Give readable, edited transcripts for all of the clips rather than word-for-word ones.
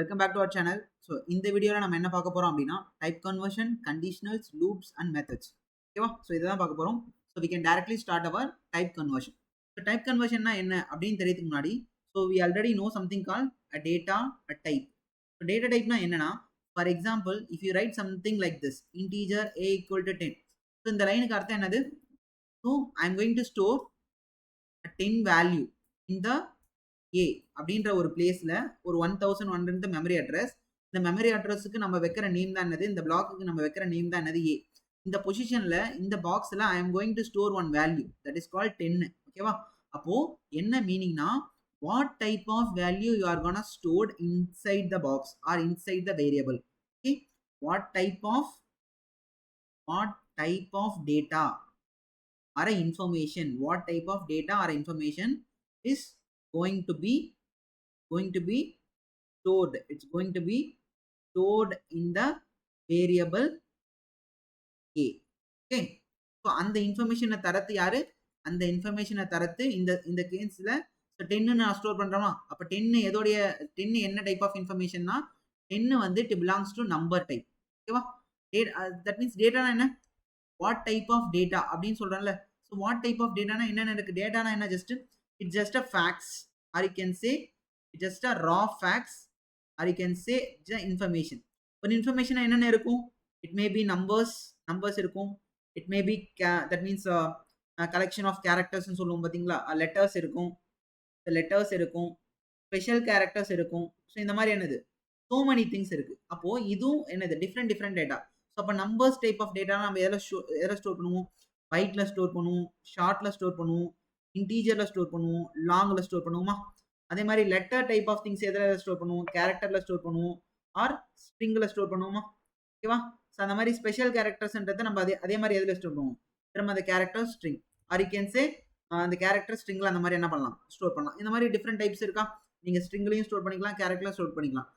Welcome back to our channel. So இந்த வீடியோவில் நம்ம என்ன பார்க்க போகிறோம் அப்படின்னா type conversion, conditionals, loops and methods. ஓகேவா? ஸோ இதை தான் பார்க்க போகிறோம். So we can directly start our type conversion. So type கன்வர்ஷன்னா என்ன அப்படின்னு தெரியறதுக்கு முன்னாடி so we already know something call a data a type. So data டைப்னா என்னன்னா, for example if you write something like this integer a equal to 10. So இந்த லைனுக்கு அர்த்தம் என்னது? So I am going to store 10 value இந்த ஏ அப்படின்ற ஒரு பிளேஸ்ல ஒரு 1001 மெமரி அட்ரஸ். இந்த மெமரி அட்ரஸுக்கு நம்ம வைக்கிற நேம் தான் என்னது? இந்த பிளாக்கு நம்ம வைக்கிற நேம் தான் என்னது? ஏ. இந்த பொசிஷன்ல இந்த பாக்ஸ்ல I am going to store one value that is called 10. ஓகேவா? அப்போ என்ன மீனிங்னா, what type of value you are gonna stored inside the box or inside the variable. Okay, what type of data or information, what type of data or information is going to be stored. It's going to be stored in the variable a. Okay, so அந்த இன்ஃபர்மேஷனை தரத்து யாரு? அந்த இன்ஃபர்மேஷனை தரத்து இந்த கேஸ்ல 10 நான் store பண்றோமா? அப்ப 10 எதோடைய 10 என்ன டைப் ஆஃப் இன்ஃபர்மேஷன்னா, 10 வந்து it belongs to number type. ஓகேவா? தட் மீன்ஸ் டேட்டா என்ன? வாட் டைப் ஆஃப் டேட்டா அப்படின்னு சொல்றேன்ல. ஸோ வாட் டைப் ஆஃப் டேட்டானா என்னென்ன இருக்கு? டேட்டானா என்ன? It's just a facts or you can say just a raw facts or you can say information. ஒரு இன்ஃபர்மேஷன் என்னென்ன இருக்கும்? இட் மே பி நம்பர்ஸ் இருக்கும். It may be that means collection of கேரக்டர்ஸ்னு சொல்லுவோம் பார்த்தீங்களா? லெட்டர்ஸ் இருக்கும், ஸ்பெஷல் கேரக்டர்ஸ் இருக்கும். So இந்த மாதிரி என்னது, சோ மெனி திங்ஸ் இருக்கு. அப்போ இதுவும் என்னது, டிஃப்ரெண்ட் டேட்டா. ஸோ அப்போ நம்பர்ஸ் டைப் ஆஃப் டேட்டா நம்ம எதில் ஸ்டோர் பண்ணுவோம்? பைட்ல ஸ்டோர் பண்ணுவோம், ஷார்ட்ல ஸ்டோர் பண்ணுவோம், இன்டீஜர்ல ஸ்டோர் பண்ணுவோம், லாங்ல ஸ்டோர் பண்ணுவோமா? அதே மாதிரி லெட்டர் டைப் ஆஃப் திங்ஸ் எதில் ஸ்டோர் பண்ணுவோம்? கேரக்டர்ல ஸ்டோர் பண்ணுவோம் ஆர் ஸ்ட்ரிங்ல ஸ்டோர் பண்ணுவோமா? ஓகேவா? ஸோ அந்த மாதிரி ஸ்பெஷல் கேரக்டர்ஸ்ன்றதை நம்ம அதே மாதிரி எதில் ஸ்டோர் பண்ணுவோம்? திரும்ப அந்த character string R you can சே அந்த கேரக்டர் ஸ்ட்ரிங்ல அந்த மாதிரி என்ன பண்ணலாம்? ஸ்டோர் பண்ணலாம். இந்த மாதிரி டிஃப்ரெண்ட் டைப்ஸ் இருக்கா? நீங்க ஸ்ட்ரிங்லையும் ஸ்டோர் பண்ணிக்கலாம், கேரக்டர்ல ஸ்டோர் பண்ணிக்கலாம்.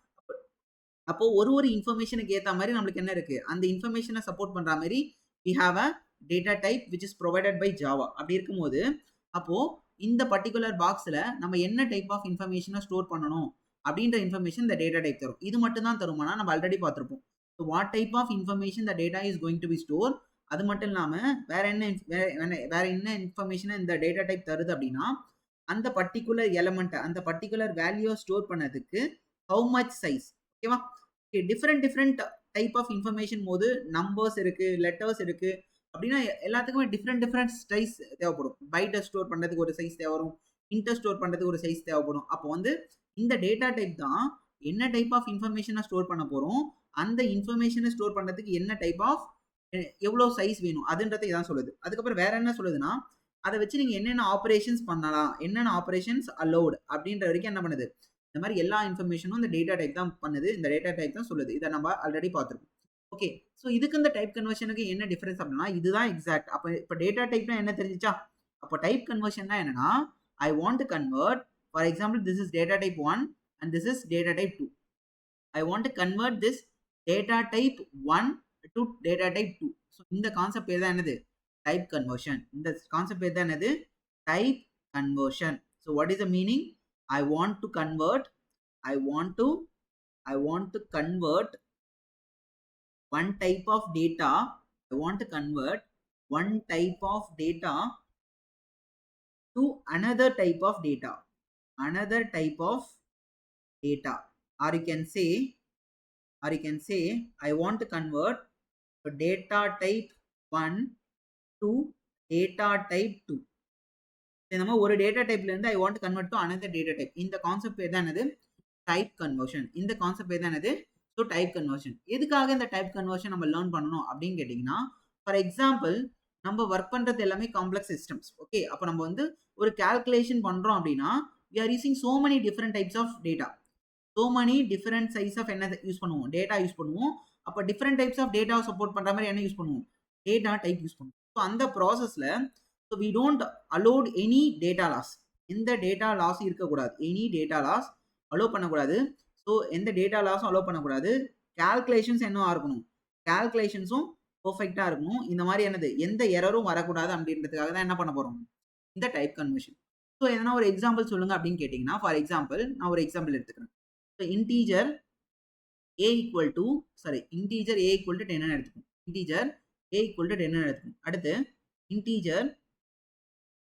அப்போ ஒரு இன்ஃபர்மேஷனுக்கு ஏற்ற மாதிரி நம்மளுக்கு என்ன இருக்கு? அந்த இன்ஃபர்மேஷனை சப்போர்ட் பண்ற மாதிரி we have a data type which is provided by Java. அப்படி இருக்கும்போது அப்போ இந்த பர்டிகுலர் பாக்ஸ்ல நம்ம என்ன டைப் ஆஃப் இன்ஃபர்மேஷனை ஸ்டோர் பண்ணணும் அப்படின்ற இன்ஃபர்மேஷன் இந்த டேட்டா டைப் தரும். இது மட்டும் தான் தருமானா? நம்ம ஆல்ரெடி பார்த்திருப்போம். So what type of information the data is going to be store. அது மட்டும் இல்லாம வேற என்ன இன்ஃபர்மேஷனை இந்த டேட்டா டைப் தருது அப்படின்னா, அந்த பர்டிகுலர் எலமெண்ட், அந்த பர்டிகுலர் வேல்யூ ஸ்டோர் பண்ணதுக்கு ஹவு மச் சைஸ். ஓகேவா? டிஃப்ரெண்ட் டைப் ஆஃப் இன்ஃபர்மேஷன் போது நம்பர்ஸ் இருக்கு, லெட்டர்ஸ் இருக்கு அப்படின்னா எல்லாத்துக்குமே டிஃப்ரெண்ட் சைஸ் தேவைப்படும். பைட்டை ஸ்டோர் பண்றதுக்கு ஒரு சைஸ் தேவைப்படும், இன்டர் ஸ்டோர் பண்றதுக்கு ஒரு சைஸ் தேவைப்படும். அப்போ வந்து இந்த டேட்டா டைப் தான் என்ன டைப் ஆஃப் இன்ஃபர்மேஷனை ஸ்டோர் பண்ண போறோம், அந்த இன்ஃபர்மேஷனை ஸ்டோர் பண்றதுக்கு என்ன டைப் ஆஃப் எவ்வளவு சைஸ் வேணும் அதுன்றதை இதான் சொல்லுது. அதுக்கப்புறம் வேற என்ன சொல்லுதுன்னா, அதை வச்சு நீங்க என்னென்ன ஆப்ரேஷன்ஸ் பண்ணலாம், என்னென்ன ஆப்ரேஷன்ஸ் அலோடு அப்படின்ற வரைக்கும் என்ன பண்ணுது? இந்த மாதிரி எல்லா இன்ஃபர்மேஷனும் இந்த டேட்டா டைப் தான் பண்ணுது. இந்த டேட்டா டைப் தான் சொல்லுது. இதை நம்ம ஆல்ரெடி பார்த்துருக்கோம். ஓகே, ஸோ இதுக்கு இந்த டைப் கன்வர்ஷனுக்கு என்ன டிஃபரன்ஸ் அப்படின்னா, இதுதான் எக்ஸாக்ட். அப்போ இப்போ டேட்டா டைப்னா என்ன தெரிஞ்சிச்சா? அப்போ டைப் கன்வர்ஷன்னா என்னன்னா, ஐ want to convert, for example this is data type 1 and this is data type 2. I want to convert this data type 1 to data type 2. So இந்த கான்செப்ட் பேர் தான் என்னது? Type conversion. இந்த கான்செப்ட் பேர் தான் என்னது? Type conversion. So what is the meaning? I want to convert one type of data. I want to convert one type of data to another type of data. Or you can say I want to convert data type 1 to data type 2. நம்ம ஒரு data டைப்ல இருந்து I want convert to another data type. இந்த concept பேர் தான் என்னது? Type conversion. இந்த concept பேர் தான் என்னது? So type conversion. எதுக்காக இந்த டைப் கன்வர்ஷன் நம்ம லேர்ன் பண்ணணும் அப்படின்னு கேட்டிங்கன்னா, ஃபார் எக்ஸாம்பிள் நம்ம ஒர்க் பண்றது எல்லாமே காம்ப்ளெக்ஸ் சிஸ்டம்ஸ். ஓகே, அப்போ நம்ம வந்து ஒரு கால்குலேஷன் பண்றோம் அப்படின்னா we are using so many different types of data, so many different size of என்ன யூஸ் பண்ணுவோம்? டேட்டா யூஸ் பண்ணுவோம். அப்போ டிஃப்ரெண்ட் டைப்ஸ் ஆஃப் டேட்டாவை சப்போர்ட் பண்ற மாதிரி என்ன யூஸ் பண்ணுவோம்? டேட்டா டைப் யூஸ் பண்ணுவோம். ஸோ அந்த ப்ராசஸ்ல so we don't allowed any data loss. எந்த டேட்டா லாஸ் இருக்கக்கூடாது. எனி டேட்டா லாஸ் அலோவ் பண்ணக்கூடாது. ஸோ எந்த டேட்டா லாஸும் அலோவ் பண்ணக்கூடாது. கால்குலேஷன்ஸ் என்னவா இருக்கணும்? கால்குலேஷன்ஸும் பெர்ஃபெக்டா இருக்கணும். இந்த மாதிரி என்னது, எந்த எரரும் வரக்கூடாது அப்படின்றதுக்காக தான் என்ன பண்ண போறோம்? இந்த டைப் கன்வர்ஷன். ஸோ எதனா ஒரு எக்ஸாம்பிள் சொல்லுங்க அப்படின்னு கேட்டிங்கன்னா, ஃபார் எக்ஸாம்பிள் நான் ஒரு எக்ஸாம்பிள் எடுத்துக்கிறேன். So integer a equal to integer a equal to 10 எடுத்துக்கும். integer a equal to 10 எடுத்துக்கும். அடுத்து integer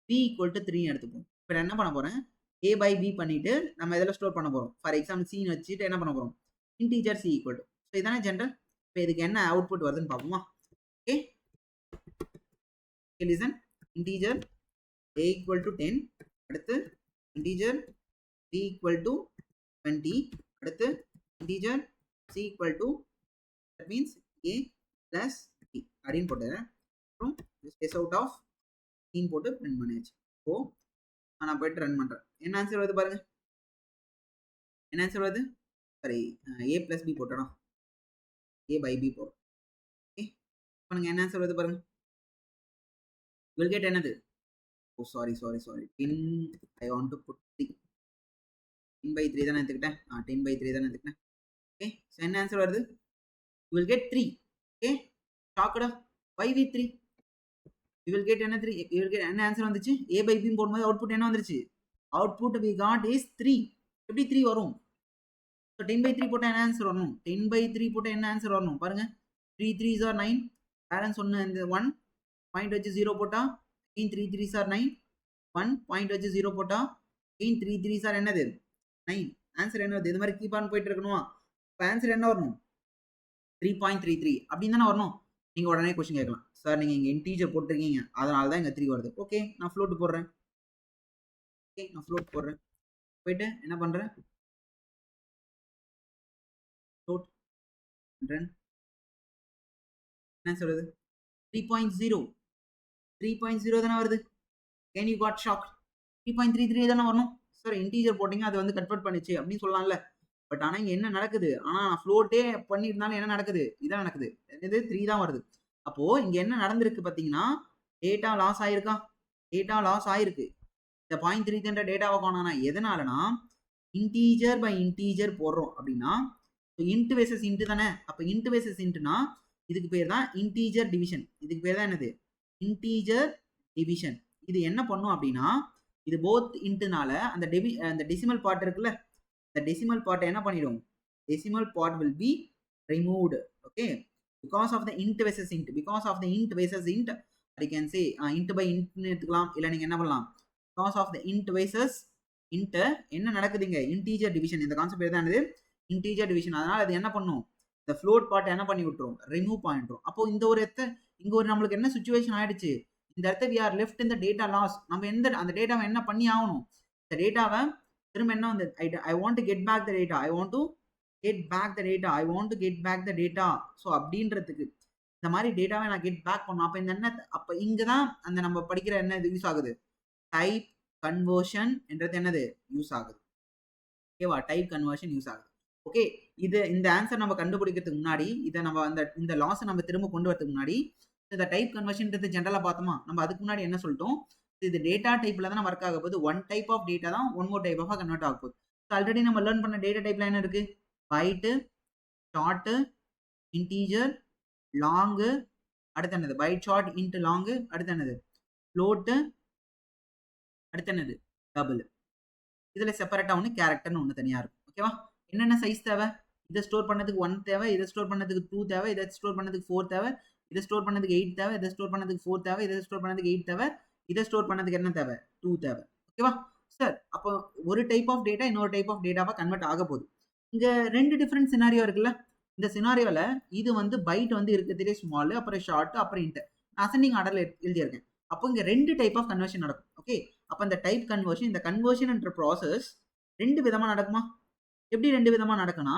b equal to 3 எடுத்துக்கும். இப்போ என்ன பண்ண போறேன், a by b பண்ணிட்டு நம்ம இதெல்லாம் ஸ்டோர் பண்ண போறோம். ஃபார் எக்ஸாம்பிள் c வச்சுட்டு என்ன பண்ண போறோம், integer c equal to. So இதானே ஜென்ரல். இப்போ இதுக்கு என்ன அவுட்புட் வருதுன்னு பார்ப்போமா. Okay, listen. integer a equal to 10, அடுத்து integer b equal to 20, அடுத்து integer c equal to, that means a plus b அப்படின்னு போட்டுறேன். அப்புறம் ஸ்பேஸ் அவுட் ஆஃப் சீன் போட்டு பிரிண்ட் பண்ணியாச்சு. ஸோ நான் போயிட்டு ரன் பண்றேன். என்ன ஆன்சர் வருது பாருங்க, என்ன ஆன்சர் வருது, a plus b போட்டோம், a by b போடும். ஓகே, பாருங்க என்ன ஆன்சர் வருது பாருங்க. you will get என்னது, oh sorry 10, I want to put 3, 10 by 3 தானே எடுத்துக்கிட்டேன். 10 by 3 தானே எடுத்துக்கிட்டேன். ஓகே, ஸோ என்ன ஆன்சர் வருது, you will get 3. ஓகே, ஷாக்கடா, why we 3, you will get என்ன 3, you will get என்ன ஆன்சர் வந்துச்சு, a by b போடும்போது அவுட்புட் என்ன வந்துருச்சு, அவுட்புட் we got is 3. எப்படி 3 வரும், ஸோ 10 by 3 போட்டால் என்ன ஆன்சர் வரணும், 10 by 3 போட்டால் என்ன ஆன்சர் வரணும் பாருங்க, 3 3s are 9, பேலன்ஸ் ஒன்று இந்த 1 பாயிண்ட் வச்சு 0 போட்டால் 3 3s are 9, 1 பாயிண்ட் வச்சு 0 போட்டால் 3 3s are என்னது 9, ஆன்சர் என்ன வருது, இது மாதிரி கீப் ஆன் போயிட்டு இருக்கணுமா. இப்போ ஆன்சர் என்ன வரணும், 3.33 அப்படின்னு தானே வரணும். நீங்க உடனே கொஸ்டின் கேட்கலாம், சார் நீங்க இங்க இன்டீஜர் போட்டிருக்கீங்க அதனால தான் இங்க 3 வருது. ஓகே, நான் ஃப்ளோட் போடுறேன். ஓகே, நான் ஃப்ளோட் போடுறேன். போயிட்டு என்ன பண்றேன், ஃப்ளோட் பண்றேன். என்ன சொல்றது, 3.0 தானே வருது. கேன் யூ காட் ஷாக், 3.33 தானே வரணும். சார் இன்டீஜர் போட்டீங்க அது வந்து கன்வெர்ட் பண்ணிச்சு அப்படின்னு சொல்லலாம்ல. பட் ஆனால் இங்கே என்ன நடக்குது, ஆனால் ஃப்ளோட்டே பண்ணியிருந்தாலும் என்ன நடக்குது, இதான் நடக்குது, இது 3 தான் வருது. அப்போ இங்க என்ன நடந்திருக்கு பார்த்தீங்கன்னா, டேட்டா லாஸ் ஆயிருக்கா, டேட்டா லாஸ் ஆயிருக்கு. இந்த 0.33 டேட்டாவை காணோம்னா எதனாலனா, இன்டீஜர் பை இன்டீஜர் போடுறோம் அப்படின்னா இன்ட் வேசஸ் இன்ட் தானே. அப்போ இன்ட் வேசஸ் இன்ட்னா இதுக்கு பேர் தான் இன்டீஜர் டிவிஷன். இதுக்கு பேர் தான் என்னது, இன்டீஜர் டிவிஷன். இது என்ன பண்ணும் அப்படின்னா, இது போத் இன்ட்னால அந்த டெசிமல் பார்ட் இருக்குல்ல, the decimal part என்ன பண்ணிடும், decimal part will be removed. Okay, because of the int versus int, because of the int versus int, I can say int by int எடுத்துக்கலாம். இல்ல நீங்க என்ன பண்ணலாம், because of the int versus int என்ன நடக்குதுங்க, integer division. இந்த concept பேர் தான் என்னது, integer division. அதனால அது என்ன பண்ணும், the float part என்ன பண்ணி விட்டுரும், remove பண்ணிடும். அப்போ இந்த ஒரு இங்க ஒரு நம்மளுக்கு என்ன சிச்சுவேஷன் ஆயிடுச்சு, இந்த இடத்துல we are left in the data loss. நம்ம அந்த டேட்டாவை என்ன பண்ணி ஆகணும், இந்த டேட்டாவை திரும்ப என்ன வந்து, I want to get back the data, I want to get back the data, I want to get back the data. So அப்படின்றதுக்கு இந்த மாதிரி டேட்டாவை நான் கெட் பேக் பண்ணணும். அப்போ இந்த என்ன, அப்போ இங்கே தான் அந்த நம்ம படிக்கிற என்ன இது யூஸ் ஆகுது, டைப் கன்வர்ஷன் என்றது என்னது யூஸ் ஆகுது. ஓகேவா, டைப் கன்வர்ஷன் யூஸ் ஆகுது. ஓகே, இந்த ஆன்சர் நம்ம கண்டுபிடிக்கிறதுக்கு முன்னாடி இதை நம்ம இந்த லாஸை நம்ம திரும்ப கொண்டு வரதுக்கு முன்னாடி இந்த டைப் கன்வர்ஷன்றது ஜென்ரலாக பார்த்தோமா. நம்ம அதுக்கு முன்னாடி என்ன சொல்லிட்டோம், இது டேட்டா டைப்ல தான் ஒர்க் ஆக போகுது. ஒன் டைப் ஆஃப் டேட்டா தான் one more type of convert ஆக போகுது. ஆல்ரெடி நம்ம லேர்ன் பண்ண டேட்டா டைப்ல என்ன இருக்கு, பைட்டு, ஷார்ட், இன்டீஜர், லாங்கு, அடுத்து என்னது பைட், ஷார்ட், இன்ட், லாங்கு, அடுத்து என்னது ஃப்ளோட்டு, அடுத்து என்னது டபுள். இதுல செப்பரேட்டா ஒன்று கேரக்டர்னு ஒன்று தனியா இருக்கும். ஓகேவா, என்னென்ன சைஸ் தேவை, இதை ஸ்டோர் பண்ணதுக்கு 1 தேவை, இதை ஸ்டோர் பண்ணதுக்கு 2 தேவை, இதை ஸ்டோர் பண்ணதுக்கு 4 தேவை, இதை ஸ்டோர் பண்ணதுக்கு 8 தேவை, இதை ஸ்டோர் பண்ணதுக்கு 4 தேவை, இதை ஸ்டோர் பண்ணதுக்கு 8 தேவை, இதை ஸ்டோர் பண்ணதுக்கு என்ன தேவை, 2 தேவை. ஓகேவா சார், அப்போ ஒரு டைப் ஆஃப் டேட்டா இன்னொரு டைப் ஆஃப் டேட்டாவா கன்வெர்ட் ஆக போகுது. இங்க 2 டிஃபரெண்ட் சினாரியோ இருக்குல்ல. இந்த சினாரியோல இது வந்து பைட் வந்து இருக்கிறதுலே ஸ்மால், அப்புறம் ஷார்ட், அப்புறம் இன்ட், அசெண்டிங் ஆர்டர்ல எழுதியிருக்கேன். அப்போ இங்க 2 டைப் ஆஃப் கன்வர்ஷன் நடக்கும். ஓகே, அப்போ இந்த டைப் கன்வர்ஷன், இந்த கன்வர்ஷன் என்ற ப்ராசஸ் 2 விதமா நடக்குமா. எப்படி 2 விதமா நடக்கும்னா,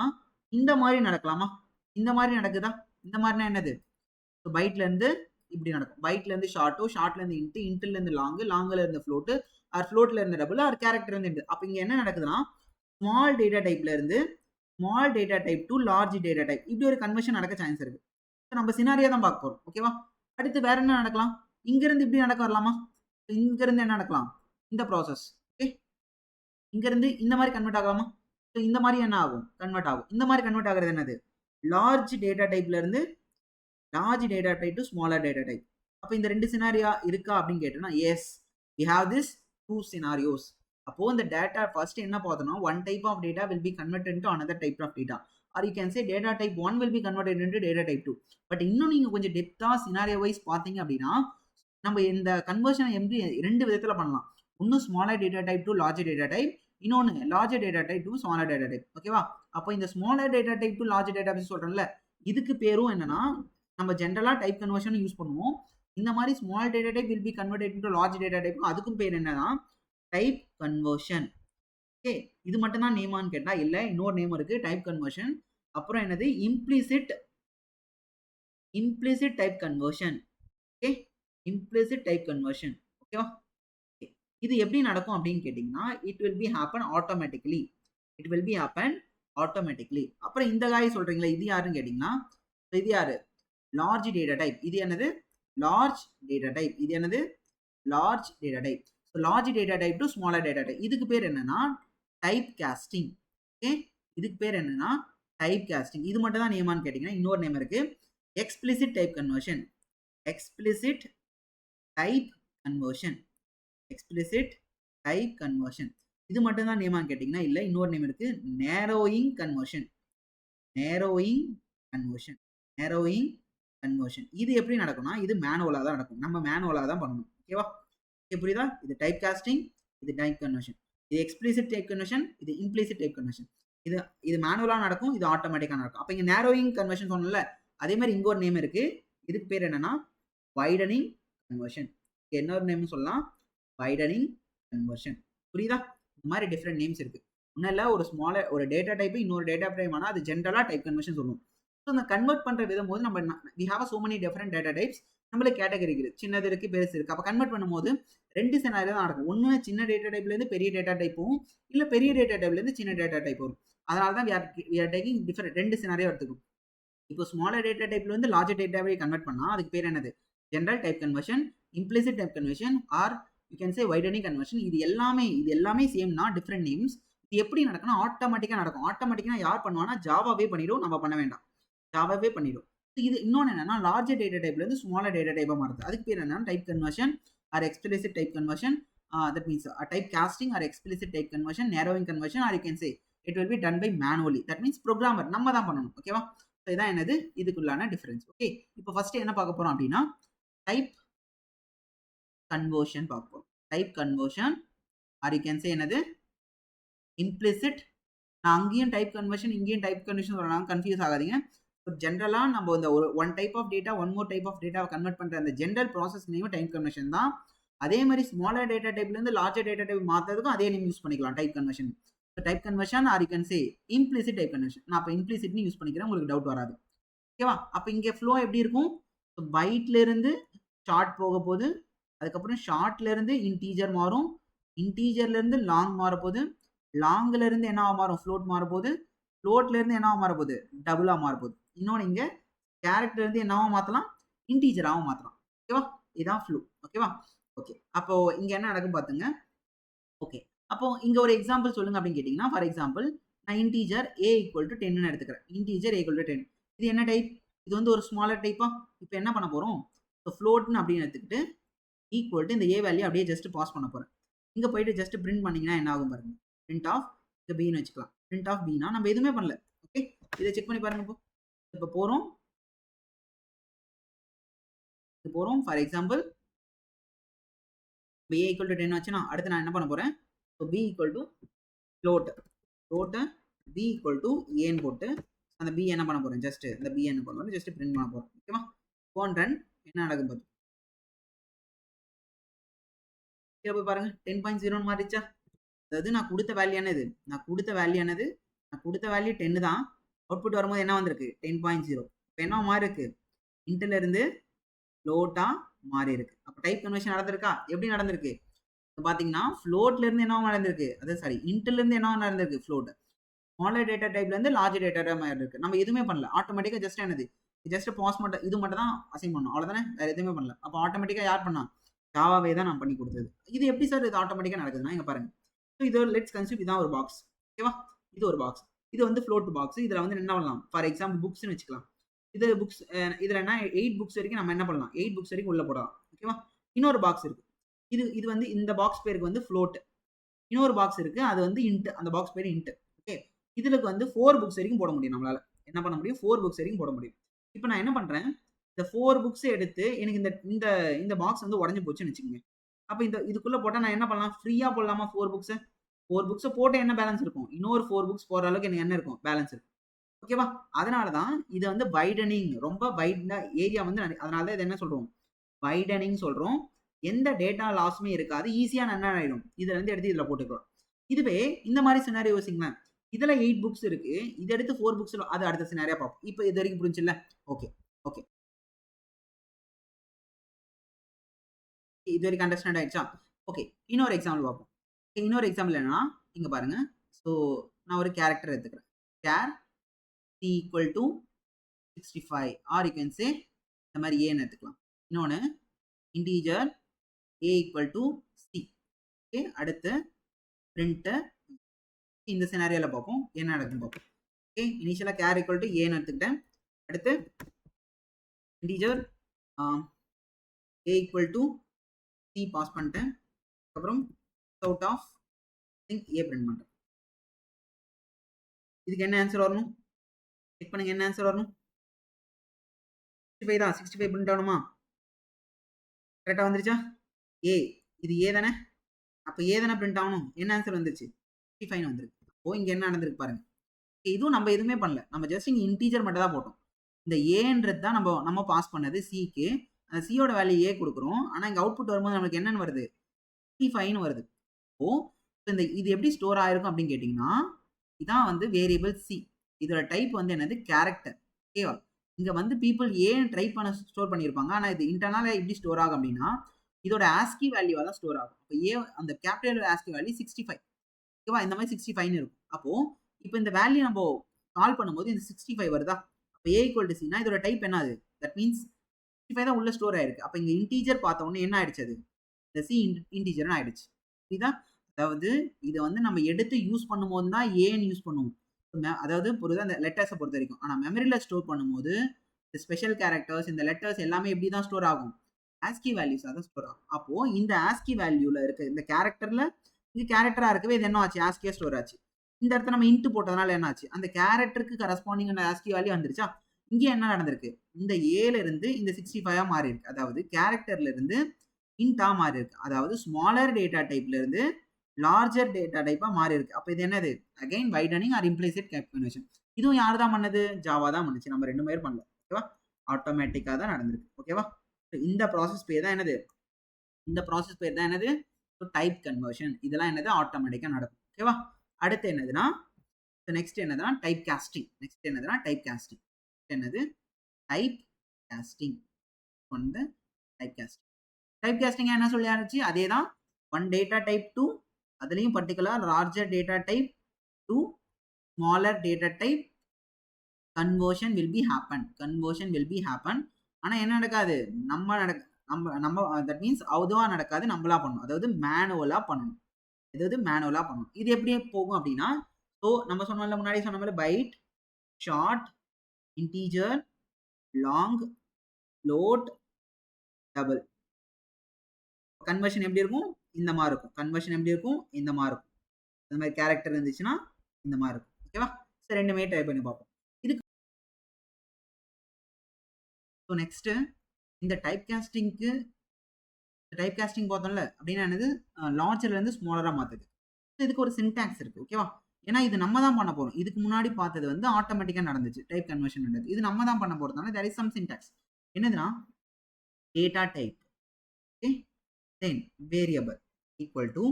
இந்த மாதிரி நடக்கலாமா, இந்த மாதிரி நடக்குதா. இந்த மாதிரினா என்னது, பைட்ல இருந்து இப்படி நடக்கும், பைட்ல இருந்து ஷார்ட்டோ, ஷார்ட்ல இருந்து இன்ட், இன்ட்ல இருந்து லாங், லாங்ல இருந்து ஃப்ளோட், ஆர் ஃப்ளோட்ல இருந்து டபுள், ஆர் கேரக்டர் இருந்து. அப்ப இங்க என்ன நடக்குதுன்னா, ஸ்மால் டேட்டா டைப்ல இருந்து small data type to large data type, இப்படி ஒரு கன்வர்ஷன் நடக்க சான்ஸ் இருக்கு. நம்ம சினாரியா தான் பார்க்க போறோம். ஓகேவா, அடுத்து வேற என்ன நடக்கலாம், இங்க இருந்து இப்படி நடக்க வரலாமா, இங்க இருந்து என்ன நடக்கலாம், இந்த ப்ராசஸ். ஓகே, இங்க இருந்து இந்த மாதிரி கன்வெர்ட் ஆகலாமா. ஸோ இந்த மாதிரி என்ன ஆகும், கன்வெர்ட் ஆகும். இந்த மாதிரி கன்வெர்ட் ஆகுறது என்னது, லார்ஜ் டேட்டா டைப்ல இருந்து large data type to smaller data type. அப்போ இந்த 2 சினாரியா இருக்கா அப்படின்னு கேட்டோம்னா, S, we have this 2 scenarios. அப்போ இந்த டேட்டா ஃபர்ஸ்ட் என்ன பார்த்தோம்னா, one type of data will be converted into another type of data. Or you can say data type 1 will be converted into data type 2. But இன்னும் நீங்க கொஞ்சம் டெப்தா scenario wise பார்த்தீங்க அப்படின்னா நம்ம இந்த கன்வர்ஷன் எப்படி 2 விதத்துல பண்ணலாம். ஒன்னு smaller data type to larger data type, இன்னொன்னு larger data type to smaller data type. ஓகேவா? அப்போ இந்த smaller data type to larger data type சொல்றேன்ல, இதுக்கு பேரும் என்னன்னா நம்ம ஜென்ரலா டைப் கன்வர்ஷன் யூஸ் பண்ணுவோம். இந்த மாதிரி small data type will be converted into large data type, அதுக்கும் பேர் என்னன்னா டைப் கன்வர்ஷன். ஓகே, இது மட்டும் தான் நேமான்னு கேட்டா இல்ல, இன்னொரு நேம் இருக்கு டைப் கன்வர்ஷன். அப்புறம் என்னது implicit type conversion. Okay, implicit type conversion. ஓகேவா? இது எப்படி நடக்கும் அப்படின்னு கேட்டீங்கன்னா it will B happen automatically. அப்புறம் இந்த காய் சொல்றீங்களா, இது யாருன்னு கேட்டீங்கன்னா இது யாரு? Large data type. இது என்னது? Large data type. இது என்னது? Large data type. So large data type to smaller data type. இதுக்கு பேர் என்னன்னா டைப் காஸ்டிங். ஓகே, இதுக்கு பேர் என்னன்னா டைப் காஸ்டிங். இது மட்டும் தான் நேமான்னு கேட்டீங்கன்னா இன்னொரு நேம் இருக்கு explicit type conversion. Explicit type conversion. இது மட்டும் தான் நேமான்னு கேட்டீங்கன்னா இல்ல, இன்னொரு நேம் இருக்கு நேரோயிங் கன்வர்ஷன். இது எப்படி நடக்கும்னா இது மேனுவலா தான் நடக்கும். நம்ம மேனுவலா தான் பண்ணணும். ஓகேவா? ஓகே, புரியுதா? இது டைப் காஸ்டிங், இது டைப் கன்வர்ஷன். இது எக்ஸ்பிளிசிட் டைப் கன்வர்ஷன், இது இம்ப்ளிசிட் டைப் கன்வர்ஷன். இது மேனுவலா நடக்கும், இது ஆட்டோமேட்டிக்கா நடக்கும். அப்ப இங்க நேரோயிங் கன்வர்ஷன் சொன்னல, அதே மாதிரி இங்க ஒரு நேம் இருக்கு. இதுக்கு பேர் என்னன்னா வைடனிங் கன்வர்ஷன். இன்னொரு நேம் சொல்லலாம் வைடனிங் கன்வர்ஷன். புரியுதா? இந்த மாதிரி டிஃபரெண்ட் நேம்ஸ் இருக்கு. ஒன்னும் இல்ல, ஒரு டேட்டா டைப் இன்னொரு டேட்டா டைப் ஆனா அது ஜென்ரலா டைப் கன்வர்ஷன் சொல்லுவோம். ஸோ இந்த கன்வெர்ட் பண்ற விதம் போது நம்ம we have so many different data types. நம்மளுக்கு கேட்டகரி இருக்கு, சின்னது இருக்கு, பெருசு இருக்கு. அப்ப கன்வெர்ட் பண்ணும்போது 2 சினாரியோ தான் நடக்கும். ஒன்னு சின்ன டேட்டா டைப்ல இருந்து பெரிய டேட்டா டைப் போகும், இல்ல பெரிய டேட்டா டைப்ல இருந்து சின்ன டேட்டா டைப் வரும். அதனால தான் we are taking different 2 scenario எடுத்துக்கும். இப்போ ஸ்மாலர் டேட்டா டைப்ல இருந்து லார்ஜர் டேட்டாவை கன்வெர்ட் பண்ணா அதுக்கு பேர் என்னது? General type conversion, implicit type conversion, or you can say widening conversion. இது எல்லாமே சேம்னா டிஃபரெண்ட் நேம்ஸ். இது எப்படி நடக்கும்னா ஆட்டோமேட்டிக்கா நடக்கும். ஆட்டோமேட்டிக்கா யார் பண்ணுவானா ஜாவாவே பண்ணிடும், நம்ம பண்ண வேண்டாம். ஜாவாவே பண்ணிடும். இது இன்னொன்னு என்னன்னா லார்ஜர் டேட்டா டைப்ல இருந்து ஸ்மாலர் டேட்டா டைப்பா மாறுது. அதுக்கு பேர் என்னன்னா type conversion or explicit type conversion. That means type casting or explicit type conversion, narrowing conversion, or you can say it will be done by manually. That means programmer நம்ம தான் பண்ணணும். ஓகேவா? So இதான் என்னது இதுக்குள்ளான டிஃபரன்ஸ். ஓகே, இப்போ first என்ன பார்க்க போறோம் அப்படின்னா டைப் கன்வர்ஷன் பார்க்க போறோம். Type conversion or you can say என்னது இம்ப்ளிசிட். நான் அங்கேயும் டைப் கன்வர்ஷன் இங்கேயும் டைப் கன்வர்ஷன் சொல்லலாம், கன்ஃபியூஸ் ஆகாதீங்க. ஜென்ரலா நம்ம இந்த one type of data one more type of டேட்டாவை கன்வெர்ட் பண்ற அந்த general process name type conversion தான். அதே மாதிரி ஸ்மாலர் டேட்டா டைப்ல இருந்து லார்ஜர் டேட்டா டைப் மாத்துறதுக்கும் அதே நேம் யூஸ் பண்ணிக்கலாம், type conversion. Type conversion or you can say implicit type conversion. நான் அப்ப இம்ப்ளிசிட்னு யூஸ் பண்ணிக்கிறேன், உங்களுக்கு டவுட் வராது. ஓகேவா? அப்ப இங்க ஃப்ளோ எப்படி இருக்கும்? பைட்ல இருந்து ஷார்ட் போக போகுது, அதுக்கப்புறம் ஷார்ட்ல இருந்து இன்டீஜர் மாறும், இன்டீஜர்ல இருந்து லாங் மாற போகுது, லாங்ல இருந்து என்னவா மாறும்? ஃப்ளோட் மாற போகுது, ஃப்ளோட்ல இருந்து என்னவா மாற போகுது? டபுளா மாற போகுது. இன்னொன்று இங்க கேரக்டர் இருந்து என்னவா மாத்தலாம்? இன்டீஜராகவும் மாத்தலாம். ஓகேவா? இதுதான் ஃப்ளோ. ஓகேவா? ஓகே, அப்போ இங்க என்ன நடக்கும் பாத்துங்க. ஓகே, அப்போ இங்க ஒரு எக்ஸாம்பிள் சொல்லுங்க அப்படின்னு கேட்டீங்கன்னா, ஃபார் எக்ஸாம்பிள் நான் இன்டீஜர் a ஈக்குவல் டு 10 எடுத்துக்கிறேன். Integer a equal to 10. இது என்ன டைப்? இது வந்து ஒரு ஸ்மாலர் டைப்பா? இப்போ என்ன பண்ண போறோம்? ஃப்ளோட்னு அப்படின்னு எடுத்துக்கிட்டு ஈக்குவல் டு இந்த a வேல்யூ அப்படியே ஜஸ்ட் பாஸ் பண்ண போறேன். இங்க போயிட்டு ஜஸ்ட் பிரிண்ட் பண்ணீங்கன்னா என்ன ஆகும் பாருங்க. பிரிண்ட் ஆஃப் இந்த b ன்னு வச்சுக்கலாம். பிரிண்ட் ஆஃப் b னா நம்ம எதுவுமே பண்ணல. ஓகே, இதை செக் பண்ணி பாருங்க. இப்போ போறோம் for example b equal to 10 வச்சுனா அடுத்து நான் என்ன பண்ண போறேன்? so b equal to float b equal to a ன்னு போட்டு அந்த b என்ன பண்ண போறேன்? ஜஸ்ட் இந்த b என்ன பண்ண போறேன்? ஜஸ்ட் பிரிண்ட் பண்ண போறேன். ஓகேவா? கோன் ரன் என்ன நடக்கும் பாருங்க. இங்க போய் பாருங்க 10.0 மாறிச்சா? அதாவது நான் கொடுத்த வேல்யூ என்னது? நான் கொடுத்த வேல்யூ 10 தான். அவுட்புட் வரும்போது என்ன வந்திருக்கு? 10.0. இப்போ என்ன மாறி இருக்கு? இன்ட்ல இருந்து ஃப்ளோட்டா மாறி இருக்கு. அப்ப டைப் கன்வர்ஷன் நடந்திருக்கா? எப்படி நடந்திருக்கு? பாத்தீங்கன்னா ஃப்ளோட்ல இருந்து என்ன நடந்திருக்கு? அது சாரி இன்ட்ல இருந்து என்ன நடந்திருக்கு? ஃப்ளோட். ஸ்மாலர் டேட்டா டைப்ல இருந்து லார்ஜ் டேட்டா டைப் மாதிரி இருக்கு. நம்ம எதுவுமே பண்ணல. ஆட்டோமேட்டிக்கா ஜஸ்ட் என்னது? ஜஸ்ட் பாஸ் மட்டும் இது மட்டும் தான் அசைன் பண்ணோம். அவ்வளவுதானே? வேற எதுவுமே பண்ணல. அப்ப ஆட்டோமேட்டிக்கா யார் பண்ணா? ஜாவாவே தான் நான் பண்ணி கொடுத்தது. இது எப்படி சார் இது ஆட்டோமேட்டிக்கா நடக்குதுன்னா இங்க பாருங்க. ஸோ இது லெட்ஸ் கன்சிடர் இதான் ஒரு பாக்ஸ். ஓகேவா? இது ஒரு பாக்ஸ். இது வந்து ஃப்ளோட் பாக்ஸ். இதுல வந்து என்ன பண்ணலாம்? ஃபார் எக்ஸாம்பிள் புக்ஸ்னு வச்சுக்கலாம். இது புக்ஸ் இதுல என்ன 8 புக்ஸ் வரைக்கும் நம்ம என்ன பண்ணலாம்? 8 புக்ஸ் வரைக்கும் உள்ள போடலாம். ஓகேவா? இன்னொரு பாக்ஸ் இருக்கு. இது வந்து இந்த பாக்ஸ் பேருக்கு வந்து ஃப்ளோட். இன்னொரு பாக்ஸ் இருக்கு, அது வந்து இன்ட். அந்த பாக்ஸ் பேரு இன்ட். ஓகே, இதுல வந்து 4 புக்ஸ் வரைக்கும் போட முடியும் நம்மளால. என்ன பண்ண முடியும்? 4 புக்ஸ் வரைக்கும் போட முடியும். இப்ப நான் என்ன பண்றேன், இந்த 4 புக்ஸ் எடுத்து எனக்கு இந்த இந்த இந்த பாக்ஸ் வந்து உடைஞ்சு போச்சுன்னு வச்சுக்கோங்க. அப்ப இதுக்குள்ள போட்டா நான் என்ன பண்ணலாம்? ஃப்ரீயா போடலாமா 4 புக்ஸ? 4 புக்ஸ போட்டு என்ன பேலன்ஸ் இருக்கும்? இன்னொரு 4 புக்ஸ் போடுற அளவுக்கு எனக்கு என்ன இருக்கும்? பேலன்ஸ் இருக்கும். ஓகேவா? அதனால தான் இது வந்து வைடனிங், ரொம்ப வைட்னா ஏரியா வந்து அதனால தான் இத என்ன சொல்றோம்? வைடனிங் சொல்றோம். எந்த டேட்டா லாஸுமே இருக்காது. ஈஸியா என்ன ஆயிடும்? இதுல இருந்து எடுத்து இதுல போட்டுக்கலாம். இதுவே இந்த மாரி சினாரியோ யோசிங்களேன். இதுல 8 புக்ஸ் இருக்கு. இத எடுத்து 4 புக்ஸ்ல அது அடுத்த சினாரியோ பார்ப்போம். இப்ப இது வரைக்கும் புரிஞ்சுச்சுல்ல? Okay, okay. இது வரைக்கும் அண்டர்ஸ்டாண்ட் ஆயிடுச்சா? ஓகே. இன்னொரு எக்ஸாம்பிள் பார்ப்போம். இன்னொரு எக்ஸாம்பிள் என்னன்னா, இங்க பாருங்க. ஸோ நான் ஒரு கேரக்டர் எடுத்துக்கிறேன். char c equal to 65 R you can சே இந்த மாரி ஏன்னு எடுத்துக்கலாம். இன்னொன்னு integer a equal to c. Okay. அடுத்து பிரிண்ட் இந்த சினாரியோல பார்ப்போம். என்ன நடக்குதுன்னு பார்ப்போம். ஓகே. இனிஷியலா char equal to a ன்னு எடுத்துக்கிட்டேன். அடுத்து integer a equal to c pass பண்ணிட்டேன். அப்புறம் out of think a print பண்றேன். இதுக்கு என்ன ஆன்சர் வரணும்? செக் பண்ணுங்க என்ன ஆன்சர் வரணும்? 65 தான். 65 பிரிண்ட் ஆகணுமா? கரெக்டா வந்துருச்சா? ஏ இது ஏ தானே? அப்ப ஏ தானே பிரிண்ட் ஆகணும். என்ன ஆன்சர் வந்துருச்சு? 65 வந்திருக்கு. அப்போ இங்க என்ன நடந்திருக்கு பாருங்க. இதுவும் நம்ம எதுவுமே பண்ணல. நம்ம ஜஸ்ட் இங்க இன்டீஜர் மட்டும் தான் போட்டோம். இந்த ஏன்றது தான் நம்ம பாஸ் பண்ணது சிக்கு. அந்த சியோட வேல்யூ ஏ கொடுக்குறோம். ஆனா இங்க அவுட்புட் வரும்போது நமக்கு என்னன்னு வருது? 65 வருது. அப்போ இது எப்படி ஸ்டோர் ஆயிருக்கும் அப்படின்னு கேட்டீங்கன்னா, இதான் வந்து வேரியபிள் சி. இதோட டைப் வந்து என்னது? கேரக்டர். ஓகேவா? இங்க வந்து பீப்புள் ஏன் ட்ரை பண்ண ஸ்டோர் பண்ணியிருப்பாங்க. ஆனா இது இன்டர்னலா எப்படி ஸ்டோர் ஆகும் அப்படின்னா, இதோட ஆஸ்கி வேல்யூவா தான் ஸ்டோர் ஆகும். இப்போ ஏ அந்த கேபிட்டல் ஆஸ்கி வேல்யூ 65. ஓகேவா? இந்த மாதிரி 65 இருக்கும். அப்போ இப்போ இந்த வேல்யூ நம்ம கால் பண்ணும்போது இந்த 65 வருதா? அப்போ ஏ ஈக்குவல் டு சினா இதோட டைப் என்னது? தட் மீன்ஸ் 65 தான் உள்ள ஸ்டோர் ஆயிருக்கு. அப்போ இங்க இன்டீஜர் பார்த்த உடனே என்ன ஆயிடுச்சு அது? இந்த சி இன்டீஜர்னு ஆயிடுச்சு. புரியுதா? அதாவது இதை வந்து நம்ம எடுத்து யூஸ் பண்ணும்போது தான் ஏன்னு யூஸ் பண்ணுவோம். அதாவது புரியுதா? அந்த லெட்டர்ஸை பொறுத்த வரைக்கும். ஆனா மெமரியில ஸ்டோர் பண்ணும்போது இந்த ஸ்பெஷல் கேரக்டர்ஸ், இந்த லெட்டர்ஸ் எல்லாமே எப்படி தான் ஸ்டோர் ஆகும்? ஆஸ்கி வேல்யூஸா தான் ஸ்டோர் ஆகும். அப்போ இந்த ஆஸ்கி வேல்யூல இருக்க இந்த கேரக்டர்ல இது கேரக்டரா இருக்கவே இது என்ன ஆச்சு? ஆஸ்கியா ஸ்டோர் ஆச்சு. இந்த இடத்துல நம்ம இன்ட் போட்டதுனால என்ன ஆச்சு? அந்த கேரக்டருக்கு கரஸ்பாண்டிங் ஆஸ்கி வேல்யூ வந்துருச்சா? இங்க என்ன நடந்திருக்கு? இந்த ஏல இருந்து இந்த 65 மாறி இருக்கு. அதாவது கேரக்டர்ல இருந்து இன்டா மாறி இருக்கு. அதாவது ஸ்மாலர் டேட்டா டைப்ல இருந்து லார்ஜர் டேட்டா டைப்பா மாறி இருக்கு. அப்ப இது என்னது? Again widening or implicit concatenation. இதுவும் யார் தான் பண்ணது? ஜாவா தான் பண்ணுச்சு. நம்ம 2 பேர் பண்ணல. ஓகேவா? ஆட்டோமேட்டிக்கா தான் நடந்திருக்கு. ஓகேவா? இந்த ப்ராசஸ் பேர் தான் என்னது? இந்த ப்ராசஸ் பேர் தான் என்னது? Type conversion. இதெல்லாம் என்னது? ஆட்டோமேட்டிக்கா நடக்கும். ஓகேவா? அடுத்து என்னதுன்னா, நெக்ஸ்ட் என்னதுன்னா டைப் காஸ்டிங். நெக்ஸ்ட் என்னதுன்னா டைப் காஸ்டிங். என்னது? Type costing. வந்து டைப் காஸ்டிங். டைப் காஸ்டிங் என்ன சொல்லி ஆரம்பிச்சு? அதே தான். ஒன் டேட்டா டைப் டு அதுலயும் particular larger data type to smaller data type conversion will be happen. Conversion will be happen. ஆனா என்ன நடக்காது? நம்ம தட் மீன்ஸ் அதுவா நடக்காது. நம்மளா பண்ணணும். அதாவது மேனுவலா பண்ணணும். அதாவது மேனுவலா பண்ணணும். இது எப்படி போகும் அப்படின்னா, ஸோ நம்ம சொன்னோம்ல முன்னாடி சொன்ன மாதிரி byte, short, integer, long, load, double. Conversion எப்படி இருக்கும்? இந்த மாதிரி இருக்கும். கன்வர்ஷன் எப்படி இருக்கும்? இந்த மாதிரி இருக்கும். இந்த மாதிரி கேரக்டர் இருந்துச்சுன்னா இந்த மாதிரி இருக்கும். ஓகேவா? சரி, ரெண்டுமே ட்ரை பண்ணி பார்ப்போம். இதுக்கு ஸோ நெக்ஸ்ட் இந்த டைப் காஸ்டிங்க்கு டைப் காஸ்டிங் பார்த்தோம்ல அப்படின்னா என்னது? லார்ஜர்ல இருந்து ஸ்மாலரா மாத்துது. இதுக்கு ஒரு சின்டாக்ஸ் இருக்கு. ஓகேவா? ஏன்னா இது நம்ம தான் பண்ண போறோம். இதுக்கு முன்னாடி பார்த்தது வந்து ஆட்டோமேட்டிக்கா நடந்துச்சு. டைப் கன்வர்ஷன் நடந்தது. இது நம்ம தான் பண்ண போறதுனால there is some syntax. என்னதுன்னா data type. Okay? Then variable equal to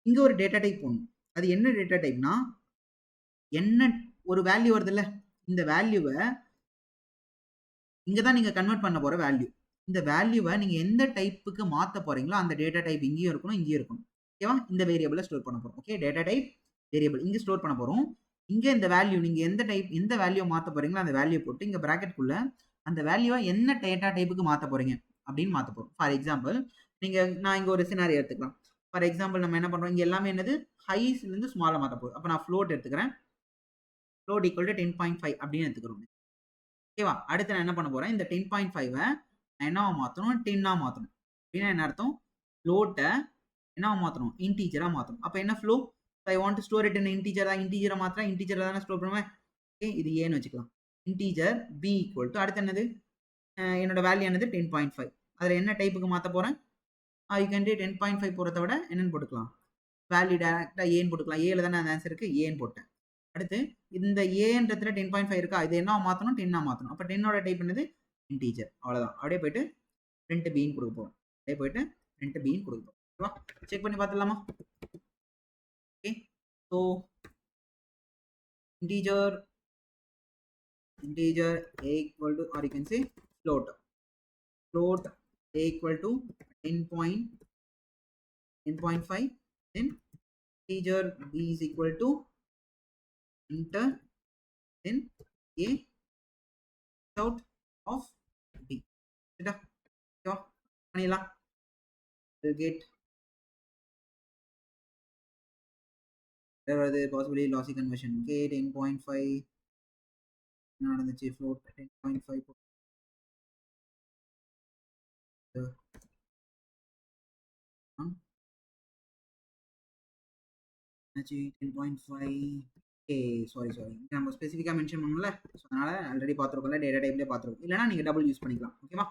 இங்க ஒரு டேட்டா டைப் போடணும். அது என்ன டேட்டா டைப்னா, என்ன ஒரு வேல்யூ வருதுல்ல, இந்த வேல்யூவை இங்க தான் நீங்க கன்வெர்ட் பண்ண போற வேல்யூ. இந்த வேல்யூவை நீங்க எந்த டைப்புக்கு மாத்த போறீங்களோ அந்த டேட்டா டைப் இங்கேயும் இருக்கணும், இங்கேயும் இருக்கணும். ஓகேவா? இந்த வேரியபிள ஸ்டோர் பண்ண போறோம். ஓகே? டேட்டா டைப் வேரியபிள் இங்க ஸ்டோர் பண்ண போறோம். இங்க இந்த வேல்யூ நீங்க எந்த வேல்யூ மாத்த போறீங்களோ அந்த வேல்யூ போட்டு இங்க பிராக்கெட்குள்ள அந்த வேல்யூவை என்ன டேட்டா டைப்புக்கு மாத்த போறீங்க அப்படின்னு மாத்த போறோம். ஃபார் எக்ஸாம்பிள் நான் இங்க ஒரு சினாரியோ எடுத்துக்கலாம். ஃபார் எக்ஸாம்பிள் நம்ம என்ன பண்றோம்? இங்க எல்லாமே என்னது? ஹைஸ்ல இருந்து ஸ்மாலா மாத்த போறோம். அப்ப நான் ஃப்ளோட் எடுத்துக்கிறேன். ஃப்ளோட் ஈக்குவல் டு 10.5 அப்படின்னு எடுத்துக்கிறோம். ஓகேவா? அடுத்து நான் என்ன பண்ண போறேன்? இந்த 10.5 நான் என்னவா மாத்தணும்? 10ஆ மாத்தணும். அப்படின்னா என்ன அர்த்தம்? ஃப்ளோட்டை என்னவா மாத்தணும்? இன்டீஜரா மாத்தணும். அப்ப என்ன flow? I want to store it in integer தான், இன்டீஜரை மாத்திரம் இன்டீஜர் தானே ஸ்டோர் பண்ணுவேன். ஓகே, இது ஏன்னு வச்சுக்கலாம். இன்டீஜர் b ஈக்குவல் டு அடுத்து என்னது, என்னோட வேல்யூ என்னது 10.5. அதில் என்ன டைப்புக்கு மாற்ற போகிறேன், யூ கேன் டே 10.5 போகிறத விட என்னென்னு போட்டுக்கலாம், வேல்யூ டேரெக்டாக ஏன்னு போட்டுக்கலாம். ஏல தானே அந்த ஆன்சருக்கு ஏன்னு போட்டேன். அடுத்து இந்த ஏன்றதுல 10.5 இருக்கா, இது என்ன மாற்றணும், 10 மாற்றணும். அப்போ 10ஓட டைப் என்னது இன்டீஜர். அவ்வளோதான். அப்படியே போயிட்டு print b கொடுக்க போகிறோம். அப்படியே போயிட்டு print b கொடுக்க போகிறோம். ஓகேவா, செக் பண்ணி பார்த்துடலாமா. Okay, so integer a equal to, or you can say float a equal to 10.5, then integer b is equal to enter, then a out of b. பண்ணிடலாம். get possibly lossy conversion. Okay, 10.5 நடந்துச்சு, float 10.5 10.5. Sorry நம்ம ஸ்பெசிஃபிக்காக mention பண்ணல, so அதனால் already பார்த்துருக்கோம்ல, data டைப்லேயே பார்த்துருக்கோம். இல்லைனா நீங்கள் double use பண்ணிக்கலாம். ஓகேவா.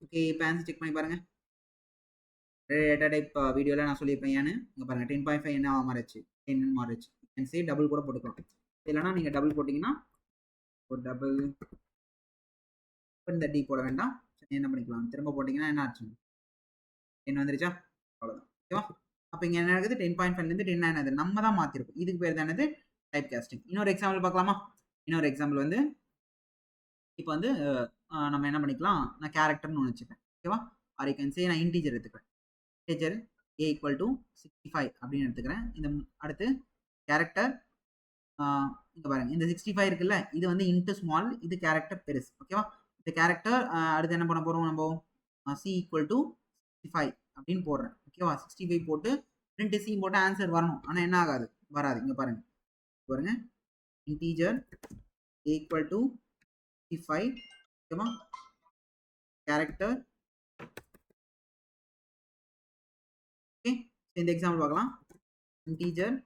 ஓகே, இப்போ ஆன்சர் செக் பண்ணி பாருங்கள். டேட்டா டைப் வீடியோவில் நான் சொல்லியிருப்பேன். ஏன்னு இங்கே பாருங்கள், 10.5 என்ன மாறிச்சு, 10 மாறிச்சு. கேன் சே டபுள் கூட போட்டுக்கலாம். இல்லைனா நீங்கள் டபுள் போட்டிங்கன்னா ஒரு டபுள் இந்த டி போட வேண்டாம், என்ன பண்ணிக்கலாம், திரும்ப போட்டிங்கன்னா என்ன ஆச்சு, 10 வந்துருச்சா, அவ்வளோதான். ஓகேவா. அப்போ இங்கே என்ன இருக்குது, 10.5லேருந்து 10 என்னது நம்ம தான் மாற்றிருக்கோம். இதுக்கு பேர் தானது டைப் காஸ்டிங். இன்னொரு எக்ஸாம்பிள் பார்க்கலாமா. இன்னொரு எக்ஸாம்பிள் வந்து இப்போ வந்து நம்ம என்ன பண்ணிக்கலாம், நான் கேரக்டர்னு ஒன்று வச்சுப்பேன். ஓகேவா. ஆர் யூ கேன் சே நான் இன்டீஜர் எடுத்துக்கிறேன். இன்டீஜர் a ஈக்குவல் டு 65 அப்படின்னு எடுத்துக்கிறேன். இந்த அடுத்து கேரக்டர் இங்கே பாருங்க, இந்த 65 இருக்குல்ல, இது வந்து இன்ட்டு ஸ்மால், இது கேரக்டர் பெருசு. ஓகேவா. இந்த கேரக்டர் அடுத்து என்ன பண்ண போகிறோம், நம்ம c ஈக்குவல் டு 65 அப்படின்னு போடுறேன். ஓகேவா. 65 போட்டு 2 c போட்டு ஆன்சர் வரணும். ஆனால் என்ன ஆகாது, வராது. இங்கே பாருங்க பாருங்க, இன்டீஜர் a ஈக்குவல் டு 65. ஓகேவா. கேரக்டர். ஓகே, இந்த எக்ஸாம்பிள் பார்க்கலாம். Integer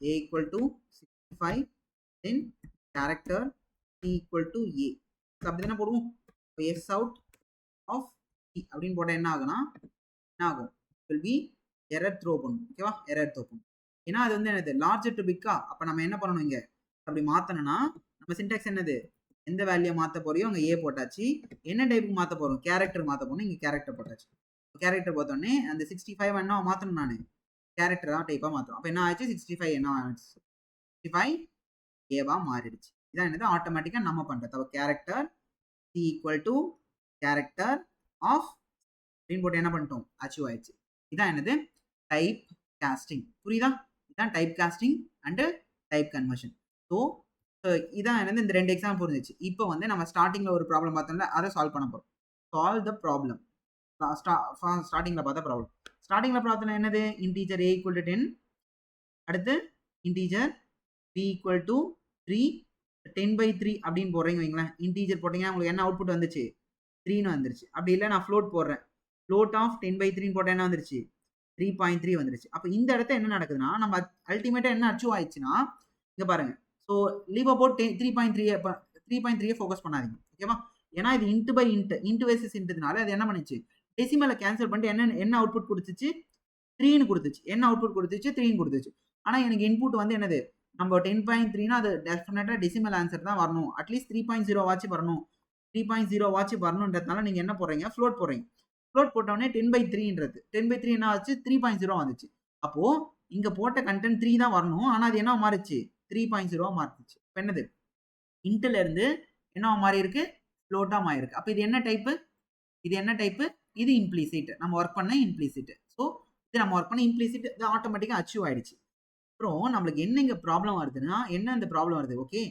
a equal to 65, then character c equal to a. அப்படி தானே போடுவோம். s out of c அப்படின்னு போட்டால் என்ன ஆகுனா, என்ன ஆகும், will be error throw பண்ணும். ஓகேவா, எரர் த்ரோ பண்ணும். ஏன்னா அது வந்து என்னது, லார்ஜர் டு பிக்கா. அப்போ நம்ம என்ன பண்ணணும், இங்கே அப்படி மாற்றணும்னா நம்ம சின்டாக்ஸ் என்னது, எந்த வேல்யூ மாற்ற போறியோ அங்கே ஏ போட்டாச்சு. என்ன டைப்புக்கு மாற்ற போகிறோம், கேரக்டர் மாற்ற போகணும். இங்கே கேரக்டர் போட்டாச்சு. கேரக்டர் பார்த்தோன்னே அந்த 65 என்ன மாற்றணும், நான் கேரக்டர் தான் டைப்பாக மாற்றணும். அப்போ என்ன ஆச்சு, 65 என்ன ஆச்சு, 65 ஏவா மாறிடுச்சு. இதான் என்னது, ஆட்டோமேட்டிக்காக நம்ம பண்ணுறது. அப்போ character c equal to character of அப்படின்னு போட்டு என்ன பண்ணிட்டோம், அச்சீவ் ஆயிடுச்சு. இதான் என்னது, டைப் காஸ்டிங். புரியுதா. இதான் type costing and type conversion. So இதான் என்னது, இந்த 2 எக்ஸாம் புரிஞ்சிச்சு. இப்போ வந்து நம்ம ஸ்டார்டிங்கில் ஒரு ப்ராப்ளம் பார்த்தோம்ல, அதை சால்வ் பண்ண போகிறோம். Solve the problem. ஸ்டார்டிங்கில் பார்த்த ப்ராப்ளம். ஸ்டார்டிங்கில் ப்ராப்ளம் என்னது, இன்டீஜர் a ஈக்குவல் டு 10, அடுத்து இன்டீஜர் b ஈக்குவல் டு 3, 10/3 அப்படின்னு போடுறீங்க வைங்களேன். இன்டீஜர் போட்டிங்கன்னா உங்களுக்கு என்ன அவுட்புட் வந்துச்சு, 3ன்னு வந்துருச்சு. அப்படி இல்லை நான் ஃப்ளோட் போடுறேன், ஃப்ளோட் ஆஃப் 10/3 போட்டால் என்ன வந்துருச்சு, 3.3 வந்துருச்சு. அப்போ இந்த இடத்த என்ன நடக்குதுன்னா, நம்ம அல்டிமேட்டாக என்ன அச்சீவ் ஆயிடுச்சுன்னா, இங்கே பாருங்க. ஸோ லீவ் அபவுட் 3.3 ஃபோக்கஸ் பண்ணாதீங்க. ஓகேவா. ஏன்னா இது இன்ட்டு பை இன்ட்டு வேசஸ் இன்ட்டுனால அது என்ன பண்ணிச்சு, டெசிமலை கேன்சல் பண்ணிட்டு என்ன அவுட்புட் கொடுத்துச்சு, 3ன்னு கொடுத்துச்சு. என்ன அவுட்புட் கொடுத்துச்சு, 3ன்னு கொடுத்துச்சு. ஆனால் எனக்கு இன்புட் வந்து என்னது, நம்ம 10.3னா அது டெஃபினட்டாக டெசிமல் ஆன்சர் தான் வரணும். அட்லீஸ்ட் 3.0 வாட்சி வரணும். 3.0 வாட்சி வரணுன்றதுனால நீங்கள் என்ன போடுறீங்க, ஃப்ளோட் போடுறீங்க. ஃப்ளோட் போட்டோடனே 10/3ன்றது 10/3 என்ன ஆச்சு, 3.0 வந்துச்சு. அப்போது இங்கே போட்ட கண்டென்ட் 3 தான் வரணும். ஆனால் அது என்ன மாறிச்சு, 3.0 மாறிச்சு. இப்போ என்னது, இன்ட்டில் இருந்து என்ன மாறி இருக்கு, ஃப்ளோட்டாக மாறி இருக்கு. அப்போ இது என்ன டைப்பு, இது என்ன டைப்பு, இது இம்ப்ளிசிட். நம்ம ஒர்க் பண்ண இம்ப்ளிசிட். ஸோ இது நம்ம ஒர்க் பண்ண இம்ப்ளிசிட், இது ஆட்டோமேட்டிக்காக அச்சீவ் ஆயிடுச்சு. அப்புறம் நம்மளுக்கு என்ன இங்கே ப்ராப்ளம் வருதுன்னா, என்ன இந்த ப்ராப்ளம் வருது, ஓகே.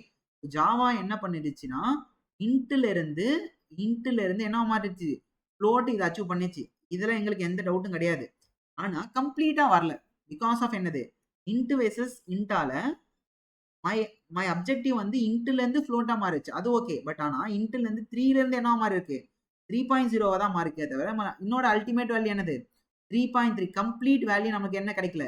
ஜாவா என்ன பண்ணிடுச்சுன்னா, இன்ட்டில் இருந்து என்ன மாறிடுச்சு, ஃப்ளோட் இது அச்சீவ் பண்ணிச்சு. இதில் எங்களுக்கு எந்த டவுட்டும் கிடையாது. ஆனால் கம்ப்ளீட்டாக வரல. பிகாஸ் ஆஃப் என்னது, இன்ட்டு வேசஸ் இன்ட்டால மை அப்ஜெக்டிவ் வந்து இன்ட்டிலேருந்து ஃப்ளோட்டாக மாறிடுச்சு. அது ஓகே. பட் ஆனால் இன்ட்டிலேருந்து 3லேருந்து என்ன மாறி இருக்கு, 3.0 தான் மாறிக்கே தவிர இன்னோட அல்டிமேட் வேல்யூ என்னது 3.3 கம்ப்ளீட் வேல்யூ நமக்கு என்ன கிடைக்கல,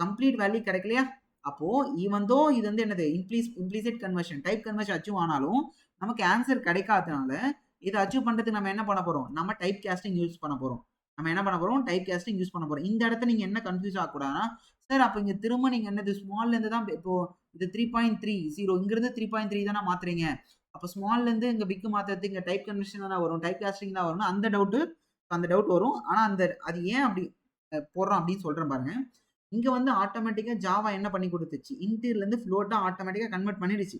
கம்ப்ளீட் வேல்யூ கிடைக்கலையா. அப்போ ஈவன் தோ இது வந்து என்னது implicit conversion type conversion achieve ஆனாலும் நமக்கு ஆன்சர் கிடைக்காதனால இதை அச்சீவ் பண்றதுக்கு நம்ம என்ன பண்ண போறோம், நம்ம டைப் காஸ்டிங் யூஸ் பண்ண போறோம். நம்ம என்ன பண்ண போறோம், டைப் காஸ்டிங் யூஸ் பண்ண போறோம். இந்த இடத்துல நீங்க என்ன கன்ஃபியூஸ் ஆகக்கூடாதுன்னா, சார் அப்ப இங்க திரும்ப நீங்க என்னது ஸ்மால்ல இருந்து தான் இப்போ இது 3.30 இங்கிருந்து 3.3 தானே மாத்துறீங்க, அப்ப ஸ்மால்ல இருந்து இங்க பிக் மாத்துறதுக்கு இங்க டைப் கன்வர்ஷன் தான் வரும், டைப் காஸ்டிங் தான் வரும், அந்த டவுட் வரும். ஆனா அது ஏன் அப்படி போடுறோம் அப்படின்னு சொல்றேன் பாருங்க. இங்க வந்து ஆட்டோமேட்டிக்கா ஜாவா என்ன பண்ணி கொடுத்துச்சு, இன்டீரியர்ல இருந்து ஃப்ளோட்டா ஆட்டோமேட்டிக்கா கன்வெர்ட் பண்ணிடுச்சு.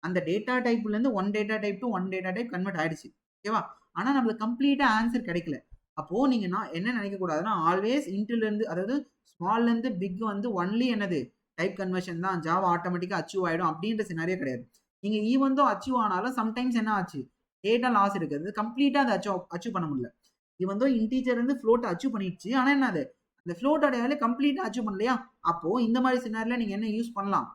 அந்த டேட்டா டைப்ல இருந்து one data type to one data type convert ஆயிடுச்சு. ஓகேவா. ஆனா நம்மளுக்கு கம்ப்ளீட்டா ஆன்சர் கிடைக்கல. அப்போ நீங்க என்ன நினைக்க கூடாதுன்னா, ஆல்வேஸ் இன்டில் இருந்து அதாவது ஸ்மால்ல இருந்து பிக் வந்து ஒன்லி என்னது டைப் கன்வர்ஷன் தான், ஜாவா ஆட்டோமேட்டிக்கா அச்சீவ் ஆயிடும் அப்படின்ற சினாரியோ கிடையாது. நீங்க ஈவன் தோ அச்சீவ் ஆனாலும் சம்டைம்ஸ் என்ன ஆச்சு, டேட்டா லாஸ் இருக்குது, கம்ப்ளீட்டா அதை அச்சீவ் பண்ண முடியல. ஈவன் தோ இன்டீஜர் இருந்து ஃப்ளோட் அச்சீவ் பண்ணிடுச்சு, ஆனா என்னது அந்த ஃப்ளோட்டோட வேலையை கம்ப்ளீட்டா அச்சீவ் பண்ணலையா. அப்போ இந்த மாதிரி சினாரியோல நீங்க என்ன யூஸ் பண்ணலாம்,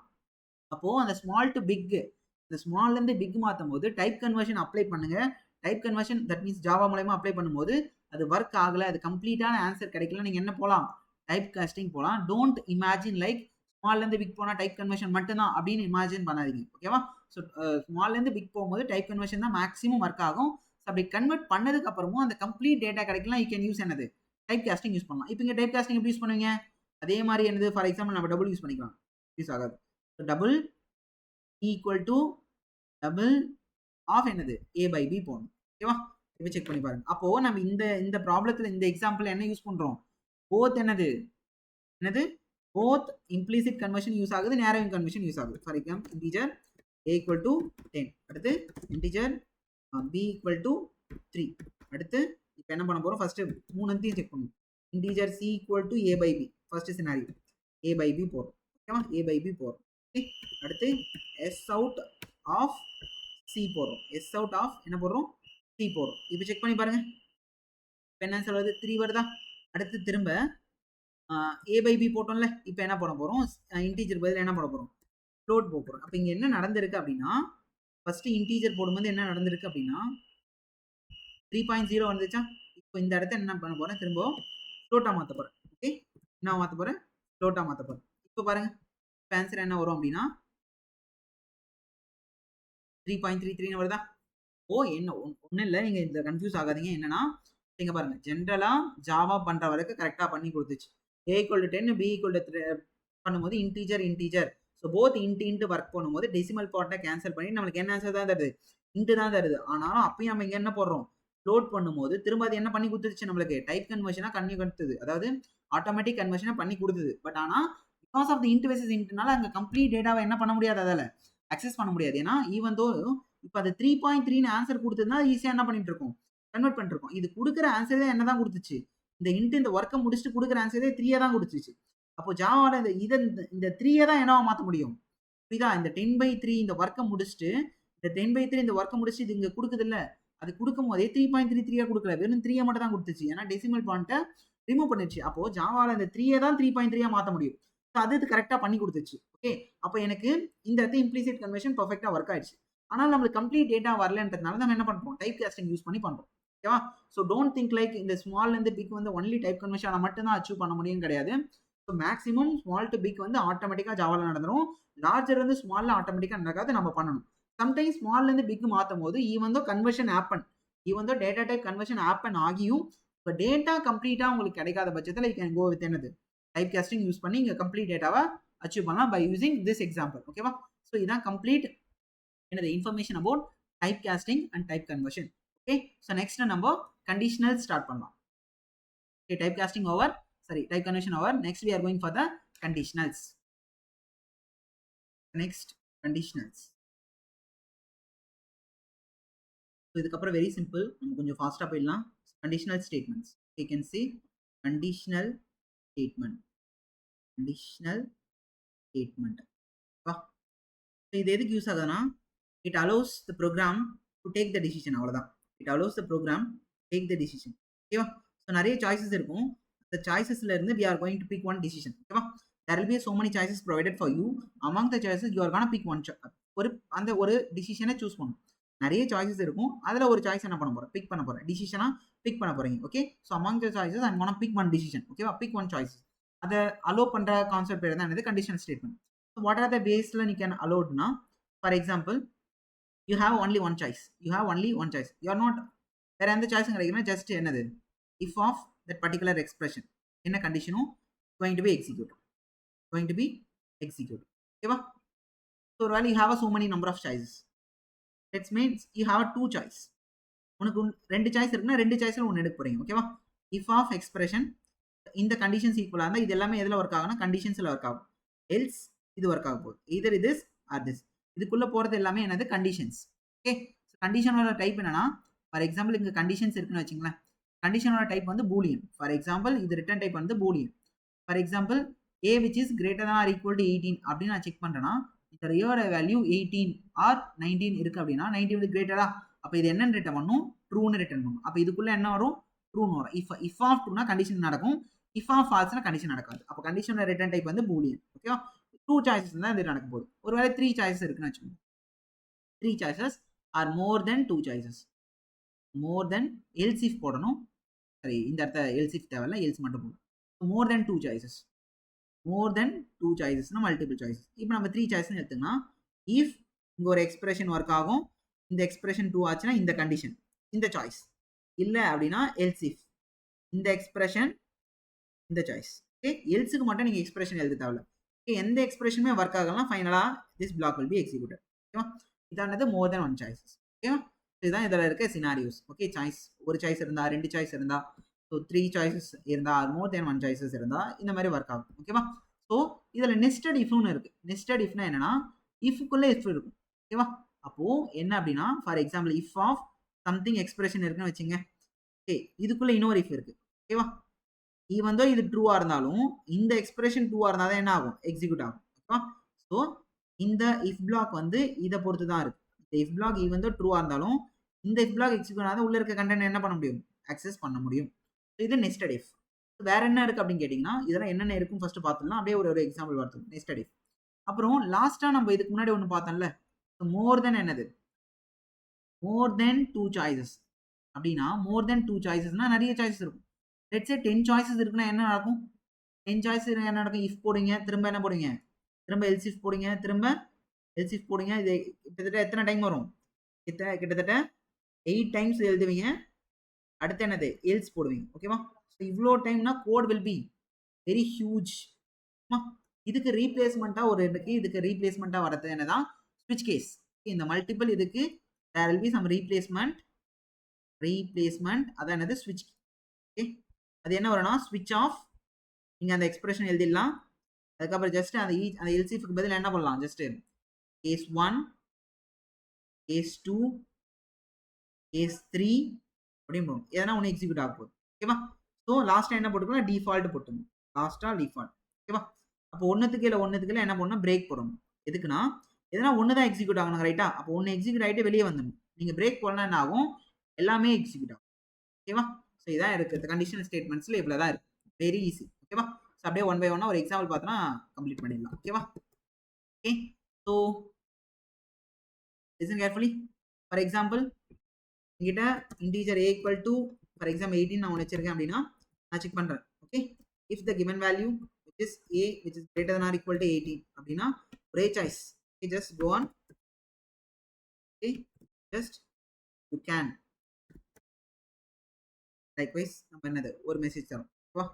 அப்போ அந்த ஸ்மால் டு பிக், இந்த ஸ்மால்ல இருந்து பிக் மாத்தும் போது டைப் கன்வர்ஷன் அப்ளை பண்ணுங்க. Type conversion that means Java மூலமா அப்ளை பண்ணும்போது அது ஒர்க் ஆகல, அது கம்ப்ளீட்டான ஆன்சர் கிடைக்கல, நீங்க என்ன போலாம், டைப் காஸ்டிங் போலாம். டோன்ட் இமேஜின் லைக் ஸ்மால்ல இருந்து பிக் போனா டைப் கன்வர்ஷன் மட்டும் தான் அப்படின்னு இமேஜின் பண்ணாதீங்க. ஓகேவா. ஸோ ஸ்மால்ல இருந்து பிக் போகும்போது டைப் கன்வர்ஷன் தான் மேக்ஸிமம் ஒர்க் ஆகும். அப்படி கன்வெர்ட் பண்ணதுக்கு அப்புறமும் அந்த கம்ப்ளீட் டேட்டா கிடைக்கலாம், யூ கேன் யூஸ் என்னது டைப் காஸ்டிங் யூஸ் பண்ணலாம். இப்போ இங்க டைப் காஸ்டிங் எப்படி யூஸ் பண்ணுவீங்க, அதே மாதிரி என்னது ஃபார் எக்ஸாம்பிள் நம்ம டபுள் யூஸ் பண்ணிக்கலாம், யூஸ் ஆகாது. Double equal to double of என்னது a by b போடணும். ஓகேவா. இப்போ செக் பண்ணி பாருங்க. அப்போ நம்ம இந்த ப்ராப்ளத்துல இந்த எக்ஸாம்பிள் என்ன யூஸ் பண்றோம், போத் என்னது போத் இம்ப்ளிசிட் கன்வர்ஷன் யூஸ் ஆகுது, நேரோவிங் கன்வர்ஷன் யூஸ் ஆகுது. For example integer a equal to 10, அடுத்து இன்டிஜர் b equal to 3, அடுத்து இப்போ என்ன பண்ண போறோம், ஃபர்ஸ்ட் மூணுத்தையும் செக் பண்ணுவோம். Integer c equal to a by b, first scenario a by b போறோம். ஓகேவா. a by b போறோம். அடுத்து s out of c போறோம். s out of என்ன போறோம், c போறோம். இப்போ செக் பண்ணி பாருங்க, இப்போ என்ன ஆன்சர் வருது, 3 வருதா. அடுத்து திரும்ப a by b போட்டோம்ல, இப்போ என்ன பண்ண போறோம், இன்டிஜர் பதில் என்ன பண்ண போறோம், ஃப்ளோட் போக போறோம். அப்போ இங்க என்ன நடந்திருக்கு அப்படின்னா, ஃபர்ஸ்ட் இன்டிஜர் போடும்போது என்ன நடந்திருக்கு அப்படின்னா 3.0 வந்துச்சா. இப்போ இந்த இடத்த என்ன பண்ண போறேன், திரும்ப ஃப்ளோட்டா மாத்த போறேன். ஓகே, என்ன மாத்த போறேன், ஃப்ளோட்டா மாத்த போறேன். இப்போ பாருங்க ஆன்சர் என்ன வரும் அப்படின்னா 3.33 வருதா. ஓ என்ன ஒன்றும் இல்லை, நீங்கள் இந்த கன்ஃபியூஸ் ஆகாதீங்க. என்னன்னா இங்க பாருங்க, ஜென்ரலா ஜாவா பண்ற வரைக்கும் கரெக்டா பண்ணி கொடுத்துச்சு. a equal to 10 b equal to 3 பண்ணும்போது integer so both into work பண்ணும்போது டெசிமல் பார்ட்டை கேன்சல் பண்ணி நம்மளுக்கு என்ன ஆன்சர் தான் தருது, இன்ட்டு தான் தருது. ஆனாலும் அப்பயும் நம்ம இங்க என்ன போடுறோம், லோட் பண்ணும்போது திரும்ப அது என்ன பண்ணி கொடுத்துருச்சு, நம்மளுக்கு டைப் கன்வர்ஷனா பண்ணி கொடுத்தது, அதாவது ஆட்டோமேட்டிக் கன்வர்ஷனா பண்ணி கொடுத்தது. பட் ஆனா because of the int versus இன்ட்னால அங்க கம்ப்ளீட் டேட்டாவை என்ன பண்ண முடியாது, அதில் அக்சஸ் பண்ண முடியாது. ஏன்னா ஈவன் தோ இப்போ அது 3.3 ஆன்சர் கொடுத்ததுன்னா ஈஸியா என்ன பண்ணிட்டு இருக்கோம், கன்வெர்ட் பண்ணிருக்கோம். இது கொடுக்குற ஆன்சரே என்னதான் கொடுத்துச்சு, இந்த இன்ட் இந்த ஒர்க்கை முடிச்சுட்டு கொடுக்குற ஆன்சரே 3 தான் கொடுத்துச்சு. அப்போ ஜாவால இந்த 3 தான் என்னவா மாற்ற முடியும், புரியுதா. இந்த 10/3 இந்த ஒர்க்கை முடிச்சுட்டு இந்த 10/3 இந்த ஒர்க்கை முடிச்சுட்டு இது இங்க கொடுக்குது இல்ல, அது கொடுக்கும் போதே 3.33 கொடுக்கல, வெறும் 3 மட்டும் தான் கொடுத்துச்சு. ஏன்னா டெசிமல் பாயிண்ட்டை ரிமூவ் பண்ணிடுச்சு. அப்போ ஜாவால இந்த 3 தான் 3.3 மாற்ற முடியும். அது கரெக்டா பண்ணி கொடுத்துச்சு. ஓகே, அப்போ எனக்கு இந்த இடத்துல இம்ப்ளிசிட் கன்வர்ஷன் பர்ஃபெக்டா ஒர்க் ஆயிடுச்சு. ஆனால் நம்மளுக்கு கம்ப்ளீட் டேட்டா வரலன்றதுனால நம்ம என்ன பண்றோம், டைப் காஸ்டிங் யூஸ் பண்ணி பண்றோம். ஓகேவா. ஸோ டோன்ட் திங்க் லைக் இந்த ஸ்மால்ல இருந்து பிக் வந்து ஒன்லி டைப் கன்வர்ஷன் மட்டும் தான் அச்சீவ் பண்ண முடியும் கிடையாது. So maximum small to big வந்து ஆட்டோமேட்டிக்கா ஜாவால நடந்துடும். லார்ஜர் வந்து ஸ்மால்ல ஆட்டோமேட்டிக்கா நடக்காது, நம்ம பண்ணணும். சம்டைம்ஸ் ஸ்மால்ல இருந்து பிக் மாற்றும் போது even though conversion happen, even though data type conversion happen ஆகியும் இப்போ டேட்டா கம்ப்ளீட்டா உங்களுக்கு கிடைக்காத பட்சத்தில் யூ கேன் கோ வித் என்னது டைப் காஸ்டிங் யூஸ் பண்ணி இங்கே கம்ப்ளீட் டேட்டாவை அச்சீவ் பண்ணலாம் பை யூசிங் திஸ் எக்ஸாம்பிள். ஓகேவா. ஸோ இதான் கம்ப்ளீட் என்னது information about type casting and type conversion. Okay, so next நம்ம கண்டிஷனல் ஸ்டார்ட் பண்ணலாம். Okay, type casting over, sorry, type conversion over. Next we are going for the conditionals. Next conditionals. So இதுக்கப்புறம் very simple, நம்ம கொஞ்சம் ஃபாஸ்டா போயிடலாம். conditional statements, you can see conditional statement இது எதுக்கு use ஆகுதுன்னா, it allows the program to take the decision, அவ்வளவுதான். it allows the program to take the decision. ஓகேவா. ஸோ நிறைய சாய்ஸஸ் இருக்கும், the choicesல இருந்து we are going to pick one decision. ஓகேவா. there will be so many choices provided for you. among the choices you are gonna pick one ஒரு டிசிஷனை choose பண்ணணும். நிறைய choices இருக்கும். அதில் ஒரு சாய்ஸ் என்ன பண்ண போகிறேன், பிக் பண்ண போகிறேன், டிசிஷனாக பிக் பண்ண போகிறீங்க. Okay, so among the choices I'm gonna pick one decision. ஓகேவா, பிக் ஒன் சாய்ஸ். அதை அலோ பண்ணுற கான்செப்ட் பேர் தான் என்னது, conditional statement. So what are the பேஸில் நீ கேன் அலோட்னா, for example you have only one choice, you have only one choice, you are not வேறு எந்த சாய்ஸும் கிடைக்குன்னா ஜஸ்ட் என்னது, if of that particular expression என்ன கண்டிஷனும் going to be execute, going to be execute. ஓகேவா, ஸோ ஒரு வேலை you have a so many number of choices, that's means you have a 2 choice. உனக்கு 2 சாய்ஸ் இருக்குன்னா 2 சாய்ஸ்ல ஒன்று எடுக்க போறீங்க. ஓகேவா, இஃப் ஆஃப் எக்ஸ்பிரஷன் இந்த கண்டிஷன்ஸ் ஈக்குவலாக இருந்தால் இது எல்லாமே எதில் ஒர்க் ஆகும்னா கண்டிஷன்ஸில் ஒர்க் ஆகும். எல்ஸ் இது ஒர்க் ஆக போகுது, இதர் this ஆர் திஸ், இதுக்குள்ளே போகிறது எல்லாமே என்னது, கண்டிஷன்ஸ். ஓகே, கண்டிஷனோட டைப் என்னன்னா, ஃபார் எக்ஸாம்பிள் இங்கே கண்டிஷன்ஸ் இருக்குன்னு வச்சுங்களேன், கண்டிஷனோட டைப் வந்து பூலியன். ஃபார் எக்ஸாம்பிள் இது ரிட்டர்ன் டைப் வந்து Boolean. For example A which is greater than R equal to 18 அப்படின்னு நான் செக் பண்ணுறேன்னா, இந்த ரியோட வேல்யூ 18 ஆர் 19 இருக்கு அப்படின்னா 19 வந்து கிரேட்டரா, அப்போ இது என்னன்னு ரிட்டர்ன் பண்ணும், ட்ரூன்னு ரிட்டர்ன் பண்ணும். அப்போ இதுக்குள்ள என்ன வரும், ட்ரூன்னு வரும். இஃப் ஆஃப் ட்ரூனா கண்டிஷன் நடக்கும், இஃப் ஆஃப் ஃபால்ஸ்னா கண்டிஷன் நடக்காது. அப்போ கண்டிஷனோட ரிட்டர்ன் டைப் வந்து பூலியன். ஓகேவா, 2 சாய்ஸஸ் தான் இது நடக்க போகுது. ஒருவேளை 3 சாய்ஸஸ் இருக்குன்னு வச்சுக்கோங்க, 3 choices R more then 2 choices, more then else if போடணும். சரி, இந்த இடத்த எல்ஸ் இஃப் தேவையில்ல, எல்ஸ் மட்டும் போடணும். மோர் தென் 2 சாய்ஸஸ், மோர் தென் 2 சாய்ஸஸ்னா மல்டிபிள் சாய்ஸஸ். இப்போ நம்ம 3 சாய்ஸ்னு எடுத்துங்கன்னா, இஃப் இங்கே ஒரு எக்ஸ்பிரஷன் ஒர்க் ஆகும், இந்த எக்ஸ்பிரஷன் ட்ரூ ஆச்சுன்னா இந்த கண்டிஷன் இந்த சாய்ஸ், இல்லை அப்படின்னா எல்ஸ் இஃப் இந்த எக்ஸ்பிரஷன் இந்த சாய்ஸ். ஓகே, எல்ஸுக்கு மட்டும் நீங்கள் எக்ஸ்பிரஷன் எழுத தேவையில்ல. ஓகே, எந்த எக்ஸ்பிரஷனுமே ஒர்க் ஆகலாம், ஃபைனலாக this block will be executed. ஓகேவா, இதானது மோர் தென் 1 சாய்ஸஸ். ஓகேவா, இதுதான் இதில் இருக்க சினாரியோஸ். ஓகே, சாய்ஸ் ஒரு சாய்ஸ் இருந்தா, 2 சாய்ஸ் இருந்தா, ஸோ 3 சாய்ஸஸ் இருந்தா, மோர் தென் 1 சாய்ஸஸ் இருந்தா இந்த மாதிரி ஒர்க் ஆகும். ஓகேவா, ஸோ இதில் நெஸ்டட் இஃப்னு இருக்கு. நெஸ்டட் இஃப்னா என்னன்னா, இஃப்க்குள்ளே இஃப் இருக்கும். ஓகேவா, அப்போ என்ன அப்படின்னா, for example if of something expression இருக்குன்னு வச்சுங்க. ஓகே, இதுக்குள்ள இன்னொரு இஃப் இருக்கு. ஓகேவா, ஈவன் தோ இது ட்ரூவா இருந்தாலும் இந்த எக்ஸ்பிரஷன் ட்ரூவா இருந்தால் தான் என்ன ஆகும், எக்ஸிக்யூட் ஆகும். ஓகேவா, ஸோ இந்த இஃப் பிளாக் வந்து இதை பொறுத்து தான் இருக்கு. இந்த இஃப் பிளாக் ஈவன் தோ ட்ரூவா இருந்தாலும் இந்த இஃப் பிளாக் எக்ஸிக்யூட் ஆகாத உள்ள இருக்க கண்டென்ட் என்ன பண்ண முடியும், அக்சஸ் பண்ண முடியும். இது நெஸ்டட் இஃப். வேற என்ன இருக்கு அப்படின்னு கேட்டீங்கன்னா, இதெல்லாம் என்னென்ன இருக்கும் ஃபர்ஸ்ட் பார்த்துக்கலாம். அப்படியே ஒரு எக்ஸாம்பிள் பார்த்தோம், நெஸ்டட் இஃப். அப்புறம் லாஸ்டா நம்ம இதுக்கு முன்னாடி ஒன்று பார்த்தோம்ல, மோர் தென் என்னது, மோர் தென் 2 சாய்ஸஸ் அப்படின்னா, மோர் தென் 2 சாய்ஸஸ்னா நிறைய சாய்ஸஸ் இருக்கும். லெட்ஸ் சே 10 சாய்ஸஸ் இருக்குன்னா என்ன நடக்கும், 10 சாய்ஸ் என்ன நடக்கும், இஃப் போடுங்க, திரும்ப என்ன போடுங்க, திரும்ப எல்ஸ் இஃப் போடுங்க, திரும்ப எல்ஸ் இஃப் போடுங்க. இது கிட்டத்தட்ட எத்தனை டைம் வரும், கிட்டத்தட்ட 8 டைம்ஸ் எழுதுவீங்க. அடுத்து என்னது, எல்ஸ் போடுவீங்க. ஓகேவா, ஸோ இவ்வளோ டைம்னா code will be very huge. இதுக்கு ரீப்ளேஸ்மெண்ட்டாக ஒரு இருக்கு, இதுக்கு ரீப்ளேஸ்மெண்ட்டாக வரது என்னதான் ஸ்விட்ச் கேஸ். இந்த மல்டிபிள் இதுக்கு there will be some replacement, அதான் என்னது ஸ்விட்ச். ஓகே, அது என்ன வரும்னா ஸ்விட்ச் ஆஃப், நீங்கள் அந்த எக்ஸ்பிரஷன் எழுதிடலாம். அதுக்கப்புறம் ஜஸ்ட் அந்த எல்சிஃப்க்கு பதில் என்ன பண்ணலாம், ஜஸ்ட் கேஸ் 1, கேஸ் 2, கேஸ் 3 அப்படின்னு போகும். எதனா ஒன்று எக்ஸிக்யூட் ஆக போகுது. ஓகேவா, ஸோ லாஸ்ட்டாக என்ன போட்டுக்கலாம், டிஃபால்ட் போட்டுங்க, லாஸ்ட்டாக டிஃபால்ட். ஓகேவா, அப்போ ஒன்றுத்துக்கு இல்லை என்ன பண்ணணும், பிரேக் போடணும். எதுக்குன்னா எதனா ஒன்று தான் எக்ஸிக்யூட் ஆகணும், ரைட்டா. அப்போ ஒன்று எக்ஸிக்யூட் ஆகிட்டு வெளியே வந்துடணும். நீங்கள் பிரேக் போடலாம் என்ன ஆகும், எல்லாமே எக்ஸிக்யூட் ஆகும். ஓகேவா, ஸோ இதான் இருக்குது கண்டிஷனல் ஸ்டேட்மெண்ட்ஸில் இவ்வளோ தான் இருக்குது, வெரி ஈஸி. ஓகேவா, ஸோ அப்படியே ஒன் பை ஒன்னாக ஒரு எக்ஸாம்பிள் பார்த்தோன்னா கம்ப்ளீட் பண்ணிடலாம். ஓகேவா, okay, so listen carefully. For example என்கிட்ட integer A equal to for example 18 நான் ஒன்று வச்சிருக்கேன் அப்படின்னா நான் செக் பண்ணுறேன். Okay, if the given value which is a which is greater than or equal to 18 அப்படின்னா ஒரே choice. okay, just go on. okay, just you can likewise நம்ம என்னது ஒரு மெசேஜ் தரோம். வா,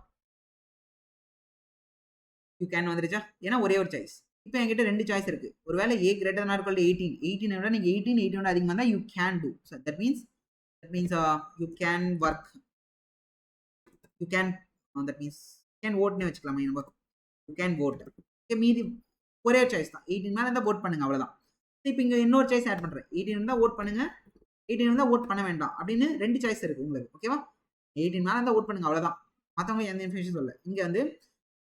you can வந்துருச்சா, ஏன்னா ஒரே ஒரு சாய்ஸ். இப்போ என்கிட்ட 2 சாய்ஸ் இருக்கு. ஒருவேளை a greater than or equal to 18, 18 விட நீங்க 18 விட அதிகமாக இருந்தால் you can do. so that means you can work, you can that means can vote னே வச்சுக்கலாம். நம்ம you can vote. ஓகே, மீதி ஒரே சாய்ஸ் தான், 18 மேலே இருந்தால் vote பண்ணுங்க, அவ்வளோதான். இப்போ இங்கே இன்னொரு சாய்ஸ் ஆட் பண்ணுறேன், 18 இருந்தால் vote பண்ணுங்க, 18 இருந்தால் vote பண்ண வேண்டாம் அப்படின்னு 2 சாய்ஸ் இருக்குது உங்களுக்கு. ஓகேவா, 18 மேலே இருந்தால் vote பண்ணுங்க, அவ்வளோதான். மற்றவங்க எந்த இன்ஃபர்மேஷன் சொல்ல. இங்கே வந்து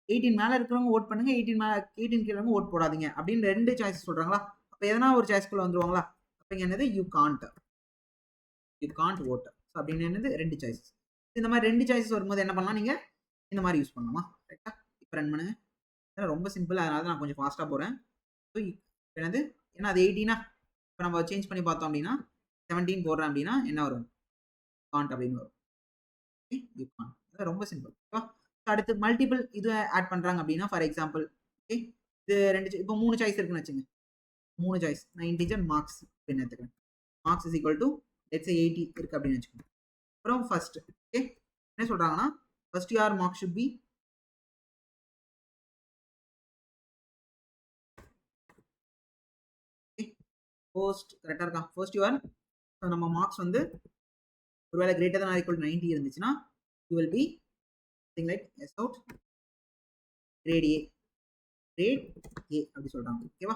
18 மேலே இருக்கிறவங்க ஓட் பண்ணுங்க, 18 கீழே ஓட் போடாதீங்க அப்படின்னு 2 சாய்ஸ் சொல்கிறாங்களா. அப்போ எதனா ஒரு சாய்ஸ்குள்ளே வந்துருவாங்களா. அப்போ இங்கே என்னது, யூ காண்ட் ஓட். ஸோ அப்படின்னு என்னது 2 சாய்ஸஸ். இந்த மாதிரி 2 சாய்ஸஸ் வரும்போது என்ன பண்ணலாம், நீங்கள் இந்த மாதிரி யூஸ் பண்ணலாமா. கரெக்டாக இப்போ ரன் பண்ணுங்க. ரொம்ப சிம்பிள், அதனால தான் நான் கொஞ்சம் ஃபாஸ்ட்டாக போகிறேன். ஸோ என்னது, ஏன்னா அது 18 இப்போ நம்ம சேஞ்ச் பண்ணி பார்த்தோம் அப்படின்னா 17 போடுறேன் அப்படின்னா என்ன வரும்? காண்ட் அப்படின்னு வரும். You can't. ரொம்ப சிம்பிள். ஓகேவா? அடுத்து மல்டிபிள் இது ஆட் பண்றாங்க அப்படின்னா ஃபார் எக்ஸாம்பிள் ஓகே இது 2 இப்போ 3 சாய்ஸ் இருக்குன்னு வச்சுங்க. 3 சாய்ஸ் நான் இன்டிஜர் மார்க்ஸ் அப்படின்னு எடுத்துக்கிறேன். Marks is equal to let's say 80 இருக்கு அப்படின்னு வச்சுக்கோங்க. அப்புறம் ஃபர்ஸ்ட் ஓகே என்ன சொல்றாங்கன்னா first your mark should be first கரெக்டாக இருக்கா? ஃபர்ஸ்ட் யுவர் நம்ம மார்க்ஸ் வந்து ஒருவேளை greater than or equal to 90 இருந்துச்சுன்னா you will be something like s out grade A grade A அப்படி சொல்றாங்க. ஓகேவா?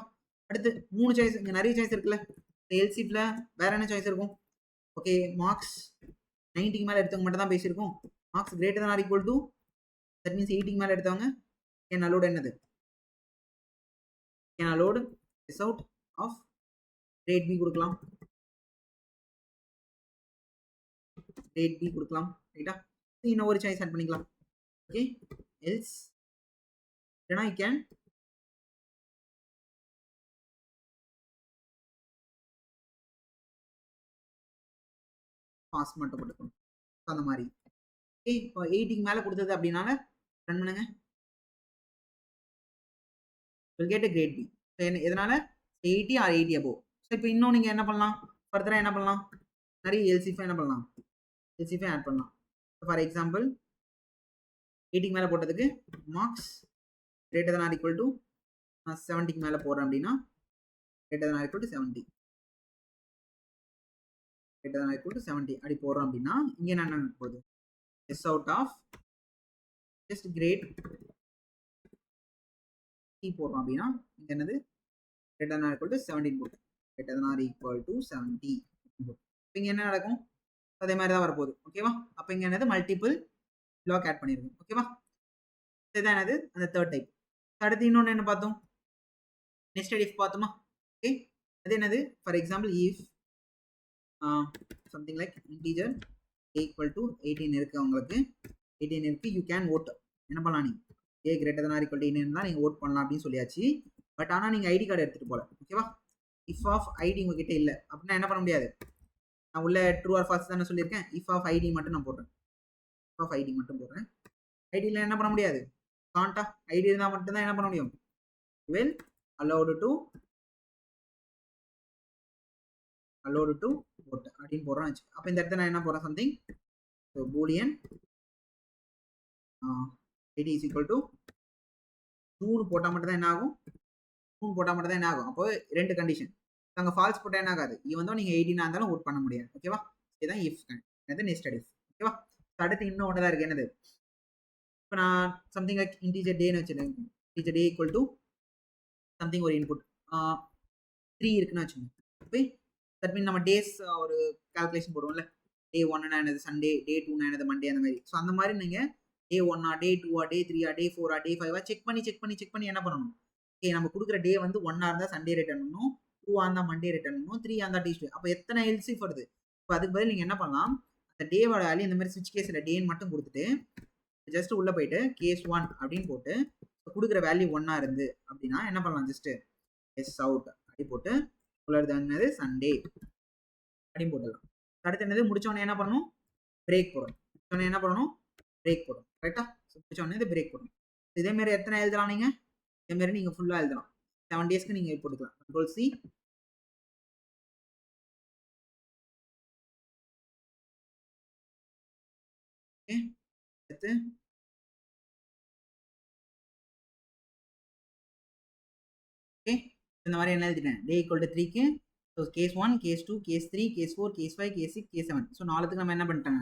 அடுத்து 3 சாய்ஸ் இங்க நிறைய சாய்ஸ் இருக்குல்ல. எல்சிஃப்ல வேற என்ன சாய்ஸ் இருக்கும்? ஓகே மார்க்ஸ் 90க்கு மேல எடுத்தவங்க மட்டும் தான் பேசியிருக்கோம். Marks greater than or equal to that means 80க்கு மேல எடுத்தவங்க கேன் அலோட் என்னது? Can allot s out of grade B கொடுக்கலாம். grade B கொடுக்கலாம். ரைட்டா? இன்னும் ஒரு சாய்ஸ் ஆட் பண்ணிக்கலாம். ஓகே எல்ஸ் இல்லைனா you can பாஸ் மட்டும் போட்டுக்கணும். அந்த மாதிரி ஓகே இப்போ 80க்கு மேல கொடுத்தது அப்படின்னால ரன் பண்ணுங்க. will get a grade B. எதனால 80 or 80 above. ஸோ இப்போ இன்னும் நீங்க என்ன பண்ணலாம்? ஃபர்தரா என்ன பண்ணலாம்? நிறைய எல்சிஃபை என்ன பண்ணலாம்? எல்சிஃபை ஆட் பண்ணலாம். ஃபார் எக்ஸாம்பிள் 80க்கு மேல போட்டதுக்கு marks greater than or equal to 70க்கு மேல போடுறேன் அப்படின்னா greater than or equal to 70 greater than or equal to 70 அப்படி போடுறோம் அப்படின்னா இங்க என்ன போகுது? s out of just grade C போடுறோம் அப்படின்னா இங்க என்னது? greater than or equal to 17 போட்டு greater than or equal to 70 இங்க என்ன நடக்கும்? அதே மாதிரி தான் வரப்போகுது. ஓகேவா? அப்ப இங்க என்னது? மல்டிபிள் பிளாக் ஆட் பண்ணிருக்கோம். ஓகேவா? இதுதான் என்னது? அந்த தேர்ட் டைப். அடுத்து இன்னொன்னு என்ன பார்த்தோம்? நெஸ்டட் இஃப் பார்த்தோமா? ஓகே அது என்னது? For example if something like integer equal to 18 இருக்கு உங்களுக்கு 18 இருக்கு யூ கேன் ஓட் என்ன பண்ணலாம்? நீங்க a greater than or equal to 18 இருந்தா நீங்க ஓட் பண்ணலாம் அப்படின்னு சொல்லியாச்சு. பட் ஆனா நீங்க ஐடி கார்டு எடுத்துட்டு போல. ஓகேவா? இஃப் ஆஃப் ஐடி உங்ககிட்ட இல்ல அப்படின்னா என்ன பண்ண முடியாது. நான் உள்ள ட்ரூ ஆர் ஃபால்ஸ் தானே சொல்லியிருக்கேன். இஃப் ஆஃப் ஐடி மட்டும் நான் போடுறேன். இஃப் ஆஃப் ஐடி மட்டும் போடுறேன். ஐடியில் என்ன பண்ண முடியாது. காண்டா ஐடி இருந்தால் மட்டும் தான் என்ன பண்ண முடியும். will allowed to vote அப்படின்னு போடுறேன். அப்போ இந்த இடத்துல நான் என்ன போடுறேன்? Something boolean id is equal to true போட்டா மட்டும் தான் என்ன ஆகும். true போட்டா மட்டும் தான் என்ன ஆகும். அப்போ ரெண்டு கண்டிஷன். அங்க ஃபால்ஸ் போட்டா என்ன ஆகாது. ஈவன் தான் நீங்க 18 இருந்தாலும் ஓட் பண்ண முடியாது. ஓகேவா? இதுதான் இஃப் என்னது நெஸ்டட் இஃப். ஓகேவா? அடுத்து இன்னும் ஒன்று தான் இருக்கு. என்னது? இப்போ நான் சம்திங் லைக் இன்டிஜர் டேன்னு வச்சுருக்கேன். Integer day equal to something ஒரு இன்புட் 3 இருக்குன்னு வச்சுக்கோங்க. ஓகே தட் மீன் நம்ம டேஸ் ஒரு கால்குலேஷன் போடுவோம்ல. டே 1னா என்னது சண்டே, டே 2னா என்னது மண்டே, அந்த மாதிரி. ஸோ அந்த மாதிரி நீங்கள் டே 1ஆ டே 2ஆ டே 3ஆ டே 4ஆ டே 5ஆ செக் பண்ணி என்ன பண்ணணும். ஓகே நம்ம கொடுக்குற டே வந்து 1ஆ இருந்தால் சண்டே ரிட்டர்ன் பண்ணணும், 2ஆ இருந்தால் மண்டே ரிட்டர்ன் பண்ணணும், 3ஆ இருந்தால் டியூஸ்டே. அப்போ எத்தனை எல்சிஃப் வருது. இப்போ அதுக்கு பதில் நீங்கள் என்ன பண்ணலாம், அந்த டேவோட வேல்யூ இந்த மாதிரி ஸ்விட்ச் கேஸில் டேன்னு மட்டும் கொடுத்துட்டு ஜஸ்ட் உள்ளே போயிட்டு கேஸ் 1 அப்படின்னு போட்டு கொடுக்குற வேல்யூ 1ஆ இருந்து அப்படின்னா என்ன பண்ணலாம், ஜஸ்ட் எஸ் அவுட் அப்படி போட்டு உள்ளது என்னது சண்டே அப்படின்னு போட்டுடலாம். அடுத்து என்னது முடிச்சோடனே என்ன பண்ணணும், பிரேக் போடணும். முடிச்சோடனே என்ன பண்ணணும், பிரேக் போடணும். கரெக்டா? முடிச்சோடனே இது பிரேக் போடணும். இதே மாதிரி எத்தனை எழுதலாம் நீங்க, இதே மாதிரி நீங்க ஃபுல்லா எழுதலாம். 7 டேஸ்க்கு நீங்க போட்டுக்கலாம். Control C. ஓகே அடுத்து ஓகே இந்த மாதிரி என்ன எழுதிட்டேன், டே ஈக்குவல் டு 3க்கு case 1 case 2 case 3 case 4 case 5 case 6 case 7. So 4த்துக்கு நம்ம என்ன பண்ணிட்டேன்,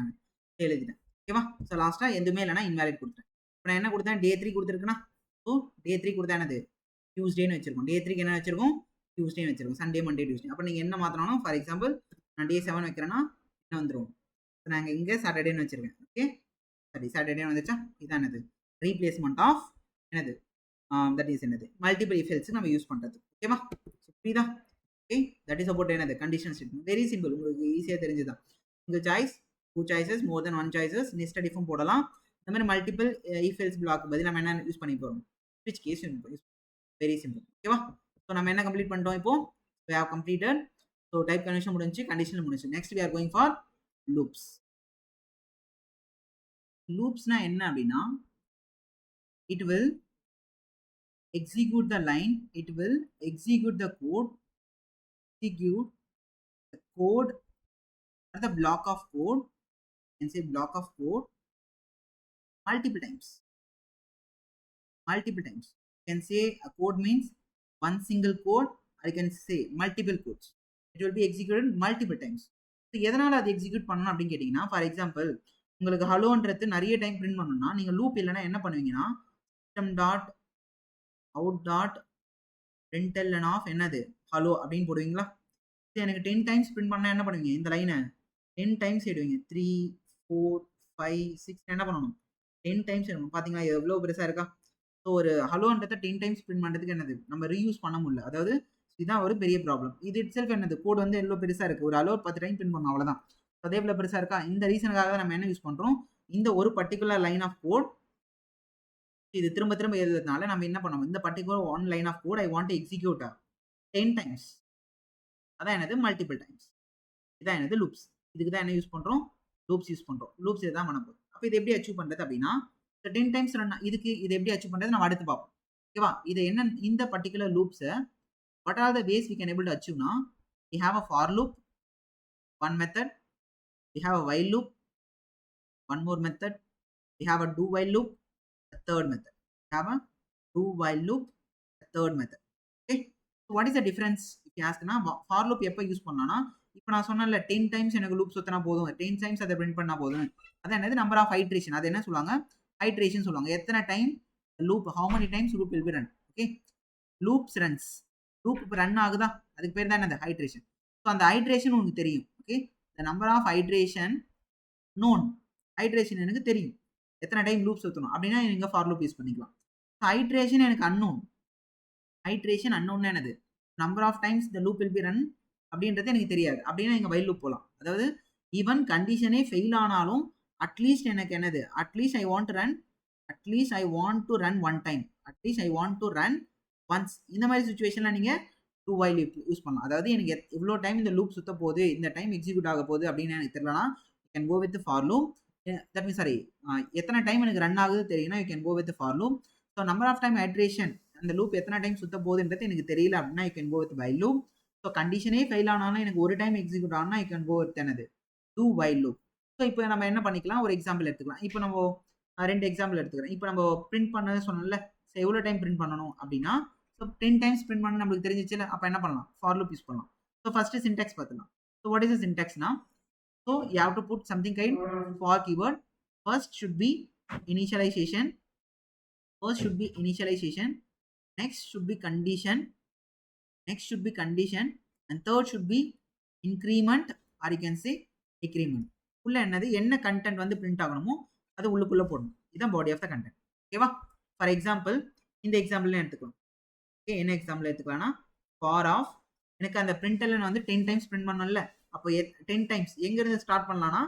எழுதிட்டேன். ஓகேவா? ஸோ லாஸ்டா எதுவுமே இல்லைனா இன்வாலிட் கொடுத்தேன். இப்போ நான் என்ன கொடுத்தேன், டே 3 கொடுத்துருக்குன்னா ஸோ டே 3 கொடுத்தா என்னது டியூஸ்டேன்னு வச்சிருக்கோம். டே 3க்கு என்ன வச்சிருக்கோம், டியூஸ்டேன்னு வச்சிருக்கோம். Sunday Monday Tuesday. அப்போ நீங்கள் என்ன மாற்றணும், ஃபார் எக்ஸாம்பிள் நான் டே 7 வைக்கிறேன்னா என்ன வந்துடும், நாங்கள் இங்கே சாட்டர்டேன்னு வச்சிருக்கேன். ஓகே சரி சாட்டர்டே வந்துச்சா, இதான் என்னது ரீப்ளேஸ்மெண்ட் ஆஃப் என்னது தட் இஸ் என்னது மல்டிபிள் இஃப் எல்ஸ் நம்ம யூஸ் பண்ணுறது. ஓகேவா? புரியுதா? ஓகே தட் இஸ் அபவுட் என்னது கண்டிஷன் ஸ்டேட்மெண்ட். வெரி சிம்பிள், உங்களுக்கு ஈஸியாக தெரிஞ்சுதான். சிங்கிள் சாய்ஸ், 2 சாய்ஸஸ், மோர் தென் 1 சாய்ஸஸ், நெஸ்டட் இஃபும் போடலாம். இந்த மாதிரி மல்டிபிள் இஃப் எல்ஸ் பிளாக் பதில் நம்ம என்ன யூஸ் பண்ணி போகிறோம், ஸ்விட்ச் கேஸ் யூஸ். Very simple. ஓகேவா? ஸோ நம்ம என்ன கம்ப்ளீட் பண்ணிட்டோம், இப்போ we have completed so type convention முடிஞ்சு, கண்டிஷனல் முடிஞ்சு. Next we are going for loops. லூப்ஸ்னா என்ன அப்படின்னா, it will execute the line, it will execute the code or the block of code, you can say block of code multiple times. You can say a code means one single code, or you can say multiple codes. It will be executed multiple times. So எதனால அது execute பண்ணணும் அப்படின்னு கேட்டீங்கன்னா, for example உங்களுக்கு ஹலோன்றது நிறைய time print பண்ணணும்னா நீங்க loop இல்லைன்னா என்ன பண்ணுவீங்கன்னா, system dot out dot println of என்னது ஹலோ அப்படின்னு போடுவீங்களா? எனக்கு 10 டைம்ஸ் பிரிண்ட் பண்ணா என்ன பண்ணுவீங்க? இந்த லைனை 10 டைம்ஸ் எடுவீங்க. 3 4 5 6 என்ன பண்ணணும்? 10 டைம்ஸ் எடுக்கணும். பாத்தீங்களா எவ்வளவு பெருசா இருக்கா? ஸோ ஒரு ஹலோன்றதை 10 டைம்ஸ் பிரிண்ட் பண்றதுக்கு என்னது நம்ம ரீயூஸ் பண்ண முடியல. அதாவது இதுதான் ஒரு பெரிய ப்ராப்ளம். இது இட் செல்ஃப் என்னது கோட் வந்து எவ்வளோ பெருசா இருக்கு. ஒரு ஹலோ 10 டைம் பிரிண்ட் பண்ணணும், அவ்வளவுதான். அதே எவ்வளவு பெருசா இருக்கா? இந்த ரீசனுக்காக தான் நம்ம என்ன யூஸ் பண்றோம், இந்த ஒரு பர்டிகுலர் லைன் ஆஃப் கோட் இது திரும்ப திரும்ப எழுதுறதுனால நம்ம என்ன பண்ணோம், இந்த particular one line of code I want to execute 10 times. அதான் என்னது மல்டிபிள் டைம்ஸ். இதான் என்னது லூப்ஸ். இதுக்கு தான் என்ன யூஸ் பண்றோம், லூப்ஸ் யூஸ் பண்றோம். லூப்ஸ் இதுதான் பண்ண போகுது. அப்போ இது எப்படி அச்சீவ் பண்றது அப்படின்னா, 10 டைம்ஸ் ரன் இதுக்கு இது எப்படி அச்சீவ் பண்றது நம்ம அடுத்து பார்ப்போம். ஓகேவா? இது என்ன இந்த particular loops what are the ways we can able to achieve now? We have a for loop, one method. We have a while loop, one more method. We have a do while loop, a third method. We have a do while loop, a third method. Okay, so what is the difference if you ask na for loop எப்ப use பண்ணலாம்னா, இப்போ நான் சொன்னேன்ல 10 times எனக்கு loop சுத்தினா போதும், 10 times அதை print பண்ணா போதும். அது என்னது நம்பர் ஆஃப் ஹைட்ரேஷன். அது என்ன சொல்லுவாங்க, ஹைட்ரேஷன் சொல்லுவாங்க. எத்தனை time loop, how many times loop will be run. Okay, loops runs, loop இப்போ ரன் ஆகுதா, அதுக்கு பேர் தான் என்னது ஹைட்ரேஷன். ஸோ அந்த ஹைட்ரேஷன் உங்களுக்கு தெரியும். Okay, the number of iteration known, iteration எனக்கு தெரியும் எத்தனை டைம் லூப் சுற்றணும் அப்படின்னா நீங்கள் ஃபார் லூப் யூஸ் பண்ணிக்கலாம். ஸோ ஹைட்ரேஷன் எனக்கு அன்னோன், ஹைட்ரேஷன் அன்னோன் என்னது, number of times the loop will be run அப்படின்றது எனக்கு தெரியாது. அப்படின்னா நீங்கள் வைல் லூப் போகலாம். அதாவது ஈவன் கண்டிஷனே ஃபெயில் ஆனாலும் அட்லீஸ்ட் எனக்கு என்னது, at least I want to run, at least I want to run one time, at least I want to run once. இந்த மாதிரி சுச்சுவேஷன்ல நீங்க டூ வைல் யூஸ் பண்ணலாம். அதாவது எனக்கு எவ்வளோ டைம் இந்த லூப் சுத்த போகுது, இந்த டைம் எக்ஸிக்யூட் ஆக போகுது அப்படின்னு எனக்கு தெரியலனா you can go with for loop. That means sorry, எத்தனை டைம் எனக்கு ரன் ஆகுது தெரியும்னா you can go with for loop. So number of time iteration, அந்த லூப் எத்தனை டைம் சுத்த போகுதுன்றது எனக்கு தெரியல அப்படின்னா you can go with while loop. So கண்டிஷனே ஃபெயில் ஆனாலும் எனக்கு ஒரு டைம் எக்ஸிக்யூட் ஆனா யூ கேன் கோ வித் என்னது டூ வைல் லூப். ஸோ இப்போ நம்ம என்ன பண்ணிக்கலாம், ஒரு எக்ஸாம்பிள் எடுத்துக்கலாம். இப்போ நம்ம 2 எக்ஸாம்பிள் எடுத்துக்கிறேன். இப்போ நம்ம பிரிண்ட் பண்ணது சொன்னோம்ல, ஸோ எவ்வளோ டைம் பிரிண்ட் பண்ணணும் அப்படின்னா, ஸோ 10 டைம்ஸ் பிரிண்ட் பண்ண நம்மளுக்கு தெரிஞ்சிச்சுல, அப்போ என்ன பண்ணலாம், ஃபார் லூப் யூஸ் பண்ணலாம். ஸோ ஃபர்ஸ்ட் சின்டாக்ஸ் பார்த்துக்கலாம். ஸோ வாட் இஸ் த சின்டாக்ஸ்னா, so you have to put something kind for keyword. First should be initialization, next should be condition, and third should be increment or you can say decrement. உள்ள என்னது என்ன content வந்து print ஆகணுமோ அது உள்ளுக்குள்ள போடணும். இதுதான் body of the content. ஓகேவா? For example இந்த எக்ஸாம்பிள் எடுத்துக்கலாம். ஓகே, என்ன எக்ஸாம்பிள் எடுத்துக்கலாம்னா, ஃபார் ஆஃப் எனக்கு அந்த பிரிண்டலன் வந்து 10 டைம்ஸ் பிரிண்ட் பண்ணணும்ல, அப்போ 10 டைம்ஸ் எங்கேருந்து ஸ்டார்ட் பண்ணலாம்னா,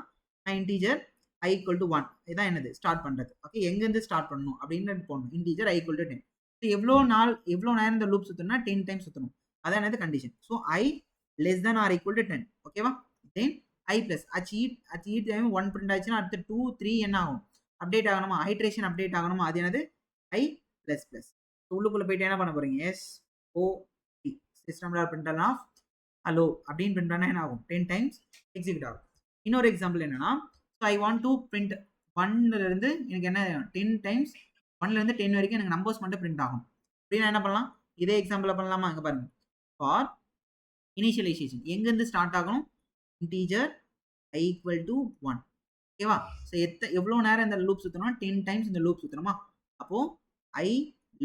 நான் இன்டீஜர் i equal to 1 இதான் என்னது ஸ்டார்ட் பண்ணுறது. ஓகே, எங்கேருந்து ஸ்டார்ட் பண்ணணும் அப்படின்னு போடணும். Integer i equal to 10. So எவ்வளோ நேரம் இந்த லூப் சுற்றணும்னா 10 டைம்ஸ் சுற்றணும். அதான் என்னது condition. So i less than or equal to 10. ஓகேவா? தென் i plus at each time 1 print ஆச்சுன்னா அடுத்து 2 3 என்ன ஆகும், அப்டேட் ஆகணுமா, ஹைட்ரேஷன் அப்டேட் ஆகணுமா, அது என்னது i plus plus. உள்ளுக்குள்ள போயிட்டு என்ன பண்ண போறீங்க, SOP system dot println of hello அப்படின்னு பிரிண்ட் பண்ணா என்ன ஆகும், 10 டைம்ஸ் எக்ஸிக்யூட் ஆகும். இன்னொரு எக்ஸாம்பிள் என்னன்னா, so I want to print 1ல இருந்து எனக்கு என்ன 10 டைம்ஸ் 1ல இருந்து 10 வரைக்கும் எனக்கு நம்பர்ஸ் மட்டும் பிரிண்ட் ஆகும் அப்படின்னா என்ன பண்ணலாம், இதே எக்ஸாம்பிள் பண்ணலாமா, அங்கே பாருங்க. ஃபார் இனிஷியலைசேஷன் எங்கேருந்து ஸ்டார்ட் ஆகணும், இன்டீஜர் i equal to 1. ஓகேவா? ஸோ எவ்வளோ நேரம் இந்த லூப் சுற்றணும், 10 டைம்ஸ் இந்த லூப் சுற்றணுமா, அப்போ i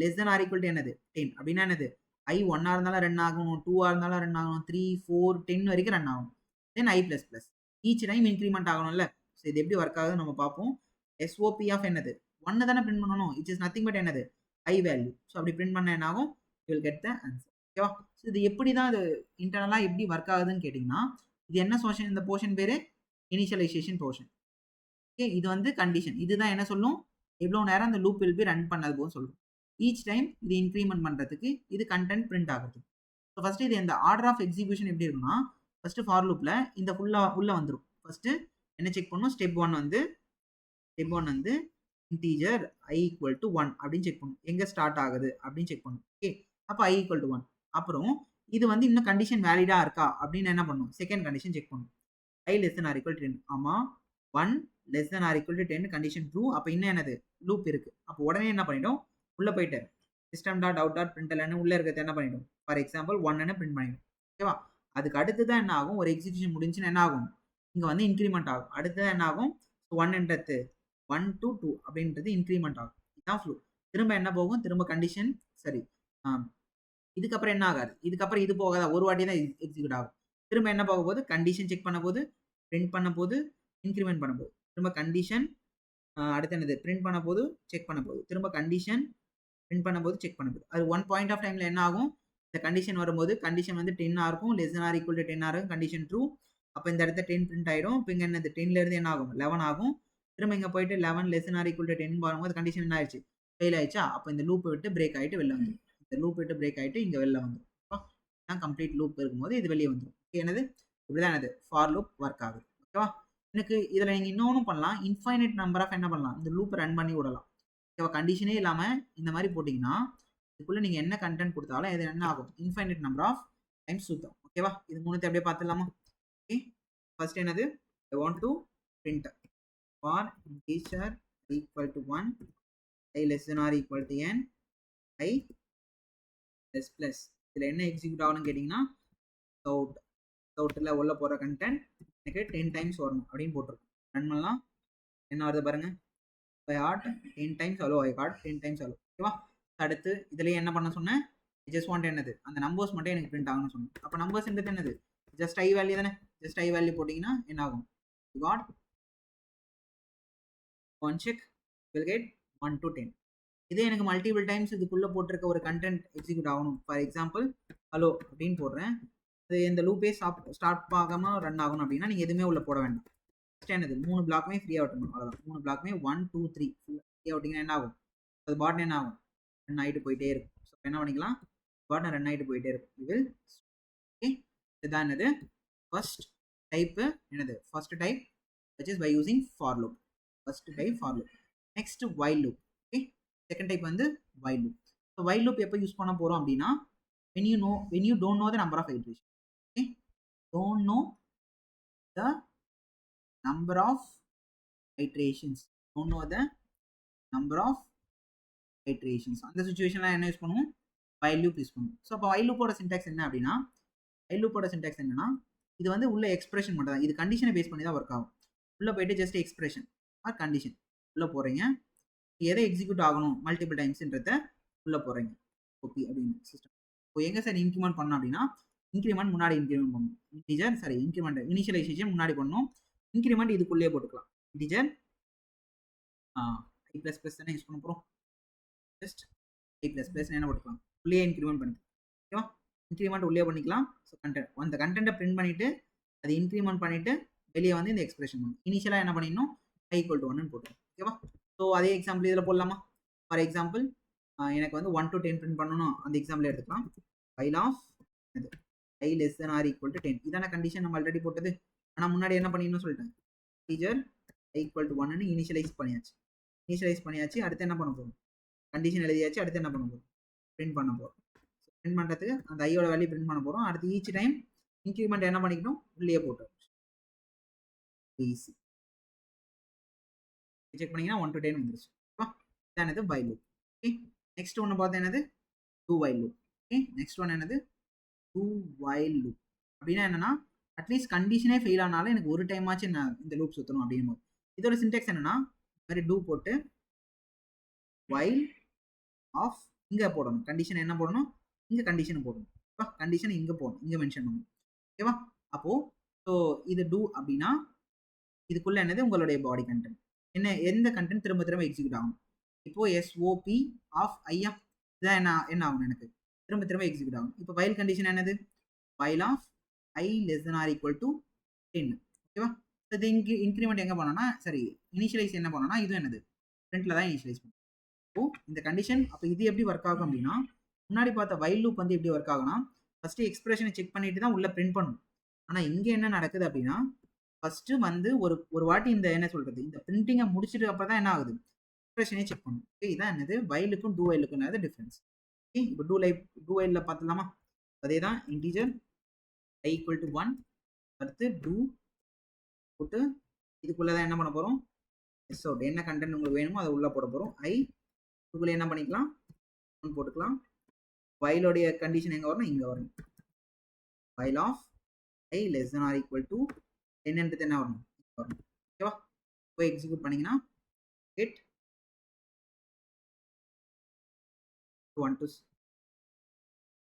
less than or equal to என்னது 10 அப்படின்னா என்னது, i 1ஆ இருந்தாலும் ரன் ஆகணும், 2ஆ இருந்தாலும் ரன் ஆகணும், 3 4 10 வரைக்கும் ரன் ஆகும். Then i plus plus each time increment ஆகணும்ல. ஸோ இது எப்படி ஒர்க் ஆகுதுன்னு நம்ம பார்ப்போம். SOP ஆஃப் என்னது 1 தானே பிரிண்ட் பண்ணணும், இட்ஸ் இஸ் நத்திங் பட் என்னது i வேல்யூ. ஸோ அப்படி பிரிண்ட் பண்ண என்ன ஆகும், you will get the answer. ஓகேவா? ஸோ இது எப்படி தான் இது இன்டர்னலாக எப்படி ஒர்க் ஆகுதுன்னு கேட்டிங்கன்னா, இது என்ன போர்ஷன், இந்த போர்ஷன் பேர் இனிஷியலைசேஷன் போர்ஷன். ஓகே, இது வந்து கண்டிஷன். இதுதான் என்ன சொல்லும், எவ்வளோ நேரம் அந்த லூப் வில் பி ரன் பண்ணது போது சொல்லும். ஈச் டைம் இது இன்க்ரிமெண்ட் பண்ணுறதுக்கு, இது கண்டென்ட் பிரிண்ட் ஆகுது. ஸோ ஃபர்ஸ்ட் இது இந்த ஆர்டர் ஆஃப் எக்ஸிக்யூஷன் எப்படி இருக்குன்னா, ஃபர்ஸ்ட் ஃபார் லூப்ல இந்த ஃபுல்லா உள்ள வந்துரும். ஃபர்ஸ்ட் என்ன செக் பண்ணணும்? ஸ்டெப் 1 வந்து இன்டிஜர் I ஈக்குவல் டு 1 அப்படின்னு செக் பண்ணணும். எங்க ஸ்டார்ட் ஆகுது அப்படின்னு செக் பண்ணணும். ஓகே, அப்ப I ஈக்குவல் டு 1. அப்புறம் இது வந்து இன்னும் கண்டிஷன் வேலிடா இருக்கா அப்படின்னு என்ன பண்ணணும்? செகண்ட் கண்டிஷன் செக் பண்ணணும். I less than or equal to 10. ஆமா, 1 less than or equal to 10 condition true. அப்ப இன்னும் என்னது? லூப் இருக்கு. அப்ப உடனே என்ன பண்ணிடும்? உள்ள போயிட்டு system dot out dot brindle உள்ள இருக்கிறது என்ன பண்ணிடும்? ஃபார் எக்ஸாம்பிள் 1 பிரிண்ட் பண்ணிடும். ஓகேவா? அதுக்கு அடுத்து தான் என்ன ஆகும்? ஒரு எக்ஸிகியூஷன் முடிஞ்சுன்னு என்ன ஆகும்? இங்க வந்து இன்க்ரிமெண்ட் ஆகும். அடுத்தது என்ன ஆகும்? 1 1 to 2 அப்படின்றது இன்க்ரிமெண்ட் ஆகும். இதுதான் ஃப்ளோ. திரும்ப என்ன போகும்? திரும்ப கண்டிஷன் சரி. இதுக்கப்புறம் என்ன ஆகாது? இதுக்கப்புறம் இது போகாதா? ஒரு வாட்டி தான் எக்ஸிக்யூட் ஆகும். திரும்ப என்ன போக போகுது? கண்டிஷன் செக் பண்ண போது, பிரிண்ட் பண்ண போது, இன்க்ரிமெண்ட் பண்ண போது. திரும்ப கண்டிஷன் அடுத்து என்னது? பிரிண்ட் பண்ண போது, செக் பண்ண போது. திரும்ப கண்டிஷன் பிரிண்ட் பண்ண போது, செக் பண்ண போது. அது ஒன் பாயிண்ட் ஆஃப் டைம்ல என்ன ஆகும்? இந்த கண்டிஷன் வரும்போது கண்டிஷன் வந்து 10 இருக்கும். Less than or equal to 10 இருக்கும். Condition true. அப்ப இந்த இடத்துல 10 பிரிண்ட் ஆயிடும். இப்போ இங்க என்னது? 10ல இருந்து என்ன ஆகும்? 11 ஆகும். திரும்ப இங்க போயிட்டு 11 less than or equal to 10 வரும்போது கண்டிஷன் என்ன ஆயிடுச்சு? ஃபெயில் ஆயிடுச்சா? அப்ப இந்த லூப் விட்டு பிரேக் ஆயிட்டு வெளில வந்துரும். இந்த லூப் விட்டு பிரேக் ஆயிட்டு இங்க வெளில வந்துரும். தான் கம்ப்ளீட் லூப் இருக்கும்போது இது வெளியே வந்துரும். என்னது? இப்படிதான் என்னது? ஃபார் லூப் ஒர்க் ஆகுது. ஓகேவா? எனக்கு இதுல நீங்க இன்னொன்னு பண்ணலாம். இன்ஃபைனைட் நம்பர் ஆஃப் என்ன பண்ணலாம்? இந்த லூப் ரன் பண்ணி விடலாம். ஓகேவா? கண்டிஷனே இல்லாம இந்த மாதிரி போட்டீங்கன்னா இதுக்குள்ள நீங்க என்ன கண்டென்ட் கொடுத்தாலும் இது என்ன ஆகும்? இன்ஃபைனைட் நம்பர் ஆஃப் டைம்ஸ் சுத்தம். ஓகேவா? இது மூணுத்தை அப்படியே பார்த்துடலாமா? ஓகே, ஃபர்ஸ்ட் என்னது? I want to print for integer equal to 1, I less than or equal to n, I plus plus. இதுல என்ன எக்ஸிக்யூட் ஆகணும்னு கேட்டீங்கன்னா அவுட்ல உள்ள போற கண்டென்ட் எனக்கு 10 டைம்ஸ் வரணும் அப்படின்னு போட்டிருக்கோம். ரன் பண்ணலாம். என்ன வருது பாருங்க. I got 10 times allow, I got 10 times allow. ஓகேவா? அடுத்து இதுலயே என்ன பண்ண சொன்னேன்? ஜஸ்ட் வாண்ட் என்னது? அந்த நம்பர்ஸ் மட்டும் எனக்கு பிரிண்ட் ஆகணும்னு சொன்னேன். அப்ப நம்பர்ஸ்ன்றது என்னது? ஜஸ்ட் I வேல்யூ தானே. ஜஸ்ட் I வேல்யூ போட்டீங்கன்னா என்ன ஆகும்? You got one check will get 1 to 10. இதே எனக்கு மல்டிபிள் டைம்ஸ் இதுக்குள்ள போட்டிருக்க ஒரு கண்டென்ட் எக்ஸிக்யூட் ஆகணும். ஃபார் எக்ஸாம்பிள் ஹலோ அப்படின்னு போடுறேன். அது இந்த லூப்பே ஸ்டார்ட் ஆகாம ரன் ஆகணும் அப்படின்னா நீங்க எதுவுமே உள்ள போட வேண்டாம். என்னது? 3 பிளாக்குமே ஃப்ரீயா விட்டணும். அவ்வளவுதான். 3 பிளாக்குமே 1 2 3 ஃப்ரீயா விட்டீங்கன்னா என்ன ஆகும்? அது பாட்டன் என்ன ஆகும்? ரன் ஆகிட்டு போயிட்டே இருக்கும். ஸோ என்ன பண்ணிக்கலாம்? பாட்டன் ரன் ஆகிட்டு போயிட்டே இருக்கும். இது ஓகே, இதுதான் என்னது? ஃபர்ஸ்ட் டைப் என்னது? First type which is by using for loop. First type for loop. Next while loop. Okay, second type வந்து while loop. So while loop எப்போ யூஸ் பண்ண போறோம் அப்படின்னா when you don't know the number of iterations. Okay, don't know the number of iterations. Don't know the number of iterations. அந்த சிச்சுவேஷன்ல என்ன use பண்ணுவோம்? while loop use பண்ணுவோம். So அப்போ while loop ஓட சின்டாக்ஸ் என்ன அப்படின்னா, while loop ஓட syntax என்னன்னா, இது வந்து உள்ள எக்ஸ்பிரஷன் மட்டும் தான். இது கண்டிஷனை பேஸ் பண்ணி தான் ஒர்க் ஆகும். உள்ள போயிட்டு ஜஸ்ட் எக்ஸ்பிரஷன் ஆர் கண்டிஷன் உள்ள போறீங்க. எதை எக்ஸிக்யூட் ஆகணும் மல்டிபிள் டைம்ஸ்ன்றத உள்ள போறீங்க. ஓகே அப்படின்னு சிஸ்டம். இப்போ எங்க சார் இன்க்ரிமெண்ட் பண்ணணும் அப்படின்னா, இன்க்ரிமெண்ட் முன்னாடி இன்க்ரிமெண்ட் பண்ணணும். இன்டிஜர் சரி இன்க்ரிமெண்ட் இனிஷியலைசேஷன் முன்னாடி பண்ணணும். இன்க்ரிமெண்ட் இதுக்குள்ளேயே போட்டுக்கலாம். இன்டிஜர் I பிளஸ் பிளஸ் தானே யூஸ் பண்ண போறோம். ஜஸ்ட் I பிளஸ் பிளஸ் என்ன போட்டுக்கலாம்? உள்ளே இன்க்ரிமெண்ட் பண்ணிக்கலாம். ஓகேவா? இன்க்ரிமெண்ட் உள்ளே பண்ணிக்கலாம். ஸோ கண்டென்ட் அந்த கண்டென்ட்டை பிரிண்ட் பண்ணிட்டு அதை இன்க்ரிமெண்ட் பண்ணிட்டு வெளியே வந்து இந்த எக்ஸ்பிரஷன் பண்ணும். இனிஷியலாக என்ன பண்ணிடணும்? I ஈக்குவல் டு 1 போட்டுரும். ஓகேவா? ஸோ அதே எக்ஸாம்பிள் இதில் போடலாமா? ஃபார் எக்ஸாம்பிள் எனக்கு வந்து 1 to 10 பிரிண்ட் பண்ணணும். அந்த எக்ஸாம்பிள் எடுத்துக்கலாம். while of I less than or equal to 10. இதான கண்டிஷன் நம்ம ஆல்ரெடி போட்டது. ஆனால் முன்னாடி என்ன பண்ணிடணும் சொல்லிட்டேன். Teacher I equal to 1 initialize பண்ணியாச்சு. அடுத்து என்ன பண்ண போகிறோம்? கண்டிஷன் எழுதியாச்சு. அடுத்து என்ன பண்ண போகிறோம்? பிரிண்ட் பண்ண போகிறோம். பிரிண்ட் பண்ணுறதுக்கு அந்த ஐயோட வேல்யூ பிரிண்ட் பண்ண போகிறோம். அடுத்து ஈச் டைம் இன்க்ரிமெண்ட் என்ன பண்ணிக்கணும்? உள்ளே போட்டு ஈஸி செக் பண்ணீங்கன்னா 1 to 10 வந்துருச்சு. இதான் இது while loop. ஓகே, நெக்ஸ்ட் ஒன்று பார்த்தா என்னது? do while loop. Okay, next one என்னது? do while loop. அப்படின்னா என்னன்னா, அட்லீஸ்ட் கண்டிஷனே ஃபெயில் ஆனாலும் எனக்கு ஒரு டைம் ஆச்சு இந்த லூப் சுற்றணும் அப்படின்னு. இதோட சின்டெக்ஸ் என்னன்னா, மாதிரி do போட்டு while of இங்கே போடணும். கண்டிஷன் என்ன போடணும்? இங்கே கண்டிஷன் போடணும். கண்டிஷன் இங்கே போடணும், இங்கே மென்ஷன் பண்ணணும். ஓகேவா? அப்போ ஸோ இது do அப்படின்னா இதுக்குள்ள என்னது? உங்களுடைய பாடி கண்டென்ட் என்ன, எந்த கண்டென்ட் திரும்ப திரும்ப எக்ஸிக்யூட் ஆகும். இப்போ SOP ஆஃப் ஐஎம் இதான் என்ன ஆகும்? எனக்கு திரும்ப திரும்ப எக்ஸிக்யூட் ஆகும். இப்போ while கண்டிஷன் என்னது? while of I less than or equal to 10. ஓகேவா? இது இன்க்ரிமெண்ட் எங்க பண்ணோம்னா, சரி இனிஷியலைஸ் என்ன பண்ணோம்னா, இது என்னது? ஃப்ரண்ட்ல தான் இனிஷியலைஸ் பண்ணும். இப்போ இந்த கண்டிஷன் அப்போ இது எப்படி ஒர்க் ஆகும் அப்படின்னா, முன்னாடி பார்த்த while loop வந்து எப்படி ஒர்க் ஆகும்னா, ஃபர்ஸ்ட் எக்ஸ்பிரஷனை செக் பண்ணிட்டு தான் உள்ள பிரிண்ட் பண்ணணும். ஆனா இங்க என்ன நடக்குது அப்படின்னா ஃபர்ஸ்ட் வந்து ஒரு ஒரு வாட்டி இந்த என்ன சொல்றது இந்த பிரிண்டிங்கை முடிச்சிட்டு அப்புறம் தான் என்ன ஆகுது எக்ஸ்பிரஷனே செக் பண்ணும். ஓகே, இதான் என்னது வைலுக்கும் டூ வைலுக்கும் டிஃபரன்ஸ். ஓகே, இப்போ டூ வைல்ல பார்த்துலாமா? அதே தான் இன்டீஜர் i ஈக்குவல் டு 1 அடுத்து டூ போட்டு இதுக்குள்ள தான் என்ன பண்ண போறோம் எஸ் அவுட் என்ன கண்டென்ட் உங்களுக்கு வேணுமோ அதை உள்ள போட போறோம். i இதுக்குள்ள என்ன பண்ணிக்கலாம் 1 போட்டுக்கலாம். வைலோடைய கண்டிஷன் எங்க வரணும் இங்க வரணும். While of i less than or equal to 10 என்று என்ன வரணும் வரணும். ஓகேவா? போய் எக்ஸிக்யூட் பண்ணீங்கன்னா get 1 to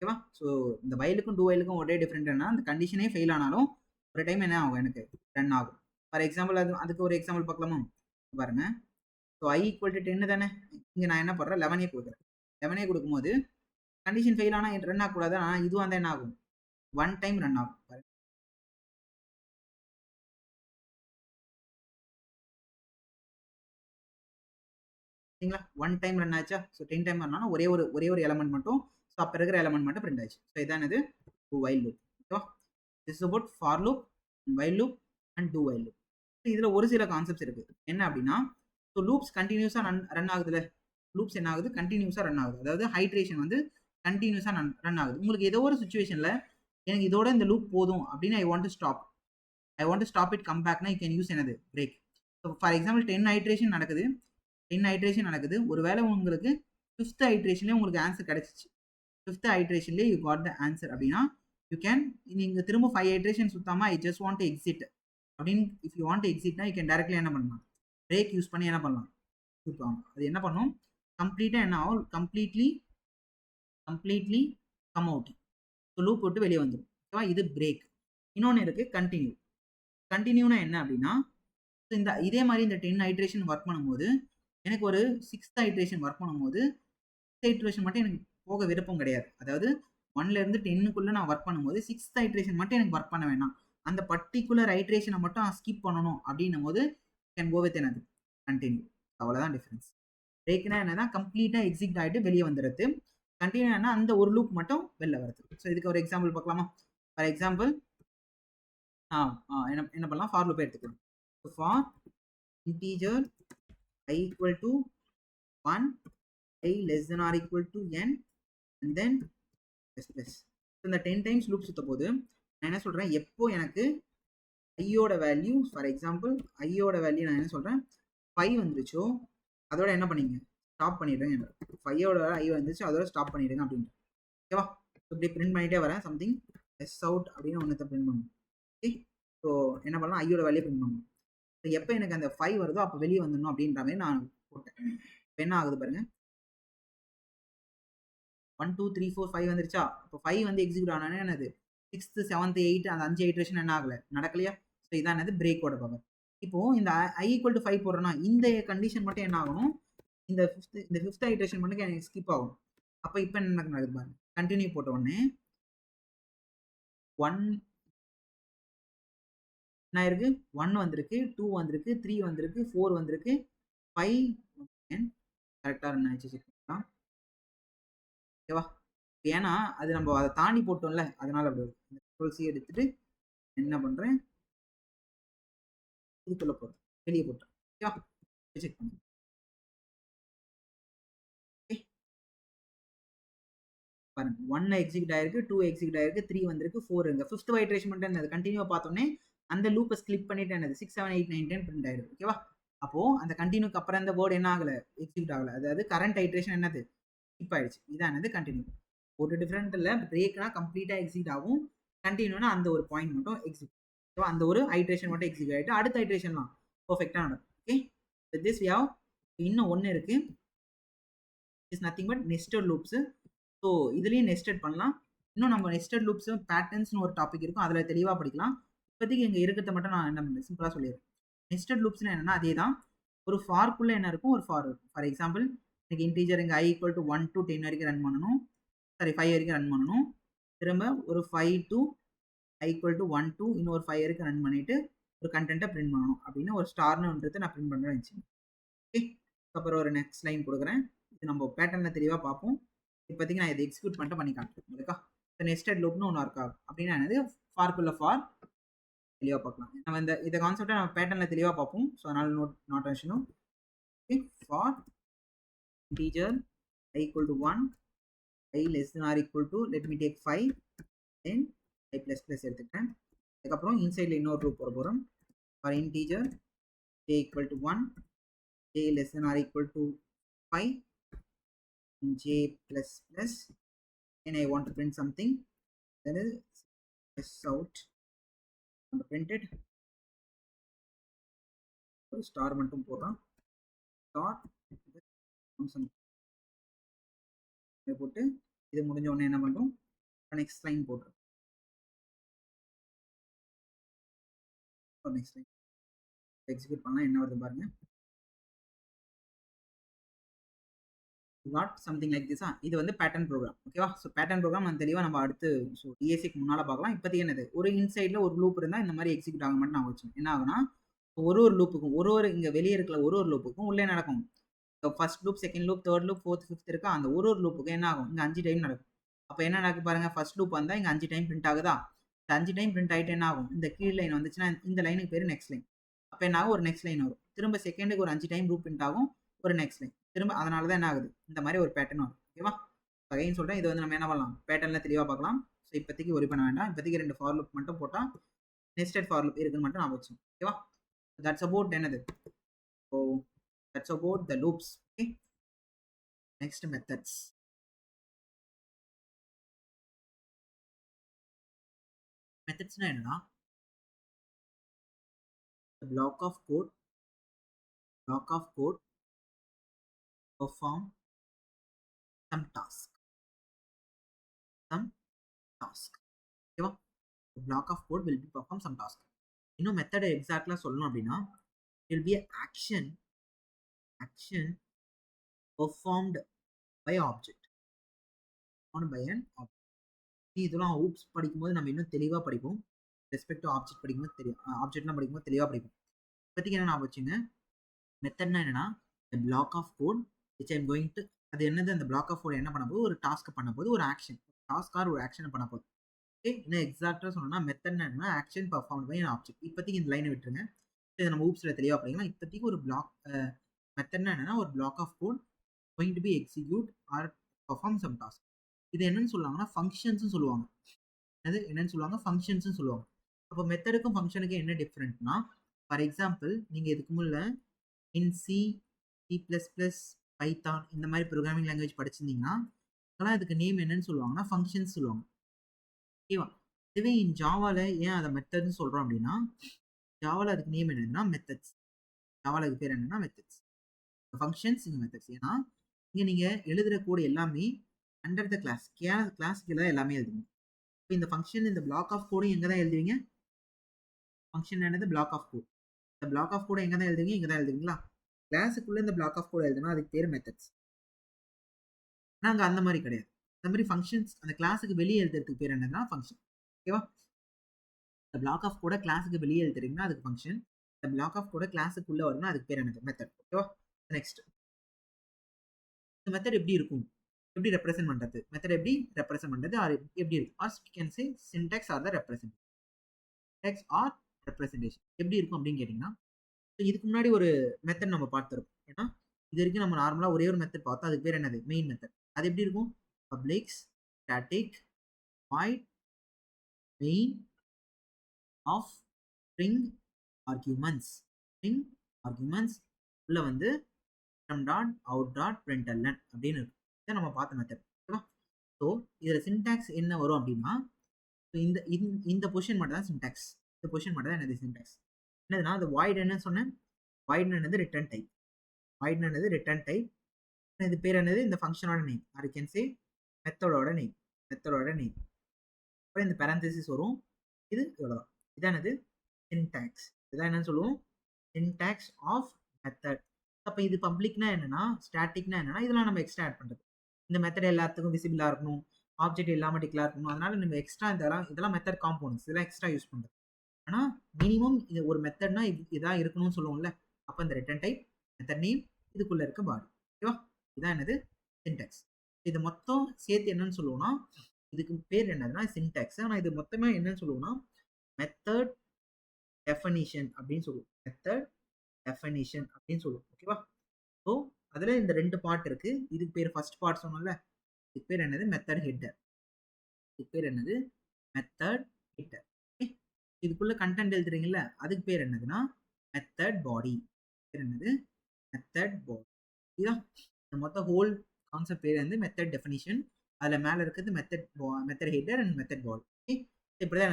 ஓகேவா? ஸோ இந்த வைலுக்கும் டூ வைலுக்கும் ஒரே டிஃப்ரெண்ட் என்ன அந்த கண்டிஷனே ஃபெயில் ஆனாலும் ஒரு டைம் என்ன ஆகும் எனக்கு ரன் ஆகும். ஃபார் எக்ஸாம்பிள் அதுக்கு ஒரு எக்ஸாம்பிள் பார்க்கலாமா? பாருங்க. ஸோ i ஈக்குவல் டு 10 தானே, இங்கே நான் என்ன பண்ணுறேன் 11 கொடுக்குறேன். 11 கொடுக்கும்போது கண்டிஷன் ஃபெயில் ஆனால் ரன் ஆகக்கூடாது. ஆனால் இதுவும் வந்து என்ன ஆகும் ஒன் டைம் ரன் ஆகும். சரிங்களா? ஒன் டைம் ரன் ஆச்சா? ஸோ 10 டைம் ரன் ஆனால் ஒரே ஒரு எலமெண்ட் மட்டும் ஸோ அப்போ இருக்கிற எலமெண்ட் மட்டும் பிரிண்ட் ஆச்சு. ஸோ இதான் இது வைல் லூப். ஓகேவா? This about for loop, while loop and two while loop. இதில் ஒரு சில கான்செப்ட்ஸ் இருக்கு. என்ன அப்படின்னா ஸோ லூப்ஸ் கண்டினியூஸாக ரன் ஆகுதுல்ல, லூப்ஸ் என்ன ஆகுது கண்டினியூஸாக ரன் ஆகுது. அதாவது ஹைட்ரேஷன் வந்து கண்டினியூஸாக ரன் ஆகுது. உங்களுக்கு ஏதோ ஒரு சுச்சுவேஷனில் எனக்கு இதோட இந்த லூப் போதும் அப்படின்னு I want to stop it come பேக்னா யூ கேன் யூஸ் என்னது break. So for example 10 iteration நடக்குது. ஒருவேளை உங்களுக்கு 5th ஹைட்ரேஷன்லேயே உங்களுக்கு ஆன்சர் கிடைச்சிச்சு. 5th ஹைட்ரேஷன்லேயே யூ காட் த ஆன்சர் அப்படின்னா யூ கேன் நீங்கள் திரும்ப 5 ஹைட்ரேஷன் சுத்தாமல் I just want to exit அப்படின்னு இஃப் யூ வாண்ட் டு எக்ஸிட்னா யூ கேன் டேரக்ட்லி என்ன பண்ணலாம் பிரேக் யூஸ் பண்ணி என்ன பண்ணலாம் சுற்றுவாங்க. அது என்ன பண்ணும் கம்ப்ளீட்டாக என்ன ஆகும் completely come out. So loop விட்டு வெளியே வந்துடும். ஓகேவா? இது பிரேக். இன்னொன்று இருக்குது கண்டினியூனா என்ன அப்படின்னா இதே மாதிரி இந்த 10 ஹைட்ரேஷன் ஒர்க் பண்ணும்போது எனக்கு ஒரு 6th ஹைட்ரேஷன் ஒர்க் பண்ணும்போது 6th ஹைட்ரேஷன் மட்டும் எனக்கு போக விருப்பம் கிடையாது. அதாவது 1லேருந்து 10க்குள்ளே நான் ஒர்க் பண்ணும்போது 6th ஹைட்ரேஷன் மட்டும் எனக்கு ஒர்க் பண்ண வேணாம், அந்த பர்டிகுலர் ஹைட்ரேஷனை மட்டும் ஸ்கிப் பண்ணணும் அப்படின்னும் போது கேன் கோ வித் என்னது கண்டினியூ. அவ்வளோதான் டிஃப்ரென்ஸ். பிரேக்னா என்னதான் கம்ப்ளீட்டாக எக்ஸிட் ஆகிட்டு வெளியே வந்துடுறது. கண்டினியூ ஆனால் அந்த ஒரு லூப் மட்டும் வெளில வருது. ஸோ இதுக்கு ஒரு எக்ஸாம்பிள் பார்க்கலாமா? ஃபார் எக்ஸாம்பிள் என்ன பண்ணலாம் ஃபார் லூப் எடுத்துக்கலாம். For integer i equal to 1, i less than or equal to n and then plus. இந்த 10 டைம்ஸ் லூப் சுத்த போது நான் என்ன சொல்றேன் எப்போ எனக்கு ஐயோட வேல்யூ ஃபார் எக்ஸாம்பிள் ஐயோட வேல்யூ நான் என்ன சொல்றேன் 5 வந்துருச்சோ அதோட என்ன பண்ணீங்க ஸ்டாப் பண்ணிடுங்க. 5ஓட ஐ வந்துச்சு அதோட ஸ்டாப் பண்ணிடுங்க அப்படின்ட்டு. ஓகேவா? இப்படி பிரிண்ட் பண்ணிட்டே வரேன் சம்திங் எஸ் அவுட் அப்படின்னு ஒன்றத்தை பிரிண்ட் பண்ணணும். ஓகே, ஸோ என்ன பண்ணலாம் ஐயோட வேல்யூ பிரிண்ட் பண்ணணும். எப்போ எனக்கு அந்த 5 வருதோ அப்போ வெளியே வந்துடணும் அப்படின்ற மாதிரி நான் போட்டேன். இப்போ என்ன ஆகுது பாருங்க 1 2 3 4 5 வந்துருச்சா? இப்போ 5 வந்து எக்ஸிக்யூட் ஆனா என்னது 6th 7th 8th அந்த 5 ஹைட்ரேஷன் என்ன ஆகல நடக்கலையா? ஸோ இதான் என்னது பிரேக்கோட பவர். இப்போ இந்த i ஈக்குவல் டு 5 போடுறேன்னா இந்த கண்டிஷன் மட்டும் என்ன ஆகணும் இந்த 5th ஹைட்ரேஷன் மட்டும் எனக்கு ஸ்கிப் ஆகும். அப்போ இப்போ என்ன நடக்குது பாருங்க கண்டினியூ போட்ட உடனே 1 என்ன இருக்கு 1 வந்திருக்கு 2 வந்திருக்கு 3 வந்திருக்கு 4 வந்திருக்கு 5 கரெக்டாக ரன் ஆயிடுச்சு. செக் பண்ணலாம். ஓகேவா? ஏன்னா அது நம்ம அதை தாண்டி போட்டோம்ல அதனால அப்படி வருது. கண்ட்ரோல் சி எடுத்துட்டு என்ன பண்றேன் இதுக்குள்ள போறேன் வெளியே போட்டேன். ஓகேவா? செக் பண்ணு. பாருங்க 1 எக்ஸிக்யூட் ஆயிருக்கு 2 எக்ஸிக்யூட் ஆயிருக்கு 3 வந்திருக்கு 4 இங்க 5th ஹைட்ரேஷன் மட்டும் என்னது கண்டினியூவா பார்த்தோன்னே அந்த லூப்பை ஸ்கிப் பண்ணிட்டு என்னது 6 7 8 9 10 பிரிண்ட் ஆயிருக்கு. ஓகேவா? அப்போ அந்த கண்டினியூக்கு அப்புறம் அந்த வேர்டு என்ன ஆகல எக்ஸிக்யூட் ஆகல. அதாவது கரண்ட் ஹைட்ரேஷன் என்னது ஸ்கிப் ஆயிடுச்சு. இதான் என்னது கண்டினியூ. ஒரு டிஃபரெண்ட் இல்லை பிரேக்னா கம்ப்ளீட்டாக எக்ஸிக்யூட் ஆகும், கண்டினியூனா அந்த ஒரு பாயிண்ட் மட்டும் எக்ஸிக்யூட். ஸோ அந்த ஒரு ஹைட்ரேஷன் மட்டும் எக்ஸிக்யூட் ஆகிட்டு அடுத்த ஹைட்ரேஷன்லாம் பர்ஃபெக்டாக நடக்கும். ஓகே, திஸ் வி ஹவ் இன்னும் ஒன்று இருக்கு is nothing but nested loops. So இதுலேயும் நெஸ்டட் பண்ணலாம். இன்னும் நம்ம நெஸ்டட் லூப்ஸ் பேட்டர்ன்ஸ்னு ஒரு டாபிக் இருக்கும் அதில் தெளிவாக படிக்கலாம். இப்போதைக்கு இங்கே இருக்கிறத மட்டும் நான் என்ன பண்ணுறேன் சிம்பிளாக சொல்லிடுறேன். நெஸ்டட் லூப்ஸ்னு என்னன்னா அதே தான் ஒரு ஃபார்க்குள்ளே என்ன இருக்கும் ஒரு ஃபார் இருக்கும். ஃபார் எக்ஸாம்பிள் எனக்கு இன்டீஜர் இங்கே i ஈக்குவல் டு 1 to 10 வரைக்கும் ரன் பண்ணணும், சாரி 5 வரைக்கும் ரன் பண்ணணும். திரும்ப ஒரு 5 to i equal to 1 to இன்னொரு 5 வரைக்கும் ரன் பண்ணிட்டு ஒரு கண்டென்ட்டை பிரிண்ட் பண்ணணும் அப்படின்னு ஒரு ஸ்டார்னுன்றது நான் பிரிண்ட் பண்ணுறேன் வச்சுக்கோங்க. ஓகே, அப்புறம் ஒரு நெக்ஸ்ட் லைன் கொடுக்குறேன். இது நம்ம பேட்டர்னில் தெளிவாக பார்ப்போம். இப்போதைக்கு நான் இதை எக்ஸிக்யூட் பண்ணிட்டு பண்ணி காட்டுறேன். ஓகேக்கா? நெஸ்டட் லூப்னு ஒன்று ஒர்க் ஆகும் அப்படின்னா என்னது ஃபார்க்குள்ள ஃபார் தெளிவாக பார்க்கலாம். நம்ம இந்த கான்செப்டை நம்ம பேட்டர்னில் தெளிவாக பார்ப்போம். ஸோ அதனால் நாட் மென்ஷனும். Okay, for integer I equal to 1, I less than or equal to, let me take 5, then I plus plus எடுத்துக்கிறேன். அதுக்கப்புறம் இன்சைடில் இன்னொரு ரூப் போட போகிறோம். For integer j equal to 1, j less than or equal to 5, j plus plus, and I want to print something, that is s out. I want to print it. ஒரு star மட்டும் போடுறோம். Star போட்டு இது முடிஞ்ச உடனே என்ன பண்ணுறோம், next line போட்டுரும். நெக்ஸ்ட் லைன் எக்ஸிக்யூட் பண்ணலாம். என்ன வருது பாருங்க, நாட் சம்திங் லைக் திஸ். இது வந்து பேட்டர்ன் ப்ரோக்ராம். ஓகேவா? ஸோ பேட்டர்ன் ப்ரோக்ராம் நம்ம தெளிவாக நம்ம அடுத்து ஸோ டிஎஸ்சிக்கு முன்னால் பார்க்கலாம். இப்போதைக்கு என்னது, ஒரு இன்சைடில் ஒரு லூப் இருந்தால் இந்த மாதிரி எக்ஸிக்யூட் ஆக மட்டும் நான் வச்சோம். என்ன ஆகுனா, ஒரு லூப்புக்கும் ஒரு இங்கே வெளியே இருக்கிற ஒரு லூப்புக்கும் உள்ளே நடக்கும். First loop, second loop, third loop, fourth, fifth இருக்கா, அந்த ஒரு லூப்புக்கு என்ன ஆகும், இங்கே 5 டைம் நடக்கும். அப்போ என்ன நடக்கு பாருங்க, ஃபர்ஸ்ட் லூப் வந்தால் இங்கே 5 டைம் பிரிண்ட் ஆகுதா, இந்த 5 டைம் பிரிண்ட் ஆகிட்டு என்ன ஆகும், இந்த கீழ் லைன் வந்துச்சுன்னா இந்த லைனுக்கு பேர் நெக்ஸ்ட் லைன். அப்போ என்ன ஆகும், ஒரு நெக்ஸ்ட் லைன் வரும். திரும்ப செகண்டுக்கு ஒரு 5 டைம் லூப் பிரிண்ட் ஆகும், ஒரு நெக்ஸ்ட் லைன் திரும்ப. அதனால தான் என்ன ஆகுது, இந்த மாதிரி ஒரு பேட்டர்ன் வரும். ஓகேவா? அகைன் சொல்கிறேன், இது வந்து நம்ம என்ன பண்ணலாம், பேட்டர்னில் தெளிவாக பார்க்கலாம். ஸோ இப்போதைக்கு ஒரி பண்ண வேண்டாம். இப்போதைக்கு 2 ஃபார் லூப் மட்டும் போட்டால் நெஸ்டட் ஃபார் லூப் இருக்குன்னு மட்டும் நான் வச்சோம். ஓகேவா? தட்ஸ் அபவுட் என்னது, so that's about the loops. Okay, next methods. Methods na enna, the block of code perform some task. Okay, the block of code will be perform some task. இன்னும் method எக்ஸாக்ட்லா சொல்லணும் அப்படின்னா, it will be an action performed by object, இதெல்லாம் oops படிக்கும்போது நம்ம இன்னும் தெளிவாக படிப்போம். Respect to object படிக்கும்போது தெரியும், ஆப்ஜெக்ட்லாம் படிக்கும்போது தெளிவாக படிப்போம். இப்போதைக்கு என்ன நான் வச்சுங்க, மெத்தட்னா என்னன்னா, block of code which I'm going to, அது என்னது, அந்த பிளாக் ஆஃப் கோட் என்ன பண்ண போது, ஒரு டாஸ்க் பண்ண போது, ஒரு ஆக்ஷன் டாஸ்க் ஆர் ஒரு ஆக்ஷனை பண்ண போகுது. ஓகே, இன்னும் எக்ஸாக்டாக சொன்னோம்னா மெத்தட்னா என்னன்னா, action perform by an object. இப்போதைக்கு இந்த லைனை விட்டுருங்க, இதை நம்ம ஊப்ஸில் தெளிவாக படிக்கலாம். இப்போதைக்கு ஒரு பிளாக் மெத்தட்னா என்னன்னா, ஒரு block of code going to be execute or perform some task. இது என்னன்னு சொல்லுவாங்கன்னா, ஃபங்க்ஷன்ஸ் சொல்லுவாங்க. அது என்னன்னு சொல்லுவாங்க, ஃபங்க்ஷன்ஸ் சொல்லுவாங்க. அப்போ மெத்தடுக்கும் ஃபங்க்ஷனுக்கும் என்ன டிஃப்ரெண்ட்னா, ஃபார் எக்ஸாம்பிள் நீங்கள் இதுக்கு முன்னே இன் சி, C++, பைத்தான் இந்த மாதிரி ப்ரோக்ராமிங் லாங்குவேஜ் படிச்சிருந்தீங்கன்னா, அதெல்லாம் இதுக்கு நேம் என்னன்னு சொல்லுவாங்கன்னா, ஃபங்க்ஷன்ஸ் சொல்லுவாங்க. ஓகேவா? இதுவே இன் ஜாவாவில் ஏன் அதை மெத்தட்னு சொல்கிறோம் அப்படின்னா, ஜாவாவில் அதுக்கு நேம் என்னன்னா மெத்தட்ஸ். ஜாவாவில் அதுக்கு பேர் என்னன்னா மெத்தட்ஸ். ஃபங்க்ஷன்ஸ் இங்கே மெத்தட்ஸ். ஏன்னா இங்கே நீங்கள் எழுதுகிற கோடு எல்லாமே அண்டர் த கிளாஸுக்கு தான் எல்லாமே எழுதுங்க. இப்போ இந்த ஃபங்க்ஷன், இந்த பிளாக் ஆஃப் கோடும் எங்கே தான் எழுதுவீங்க, ஃபங்க்ஷன் என்னது, பிளாக் ஆஃப் கோட். இந்த பிளாக் ஆஃப் கோடை எங்கே தான் எழுதுவீங்க, இங்கே தான் எழுதுவீங்களா. கிளாஸுக்குள்ளே இந்த பிளாக் ஆஃப் கோட் எழுதுனா அதுக்கு பேர் மெத்தட்ஸ். நாங்கள் அந்த மாதிரி கிடையாது. அந்த மாதிரி ஃபங்க்ஷன்ஸ் அந்த கிளாஸுக்கு வெளியே எழுதுறதுக்கு பேர் என்னன்னா ஃபங்க்ஷன். ஓகேவா? இந்த பிளாக் ஆஃப் கோட கிளாஸுக்கு வெளியே எழுதுறீங்கன்னா அதுக்கு ஃபங்க்ஷன். இந்த பிளாக் ஆஃப் கோட கிளாஸுக்குள்ளே வரும்னா அதுக்கு பேர் என்னது, மெத்தட். ஓகேவா? நெக்ஸ்ட், இந்த மெத்தட் எப்படி இருக்கும், எப்படி ரெப்ரசென்ட் பண்ணுறது, மெத்தட் எப்படி ரெப்ரசென்ட் பண்ணுறது, ஆர் எப்படி இருக்கும், or we can say syntax or the representation. Syntax or representation எப்படி இருக்கும் அப்படின்னு கேட்டிங்கன்னா, இதுக்கு முன்னாடி ஒரு மெத்தட் நம்ம பார்த்துருப்போம். ஏன்னா இது வரைக்கும் நம்ம நார்மலாக ஒரே ஒரு மெத்தட் பார்த்தோம், அதுக்கு பேர் என்னது, மெயின் மெத்தட். அது எப்படி இருக்கும், public static void main of string arguments. String arguments உள்ள வந்து டாட் அவுட் டாட் println அப்படின்னு இருக்கும். இதை நம்ம பார்த்த மெத்தட். ஓகேவா? ஸோ இதில் சின்டாக்ஸ் என்ன வரும் அப்படின்னா, இந்த பொசிஷன் மட்டும் தான் சின்டாக்ஸ். இந்த பொசிஷன் மட்டும் தான் என்னது சின்டாக்ஸ். என்னதுன்னா, அது வாய்ட் என்ன சொன்னேன், வாய்ட் என்னது ரிட்டர்ன் டைப். வாய்ட் என்னது ரிட்டர்ன் டைப். இது பேர் என்னது, இந்த ஃபங்க்ஷனோட name. Or you can say மெத்தடோட நேம். அப்புறம் இந்த பேரந்தசிஸ் வரும். இது இவ்வளோதான். இதான் என்னது, சின்டாக்ஸ். இதான் என்னன்னு சொல்லுவோம், சின்டாக்ஸ் ஆஃப் மெத்தட். அப்போ இது பப்ளிக்னா என்னன்னா, ஸ்டாட்டிக்னா என்னன்னா, இதெல்லாம் நம்ம எக்ஸ்ட்ரா ஆட் பண்ணுறது. இந்த மெத்தட் எல்லாத்துக்கும் விசிபிளாக இருக்கணும், ஆப்ஜெக்ட் இல்லாமல் டிக்ளேர் இருக்கணும். அதனால நம்ம எக்ஸ்ட்ரா இதெல்லாம் மெத்தட் காம்போனன்ட்ஸ், இதெல்லாம் எக்ஸ்ட்ரா யூஸ் பண்ணுறது. ஆனால் மினிமம் இது ஒரு மெத்தட்னா இதான் இருக்கணும்னு சொல்லுவோம்ல. அப்போ இந்த ரிட்டர்ன் டைப், மெத்தட் நேம், இதுக்குள்ளே இருக்க பாடி. ஓகேவா? இதான் என்னது, சின்டாக்ஸ். இது மொத்தம் சேர்த்து என்னன்னு சொல்லுவோம்னா, இதுக்கு பேர் என்னதுன்னா சின்டாக்ஸ். ஆனால் இது மொத்தமாக என்னன்னு சொல்லுவோம்னா மெத்தட் டெஃபனிஷன் அப்படின்னு சொல்லுவோம். மெத்தட் டெஃபனிஷன் அப்படின்னு சொல்லுவோம். ஓகேவா? ஸோ அதில் இந்த 2 பார்ட் இருக்கு. இதுக்கு பேர் ஃபர்ஸ்ட் பார்ட் சொன்னோம்ல, இதுக்கு பேர் என்னது? Method header. இதுக்கு பேர் என்னது? Method header. ஓகே, இதுக்குள்ள கண்டென்ட் எழுதுறீங்கல்ல, அதுக்கு பேர் என்னதுன்னா மெத்தட் பாடி. பேர் என்னது? மெத்தட் பாடி. இதுதான் இந்த மொத்த ஹோல் கான்செப்ட் பேர் வந்து மெத்தட் டெஃபினிஷன். அதில் மேலே இருக்கிறது method header and method body. Okay, இப்படிதான்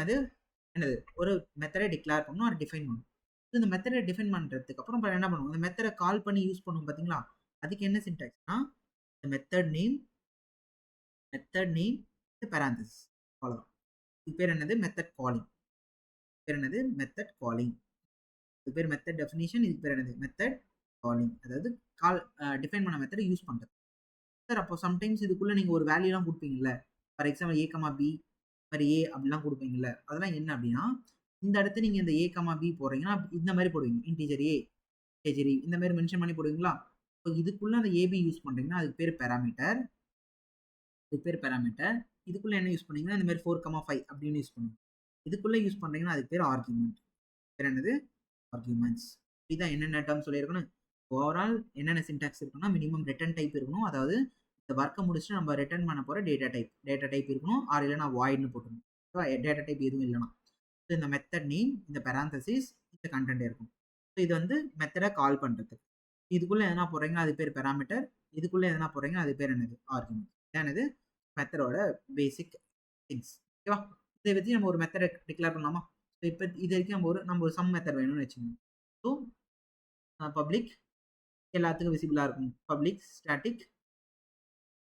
என்னது ஒரு மெத்தடை டிக்ளேர் பண்ணணும், அதை டிஃபைன் பண்ணணும். இந்த மெத்தடை டிஃபைன் பண்ணுறதுக்கு அப்புறம் என்ன பண்ணுவோம்? அந்த மெத்தடை கால் பண்ணி யூஸ் பண்ணுவோம் பார்த்தீங்களா? அதுக்கு என்ன சின்டாக்ஸ்னா மெத்தட் நேம் பேராந்தசிஸ், அவ்வளோதான். இது பேர் என்னது? Method calling. பேர் என்னது? Method calling. இது பேர் மெத்தட் டெஃபினிஷன். இதுக்கு பேர் என்னது? Method calling. அதாவது கால் டிஃபைன் பண்ண மெத்தடை யூஸ் பண்ணுறது. சார் அப்போ சம்டைம்ஸ் இதுக்குள்ள நீங்க ஒரு வேல்யூலாம் கொடுப்பீங்கல்ல, for example A comma B மாதிரி ஏ அப்படிலாம் கொடுப்பீங்கல்ல, அதெல்லாம் என்ன அப்படின்னா இந்த இடத்துல நீங்க இந்த ஏ கமா பி போடுறீங்கன்னா இந்த மாதிரி போடுவீங்க. இன்டிஜர் ஏ, இன்டிஜர் இந்த மாதிரி மென்ஷன் பண்ணி போடுவீங்களா? இப்போ இதுக்குள்ள அந்த ஏபி யூஸ் பண்றீங்கன்னா அதுக்கு பேர் பேராமீட்டர். இதுக்கு பேர் பேராமீட்டர். இதுக்குள்ள என்ன யூஸ் பண்ணீங்கன்னா இந்த மாதிரி 4,5 அப்படின்னு யூஸ் பண்ணுங்க. இதுக்குள்ள யூஸ் பண்றீங்கன்னா அதுக்கு பேர் ஆர்குமெண்ட். பேர் என்னது? ஆர்குமெண்ட்ஸ். இதான் என்னென்ன டேர்ம் சொல்லியிருக்கணும். ஓவரால் என்னென்ன சின்டாக்ஸ் இருக்குன்னா மினிமம் ரிட்டர்ன் டைப் இருக்கணும். அதாவது இந்த ஒர்க்கை முடிச்சுட்டு நம்ம ரிட்டர்ன் பண்ண போகிற டேட்டா டைப் இருக்கணும். ஆர் இல்லைனா வாய்ட்னு போட்டுருணும். ஸோ டேட்டா டைப் எதுவும் இல்லைனா ஸோ இந்த மெத்தட் நேம், இந்த பெராந்தசிஸ், இந்த கண்டென்ட் இருக்கும். ஸோ இது வந்து மெத்தடை கால் பண்ணுறதுக்கு. இதுக்குள்ளே எதனா போடுறீங்கன்னா அது பேர் பெராமீட்டர். இதுக்குள்ளே எதனா போடுறீங்கன்னா அது பேர் என்னது? ஆர்குமெண்ட். என்னது? மெத்தடோட பேசிக் திங்ஸ். ஓகேவா? இதை வச்சு நம்ம ஒரு மெத்தடை டிக்ளேர் பண்ணலாமா? ஸோ இப்போ இது வரைக்கும் நம்ம ஒரு சம் மெத்தட் வேணும்னு வச்சுக்கோங்க. ஸோ பப்ளிக் எல்லாத்துக்கும் விசிபிளாக இருக்கும். பப்ளிக் ஸ்டாட்டிக்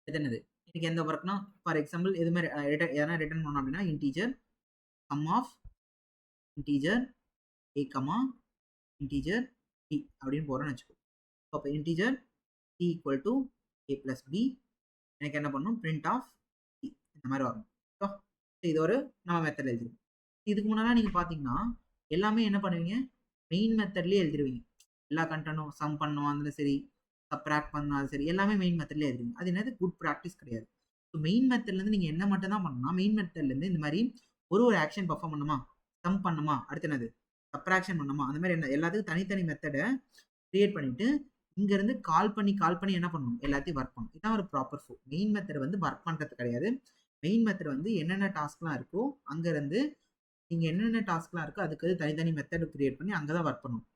இது என்னது? இன்னைக்கு எந்த ஒர்க்னா ஃபார் எக்ஸாம்பிள் இது மாதிரி எதனா ரிட்டர்ன் பண்ணோம் அப்படின்னா integer sum of integer A comma integer B அப்படின்னு போகிறோன்னு வச்சுக்கோ. அப்போ integer C equal to A plus B எனக்கு என்ன பண்ணணும்? பிரிண்ட் ஆஃப் சி இந்த மாதிரி வரும். ஸோ இது ஒரு நம்ம மெத்தட் எழுதிருக்கோம். இதுக்கு முன்னாடி நீங்கள் பார்த்தீங்கன்னா எல்லாமே என்ன பண்ணுவீங்க? மெயின் மெத்தட்லேயே எழுதிருவீங்க. எல்லா கண்டென்ட்டும் சம் பண்ணோம் இருந்தாலும் சரி, சப்ராக்ட் பண்ணாலும் சரி, எல்லாமே மெயின் மெத்தட்லேயே எழுதுவீங்க. அது என்னது? குட் ப்ராக்டிஸ் கிடையாது. ஸோ மெயின் மெத்தட்லேருந்து நீங்கள் என்ன மட்டும் தான் பண்ணணும்னா மெயின் மெத்தட்லேருந்து இந்த மாதிரி ஒரு ஆக்ஷன் பர்ஃபார்ம் பண்ணுமா, சம் பண்ணுமா, அடுத்து என்னது சப்ராக்ஷன் பண்ணுமா, அந்த மாதிரி என்ன எல்லாத்துக்கும் தனித்தனி மெத்தடை கிரியேட் பண்ணிட்டு இங்கேருந்து கால் பண்ணி என்ன பண்ணணும்? எல்லாத்தையும் ஒர்க் பண்ணணும். இதான் ஒரு ப்ராப்பர் ஃப்ளோ. மெயின் மெத்தட் வந்து ஒர்க் பண்ணுறது கிடையாது. மெயின் மெத்தட் வந்து என்னென்ன டாஸ்க்லாம் இருக்கோ அங்கேருந்து நீங்கள் என்னென்ன டாஸ்க்லாம் இருக்கோ அதுக்கு தனித்தனி மெத்தட் கிரியேட் பண்ணி அங்கே தான் ஒர்க் பண்ணணும்.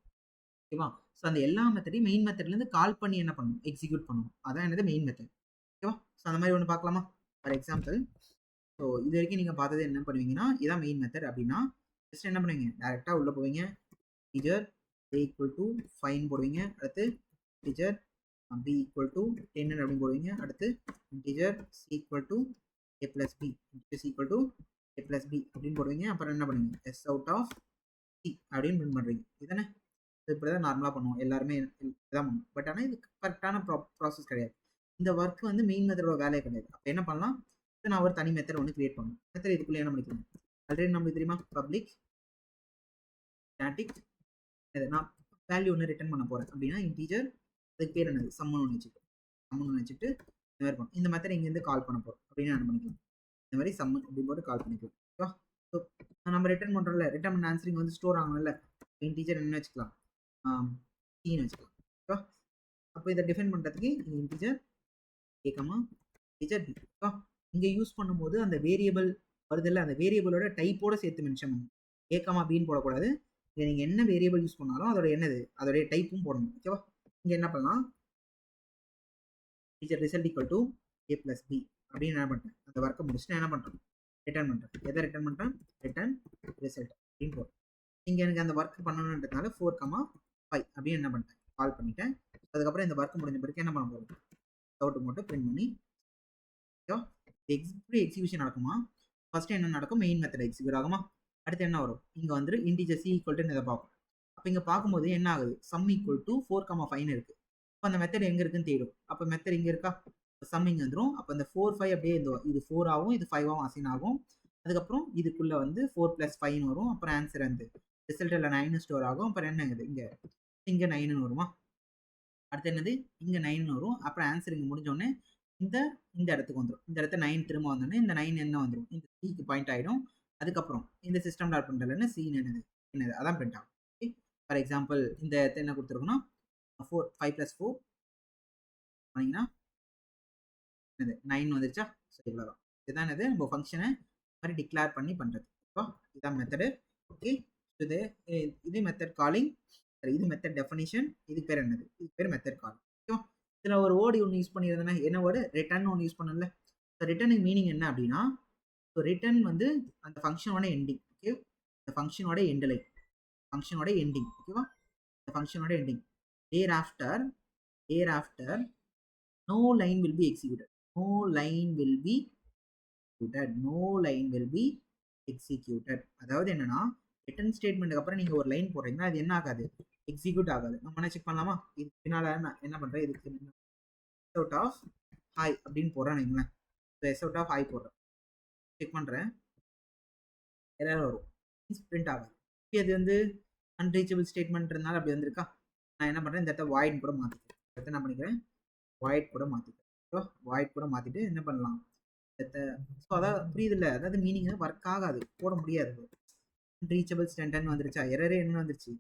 ஓகேவா? ஸோ அந்த எல்லா மெத்தடையும் மெயின் மெத்தட்லேருந்து கால் பண்ணி என்ன பண்ணணும்? எக்ஸிக்யூட் பண்ணணும். அதான் என்னது? Main method. ஓகேவா? ஸோ அந்த மாதிரி ஒன்று பார்க்கலாமா? ஃபார் எக்ஸாம்பிள் ஸோ இது வரைக்கும் நீங்கள் பார்த்தது என்ன பண்ணுவீங்கன்னா இதான் மெயின் மெத்தட் அப்படின்னா ஜஸ்ட் என்ன பண்ணுவீங்க? டேரெக்டாக உள்ளே போவீங்க. இன்டிஜர் ஏ ஈக்குவல் டு 5 போடுவீங்க. அடுத்து இன்டிஜர் பி ஈக்குவல் டு 10 அப்படின்னு போடுவீங்க. அடுத்து integer C equal to A plus B, integer C equal to A plus B அப்படின்னு போடுவீங்க. அப்புறம் என்ன பண்ணுவீங்க? எஸ் அவுட் ஆஃப் சி அப்படின்னு பிரிண்ட் பண்ணுறீங்க. இதுதானே? இப்படி தான் நார்மலாக பண்ணுவோம். எல்லாருமே இதான் பண்ணுவோம். பட் ஆனால் இது கரெக்டான ப்ராசஸ் கிடையாது. இந்த ஒர்க் வந்து மெயின் மெத்தடோட வேலையே கிடையாது. அப்போ என்ன பண்ணலாம்? நான் ஒரு தனி மெத்தட் ஒன்று கிரியேட் பண்ணணும். மெத்தட் இதுக்குள்ளே என்ன பண்ணிக்கலாம்? ஆல்ரெடி நம்மளுக்கு தெரியுமா? பப்ளிக் ஸ்டாட்டிக் நான் வேல்யூ ஒன்று ரிட்டர்ன் பண்ண போகிறேன் அப்படின்னா இன்டீஜர் அதுக்கு பேர் என்னது? சம்மன் ஒன்று வச்சுட்டு இந்த மாதிரி பண்ணும். இந்த மெத்தட் இங்கேருந்து கால் பண்ண போகிறோம் அப்படின்னு என்ன பண்ணிக்கலாம்? இந்த மாதிரி சம்மன் அப்படின்னு போட்டு கால் பண்ணிக்கலாம். ஓகேவா? ஸோ நம்ம ரிட்டர்ன் பண்ணுறோம்ல, ரிட்டர்ன் பண்ண ஆன்சரிங் வந்து ஸ்டோர் ஆகணும்ல, இன்டீஜர் என்ன வச்சுக்கலாம்? சின்னு வச்சுக்கலாம். ஓகேவா? அப்போ இதை டிஃபைன் பண்ணுறதுக்கு இன்டிஜர் ஏ கமா இன்டிஜர் பி. ஓகேவா? இங்கே யூஸ் பண்ணும்போது அந்த வேரியபிள் வருதில்ல, அந்த வேரியபிளோட டைப்போட சேர்த்து மென்ஷன் பண்ணணும். ஏ கமா பின்னு போடக்கூடாது. இங்கே நீங்கள் என்ன வேரியபிள் யூஸ் பண்ணாலும் அதோட என்னது அதோடைய டைப்பும் போடணும். ஓகேவா? இங்கே என்ன பண்ணலாம்? Integer result equal to A plus B அப்படின்னு என்ன பண்ணுறேன்? அந்த ஒர்க்கை முடிச்சுட்டு என்ன பண்ணுறேன்? ரிட்டர்ன் பண்ணுறேன். எதை ரிட்டர்ன் பண்ணுறேன்? ரிட்டர்ன் ரிசல்ட் அப்படின்னு போடுறேன். இங்கே எனக்கு அந்த ஒர்க் பண்ணணுன்றதுனால 4,5 அப்படின்னு என்ன பண்ணிட்டேன்? கால் பண்ணிட்டேன். அதுக்கப்புறம் இந்த ஒர்க் முடிஞ்ச பிறகு என்ன பண்ண போகிறோம்? அவுட் மட்டும் பிரிண்ட் பண்ணி ஓகேவா? எப்படி எக்ஸிக்யூஷன் நடக்குமா? ஃபர்ஸ்ட் என்ன நடக்கும்? மெயின் மெத்தட் எக்ஸிக்யூட் ஆகுமா? அடுத்து என்ன வரும்? இங்கே வந்து இன்டிஜர் சி ஈக்குவல் டு இதை பார்க்கும். அப்போ இங்கே பார்க்கும்போது என்ன ஆகுது? சம் ஈக்குவல் டு 4,5 இருக்குது. அப்போ அந்த மெத்தட் எங்கே இருக்குன்னு தேடும். அப்போ மெத்தட் இங்கே இருக்கா? சம் இங்கே வந்துடும். அப்போ இந்த 4, 5 அப்படியே இது 4 ஆகும், இது 5 ஆகும், அசைன் ஆகும். அதுக்கப்புறம் இதுக்குள்ளே வந்து 4 + 5 வரும். அப்புறம் ஆன்சர் வந்து ரிசல்ட்டில் 9 ஸ்டோர் ஆகும். அப்புறம் என்ன ஆகுது? இங்கே 9 வருமா? அடுத்து என்னது? இங்கே 9 வரும். அப்புறம் ஆன்சர் இங்கே முடிஞ்சோடனே இந்த இடத்துக்கு வந்துடும். இந்த இடத்த 9 திரும்ப வந்தோடனே இந்த 9 என்ன வந்துடும்? இந்த சிக்கு பாயிண்ட் ஆகிடும். அதுக்கப்புறம் இந்த சிஸ்டம் டாட் பண்ணுறதுல சி என்னது? என்னது அதான் பிரிண்ட் ஆகும். ஓகே. ஃபார் எக்ஸாம்பிள் இந்த இடத்துல என்ன கொடுத்துருக்கோம்னா 4 5 + 4 பண்ணீங்கன்னா என்னது 9 வந்துருச்சா? ஸோ இவ்வளோதான். இதுதான் என்னது நம்ம ஃபங்க்ஷனை மாதிரி டிக்ளேர் பண்ணி பண்ணுறது. ஓகேவா? இதான் மெத்தடு. ஓகே. இது இது மெத்தட் காலிங். சரி, இது மெத்தட் டெஃபினிஷன். இதுக்கு பேர் என்னது? இதுக்கு பேர் மெத்தட் காலிங். ஓகேவா? இதில் ஒரு வேர்டு ஒன்று யூஸ் பண்ணியிருந்தேன்னா என்ன வேர்டு? ரிட்டர்ன் ஒன்று யூஸ் பண்ணல. ஸோ ரிட்டர்னுக்கு மீனிங் என்ன அப்படின்னா, ஸோ ரிட்டர்ன் வந்து அந்த ஃபங்க்ஷனோட எண்டிங். ஓகே. அந்த ஃபங்க்ஷனோட எண்ட் லைன். ஃபங்க்ஷனோட எண்டிங். ஓகேவா? இந்த ஃபங்க்ஷனோட ending. There after no line will be executed. No line will be executed. No line will be executed. அதாவது என்னன்னா ரிட்டர்ன் ஸ்டேட்மெண்ட்டுக்கு அப்புறம் நீங்க ஒரு லைன் போடுறீங்கன்னா அது என்ன ஆகாது? எக்ஸிக்யூட் ஆகாது. நம்ம என்ன செக் பண்ணலாமா? இதுக்கு பின்னால நான் என்ன பண்றேன்? இதுக்கு அவுட் ஆஃப் ஹாய் அப்படின்னு போடுறேன் வைங்களேன். எஸ் அவுட் ஆஃப் ஹாய் போடுறேன். செக் பண்றேன். எரர் வரும். பிரிண்ட் ஆகாது. அது வந்து அன்ரீச்சபிள் ஸ்டேட்மெண்ட்னால அப்படி வந்திருக்கா? நான் என்ன பண்றேன்? இந்த இடத்த வாய்ட் கூட மாத்திக்கிறேன். இடத்த என்ன பண்ணிக்கிறேன்? வாய்ட் கூட மாத்திக்கிறேன். வாய்ட் கூட மாத்திட்டு என்ன பண்ணலாம்? ஸோ அதாவது புரியுதுல்ல? அதாவது மீனிங் ஒர்க் ஆகாது, போட முடியாது. அன்ரீச்சபிள் சென்டென்ஸ் வந்துருச்சா? எரரே என்ன வந்துருச்சு?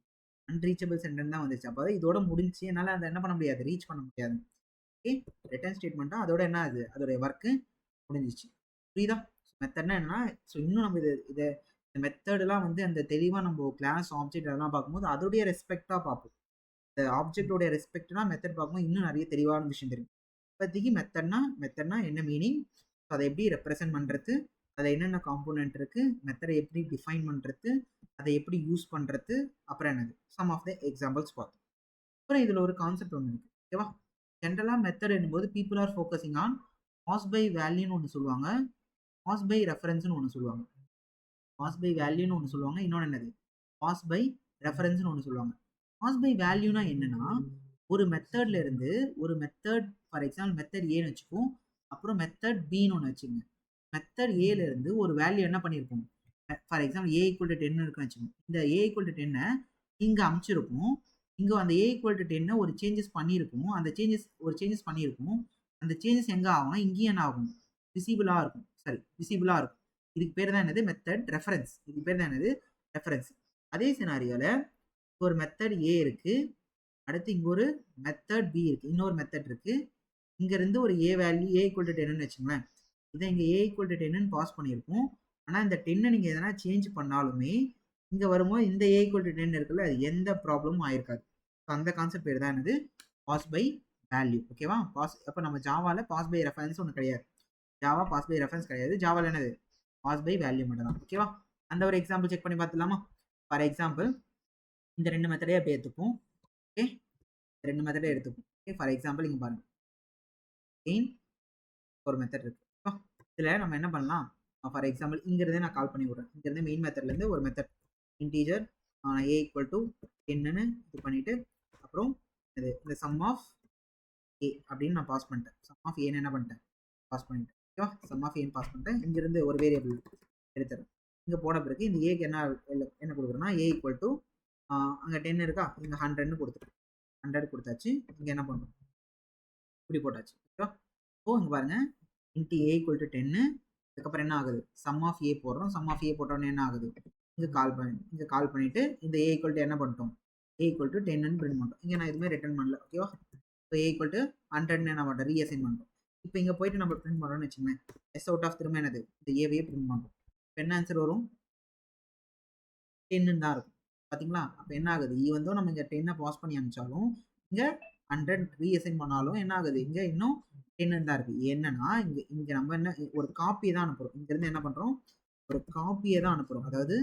அன்ரீச்சபிள் சென்டென்ஸ் தான் வந்துருச்சு. அப்போ இதோட முடிஞ்சு என்னால் அதை என்ன பண்ண முடியாது? ரீச் பண்ண முடியாது. ஓகே. ரிட்டர்ன் ஸ்டேட்மெண்ட்டா அதோட என்ன ஆகுது? அதோடைய ஒர்க்கு முடிஞ்சிச்சு. புரியுதா? மெத்தட்னா என்னன்னா, ஸோ இன்னும் நம்ம இதை இந்த மெத்தடெலாம் வந்து அந்த தெளிவாக நம்ம கிளாஸ் ஆப்ஜெக்ட் அதெல்லாம் பார்க்கும்போது அதோடைய ரெஸ்பெக்டாக பார்ப்போம். இந்த ஆப்ஜெக்டோடைய ரெஸ்பெக்ட்னா மெத்தட் பார்க்கும்போது இன்னும் நிறைய தெளிவான விஷயம் தெரியும். இப்போதைக்கு மெத்தட்னா என்ன மீனிங், அதை எப்படி ரெப்ரசென்ட் பண்ணுறது, அதில் என்னென்ன காம்போனன்ட் இருக்குது, மெத்தடை எப்படி டிஃபைன் பண்ணுறது, அதை எப்படி யூஸ் பண்ணுறது, அப்புறம் என்னது சம் ஆஃப் த எக்ஸாம்பிள்ஸ் பார்த்தோம். அப்புறம் இதில் ஒரு கான்செப்ட் ஒன்று இருக்குது. ஓகேவா? ஜென்ரலாக மெத்தட் என்னும்போது people are focusing on pass by வேல்யூன்னு ஒன்று சொல்லுவாங்க, பாஸ் பை ரெஃபரன்ஸ்னு ஒன்று சொல்லுவாங்க. பாஸ் பை வேல்யூன்னு ஒன்று சொல்லுவாங்க, இன்னொன்று என்னது பாஸ் பை ரெஃபரன்ஸ்னு ஒன்று சொல்லுவாங்க. பாஸ் பை வேல்யூனா என்னன்னா, ஒரு மெத்தட்ல இருந்து ஒரு மெத்தட், ஃபார் எக்ஸாம்பிள் மெத்தட் ஏன்னு வச்சுப்போம், அப்புறம் மெத்தட் பின்னு ஒன்று வச்சுக்கோங்க. மெத்தட் ஏல இருந்து ஒரு வேல்யூ என்ன பண்ணியிருப்போம்? For example A equal to 10 இருக்குன்னு வச்சுக்கோங்க. இந்த ஏ ஈக்குவல் டு 10 இங்கே அமைச்சிருப்போம். இங்கே அந்த ஏ ஈக்குவல் டு 10 ஒரு சேஞ்சஸ் பண்ணியிருப்போம். அந்த சேஞ்சஸ் பண்ணியிருப்போம். அந்த சேஞ்சஸ் எங்கே ஆகும்னா இங்கேயும் என்ன ஆகும்? விசிபிளாக இருக்கும். சரி, விசிபிளாக இருக்கும். இதுக்கு பேர் தான் என்னது? Method reference. இதுக்கு பேர் தான் என்னது? ரெஃபரன்ஸ். அதே சினாரியோல ஒரு மெத்தட் ஏ இருக்கு, அடுத்து இங்க ஒரு மெத்தட் பி இருக்கு, இன்னொரு மெத்தட் இருக்கு. இங்க இருந்து ஒரு A value A equal to 10 வச்சுங்களேன். இதை இங்க ஏ ஈக்குவல் டு 10 பாஸ் பண்ணியிருப்போம். ஆனால் இந்த 10 நீங்க எதனா சேஞ்ச் பண்ணாலுமே இங்க வரும்போது இந்த ஏ ஈக்குவல் டு 10 இருக்குல்ல, அது எந்த ப்ராப்ளமும் ஆயிருக்காது. அந்த கான்செப்ட் பேர் தான் என்னது? Pass by value. ஓகேவா? பாஸ் அப்போ நம்ம ஜாவால பாஸ் பை ரெஃபரன்ஸ் ஒன்று கிடையாது. ஜாவா பாஸ் பை ரெஃபரன்ஸ் கிடையாது. ஜாவால என்னது? பாஸ் பை வேல்யூ மட்டும் தான். ஓகேவா? அந்த ஒரு எக்ஸாம்பிள் செக் பண்ணி பார்த்துலாமா? ஃபார் எக்ஸாம்பிள் இந்த 2 மெத்தடே அப்படியே எடுத்துப்போம். ஓகே. 2 மெத்தடே எடுத்துப்போம். ஓகே. ஃபார் எக்ஸாம்பிள் இங்க பாருங்க. மெயின் ஒரு மெத்தட் இருக்கு. இதுல நம்ம என்ன பண்ணலாம்? ஃபார் எக்ஸாம்பிள் இங்க இருந்தே நான் கால் பண்ணி விடுறேன். இங்க இருந்து மெயின் மெத்தட்ல இருந்து ஒரு method integer a equal to 10ன்னு இது பண்ணிட்டு அப்புறம் இந்த சம் ஆஃப் a அப்படின்னு நான் பாஸ் பண்ணிட்டேன். சம் ஆஃப் ஏன்னு என்ன பண்ணிட்டேன்? பாஸ் பண்ணிட்டேன். ஓகேவா? சம் ஆஃப் ஏன்னு பாஸ் பண்ணிட்டேன். இங்க இருந்து ஒரு வேரியபிள் எடுத்துறேன். இங்க போன பிறகு இந்த ஏக்கு என்ன கொடுக்குறேன்னா a ஈக்குவல் டு அங்க 10 இருக்கா, இங்க 100ன்னு கொடுத்துருக்கேன். 100 கொடுத்தாச்சு. இங்க என்ன பண்ணுறோம்? இப்படி போட்டாச்சு. ஓகேவா? இப்போ இங்க பாருங்க, இன்ட்டு ஏ ஈக்குவல் டு 10. அதுக்கப்புறம் என்ன ஆகுது? சம் ஆஃப் ஏ போடுறோம். சம் ஆஃப் ஏ போட்டோன்னே என்ன ஆகுது? இங்க கால் பண்ணிட்டு இந்த ஏ ஈக்குவல் டு என்ன பண்ணிட்டோம்? ஏ ஈக்குவல் டு 10ன்னு பிரிண்ட் பண்ணிட்டோம். இங்க நான் எதுவுமே ரிட்டர்ன் பண்ணல. ஓகேவா? இப்போ ஏ ஈக்குவல் டு 100ன்னு என்ன பண்ணுறோம்? ரீஅசைன் பண்ணுறோம். இப்போ இங்க போயிட்டு நம்ம பிரிண்ட் பண்ணுறோம்னு வச்சுக்கோங்க. எஸ் அவுட் ஆஃப் திரும்ப என்னது? இந்த ஏவையே பிரிண்ட் பண்ணுறோம். இப்போ என்ன ஆன்சர் வரும்? 10ன்னு தான் இருக்கும். பாத்தீங்களா? அப்போ என்ன ஆகுது? ஈவன் நம்ம இங்க 10 பாஸ் பண்ணி அனுப்பிச்சாலும் இங்க 100 ரீஅசைன் பண்ணாலும் என்ன ஆகுது? இங்க இன்னும் 10 தான் இருக்கு. என்னன்னா இங்க நம்ம என்ன ஒரு காப்பியை தான் அனுப்புறோம். இங்க இருந்து என்ன பண்றோம்? ஒரு காப்பியை தான் அனுப்புறோம். அதாவது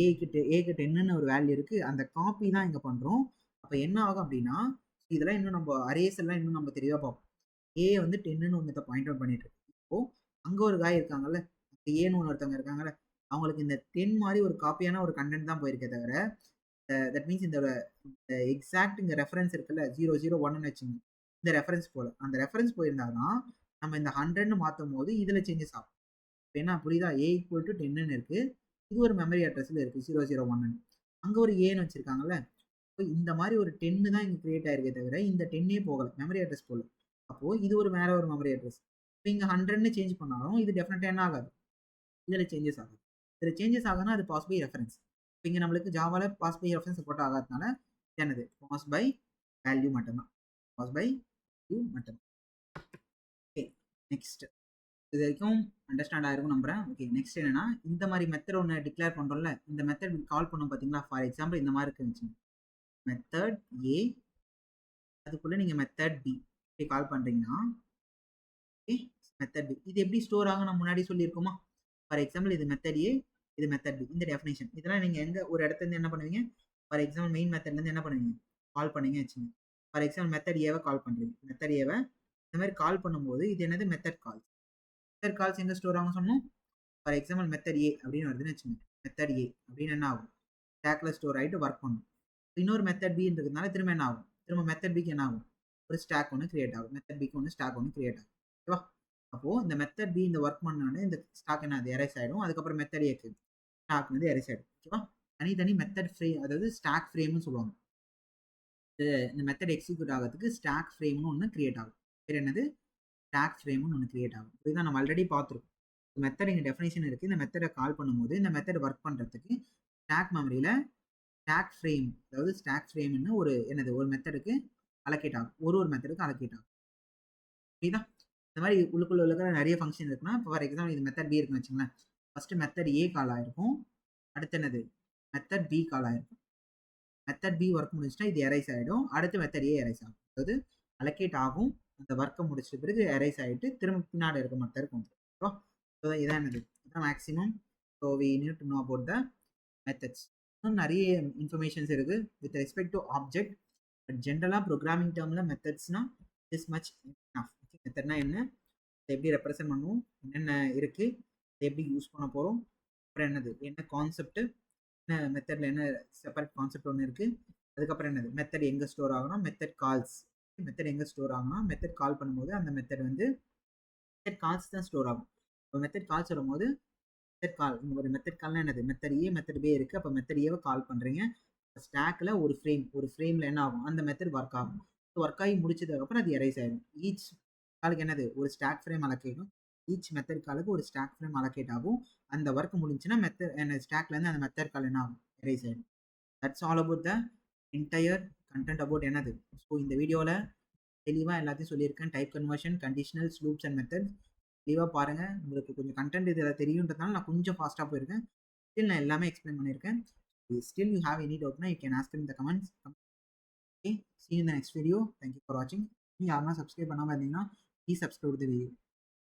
ஏக்கு 10ன்னு ஒரு வேல்யூ இருக்கு. அந்த காப்பி தான் இங்க பண்றோம். அப்ப என்ன ஆகும் அப்படின்னா, இதெல்லாம் இன்னும் நம்ம அரேஸ் எல்லாம் இன்னும் நம்ம தெளிவா பார்ப்போம். ஏ வந்து 10ன்னு ஒன்றத்தை பாயிண்ட் அவுட் பண்ணிட்டு இருக்கு. இப்போ அங்க ஒரு காய் இருக்காங்கல்ல, ஏன்னு ஒருத்தவங்க இருக்காங்கல்ல, அவங்களுக்கு இந்த 10 மாதிரி ஒரு காப்பியான ஒரு கண்டென்ட் தான் போயிருக்கே தவிர, தட் மீன்ஸ் இந்த எக்ஸாக்ட் இங்க ரெஃபரன்ஸ் இருக்குல்ல 001ன்னு வச்சுங்க. இந்த ரெஃபரன்ஸ் போல அந்த ரெஃபரன்ஸ் போயிருந்தாதான் நம்ம இந்த 100ன்னு மாற்றும் போது இதுல சேஞ்சஸ் ஆகும். இப்போ என்ன புரியுதா? ஏ ஈக்குவல் டு 10ன்னு இருக்கு. இது ஒரு மெமரி அட்ரஸ்ல இருக்கு 001ன்னு. அங்க ஒரு ஏன்னு வச்சிருக்காங்கல்ல. இப்போ இந்த மாதிரி ஒரு 10 தான் இங்க கிரியேட் ஆயிருக்கே தவிர இந்த 10ஏ போகல, மெமரி அட்ரஸ் போல. அப்போ இது ஒரு வேற ஒரு மெமரி அட்ரஸ். இப்போ இங்க 100ன்னு சேஞ்ச் பண்ணாலும் இது டெஃபினட்டா என்ன ஆகாது? இதுல சேஞ்சஸ் ஆகும். இதுல சேஞ்சஸ் ஆகுதுன்னா அது பாஸ் பை ரெஃபரன்ஸ். இங்க நம்மளுக்கு ஜாவால பாஸ் பை ரெஃபரன்ஸ் சப்போர்ட் ஆகாதனால என்னது பாஸ் பை வேல்யூ மட்டும்தான். பாஸ் பை வேல்யூ மட்டும். ஓகே நெக்ஸ்ட் இது வரைக்கும் அண்டர்ஸ்டாண்ட் ஆயிருக்கும் நம்புறேன். ஓகே நெக்ஸ்ட் என்னன்னா இந்த மாதிரி மெத்தட் ஒன்று டிக்ளேர் பண்றோம்ல, இந்த மெத்தட் கால் பண்ணோம் பாத்தீங்களா. ஃபார் எக்ஸாம்பிள் இந்த மாதிரி இருந்துச்சு மெத்தட் ஏ, அதுக்குள்ள நீங்க மெத்தட் பி இப்படி கால் பண்றீங்கன்னா மெத்தட் பி இது எப்படி ஸ்டோர் ஆகும் நான் முன்னாடி சொல்லியிருக்கோமா. ஃபார் எக்ஸாம்பிள் இது மெத்தட் ஏ, இது மெத்தட் பி. இந்த டெஃபினேஷன் இதெல்லாம் நீங்க எங்க ஒரு இடத்துல இருந்து என்ன பண்ணுவீங்க. ஃபார் எக்ஸாம்பிள் மெயின் மெத்தட்ல இருந்து என்ன பண்ணுவீங்க, கால் பண்ணீங்க வச்சுங்க. ஃபார் எக்ஸாம்பிள் மெத்தட் ஏவை கால் பண்றீங்க. மெத்தட் ஏவை இந்த மாதிரி கால் பண்ணும்போது இது என்னது மெத்தட் கால்ஸ். மெத்தட் கால்ஸ் எங்க ஸ்டோர் ஆகும் சொன்னோம். ஃபார் எக்ஸாம்பிள் மெத்தட் ஏ அப்படின்னு வருதுன்னு வச்சுங்க. மெத்தட் ஏ அப்படின்னு என்ன ஆகும், ஸ்டாக்ல ஸ்டோர் ஆகிட்டு ஒர்க் பண்ணும். இன்னொரு மெத்தட் பி இருக்கிறதுனால திரும்ப என்ன ஆகும், திரும்ப மெத்தட் பிக்கு என்ன ஆகும், ஒரு ஸ்டாக் ஒன்று கிரியேட் ஆகும். மெத்தட் பிக்கு ஒன்று ஸ்டாக் ஒன்று கிரியேட் ஆகும். ஓகேவா. அப்போ இந்த மெத்தட் பி இந்த ஒர்க் பண்ணோடனே இந்த ஸ்டாக் என்ன அது எரேஸ் ஆகிடும். அதுக்கப்புறம் மெத்தட் ஏக்கு ஸ்டாக் வந்து எரேஸ் ஆகிடும். ஓகேவா. தனித்தனி மெத்தட் ஃப்ரேம், அதாவது ஸ்டாக் ஃப்ரேம்னு சொல்லுவாங்க. இந்த மெத்தட் எக்ஸிக்யூட் ஆகிறதுக்கு ஸ்டாக் ஃப்ரேம்னு ஒன்று கிரியேட் ஆகும். பேர் என்னது, ஸ்டாக் ஃப்ரேம்னு ஒன்று கிரியேட் ஆகும். இதுதான் நம்ம ஆல்ரெடி பார்த்துருக்கோம். மெத்தட் இங்கே டெஃபினேஷன் இருக்குது. இந்த மெத்தடை கால் பண்ணும்போது இந்த மெத்தட் ஒர்க் பண்ணுறதுக்கு ஸ்டாக் மெமரியில் ஸ்டாக் ஃப்ரேம், அதாவது ஸ்டாக் ஃப்ரேம்னு ஒரு என்னது ஒரு மெத்தடுக்கு அலோகேட் ஆகும். ஒரு மெத்தடுக்கு அலோகேட் ஆகும். புரியுதா. இந்த மாதிரி உள்ளுக்குள்ள இருக்கிற நிறைய ஃபங்க்ஷன் இருக்குன்னா, ஃபார் எக்ஸாம்பிள் இது மெத்தட் பி இருக்குன்னு வச்சுங்களேன். ஃபர்ஸ்ட் மெத்தட் ஏ கால் ஆயிருக்கும். அடுத்து என்னது மெத்தட் பி கால் ஆயிருக்கும். மெத்தட் பி ஒர்க் முடிச்சுட்டா இது எரைஸ் ஆகிடும். அடுத்து மெத்தட் ஏ எரைஸ் ஆகும். அதாவது அலோகேட் ஆகும். அந்த ஒர்க்கை முடிச்சிட்ட பிறகு எரைஸ் ஆகிட்டு திரும்ப பின்னாடி இருக்க மெத்தடுக்கு வந்துடும். ஓகேவா. ஸோ இதான் என்னது, இதுதான் maximum. So we need to know about the methods. இன்னும் நிறைய இன்ஃபர்மேஷன்ஸ் இருக்கு with respect to object. But ஜென்ரலாக ப்ரோக்ராமிங் டேர்மில் மெத்தட்ஸ்னா திஸ் மச் இனஃப். மெத்தட்னா என்ன, அதை எப்படி ரெப்ரசென்ட் பண்ணுவோம், என்னென்ன இருக்கு, அதை எப்படி யூஸ் பண்ண போகிறோம், அப்புறம் என்னது என்ன கான்செப்ட், என்ன மெத்தடில் என்ன செப்பரேட் கான்செப்ட் ஒன்று இருக்குது. அதுக்கப்புறம் என்னது மெத்தட் எங்கே ஸ்டோர் ஆகணும், மெத்தட் கால்ஸ். மெத்தட் எங்கே ஸ்டோர் ஆகணும், மெத்தட் கால் பண்ணும்போது அந்த மெத்தட் வந்து மெத்தட் கால்ஸ் தான் ஸ்டோர் ஆகும். இப்போ மெத்தட் கால்ஸ் வரும்போது மெத்தட் கால், ஒரு மெத்தட் கால்னா என்னது, மெத்தட் ஏ மெத்தட் பி இருக்குது. அப்போ மெத்தட் ஏவை கால் பண்ணுறீங்க. ஸ்டாக்கில் ஒரு ஃப்ரேமில் என்ன ஆகும், அந்த மெத்தட் ஒர்க் ஆகும். ஒர்க் ஆகி முடிச்சதுக்கப்புறம் அது எரைஸ் ஆகிடும். ஈச் காலுக்கு என்னது ஒரு stack frame allocate. Each method காலுக்கு ஒரு ஸ்டாக் ஃப்ரேம் அலோகேட் ஆகும். அந்த ஒர்க் முடிஞ்சுன்னா மெத்தட் ஸ்டாக்லேருந்து அந்த மெத்தட் கால் என்ன ஆகும், எரைஸ் ஆகிடும். That's all about the entire content about என்னது. ஸோ இந்த வீடியோவில் தெளிவாக எல்லாத்தையும் சொல்லியிருக்கேன். Type conversion, conditionals, loops and methods தெளிவாக பாருங்கள். உங்களுக்கு கொஞ்சம் கண்டென்ட் இதில் தெரியுன்றதுனால நான் கொஞ்சம் ஃபாஸ்ட்டாக போயிருக்கேன். ஸ்டில் நான் எல்லாமே எக்ஸ்பிளைன் பண்ணியிருக்கேன். ஸ்டில் யூ ஹேவ் எனி டவுட்னா you can ask in the comments. Okay, see you in the next video. Thank you for watching. நீங்கள் யாருன்னா சப்ஸ்கிரைப் பண்ணாமல் இருந்தீங்கன்னா ப்ளீஸ் சப்ஸ்கிரைப் த வீடியோ.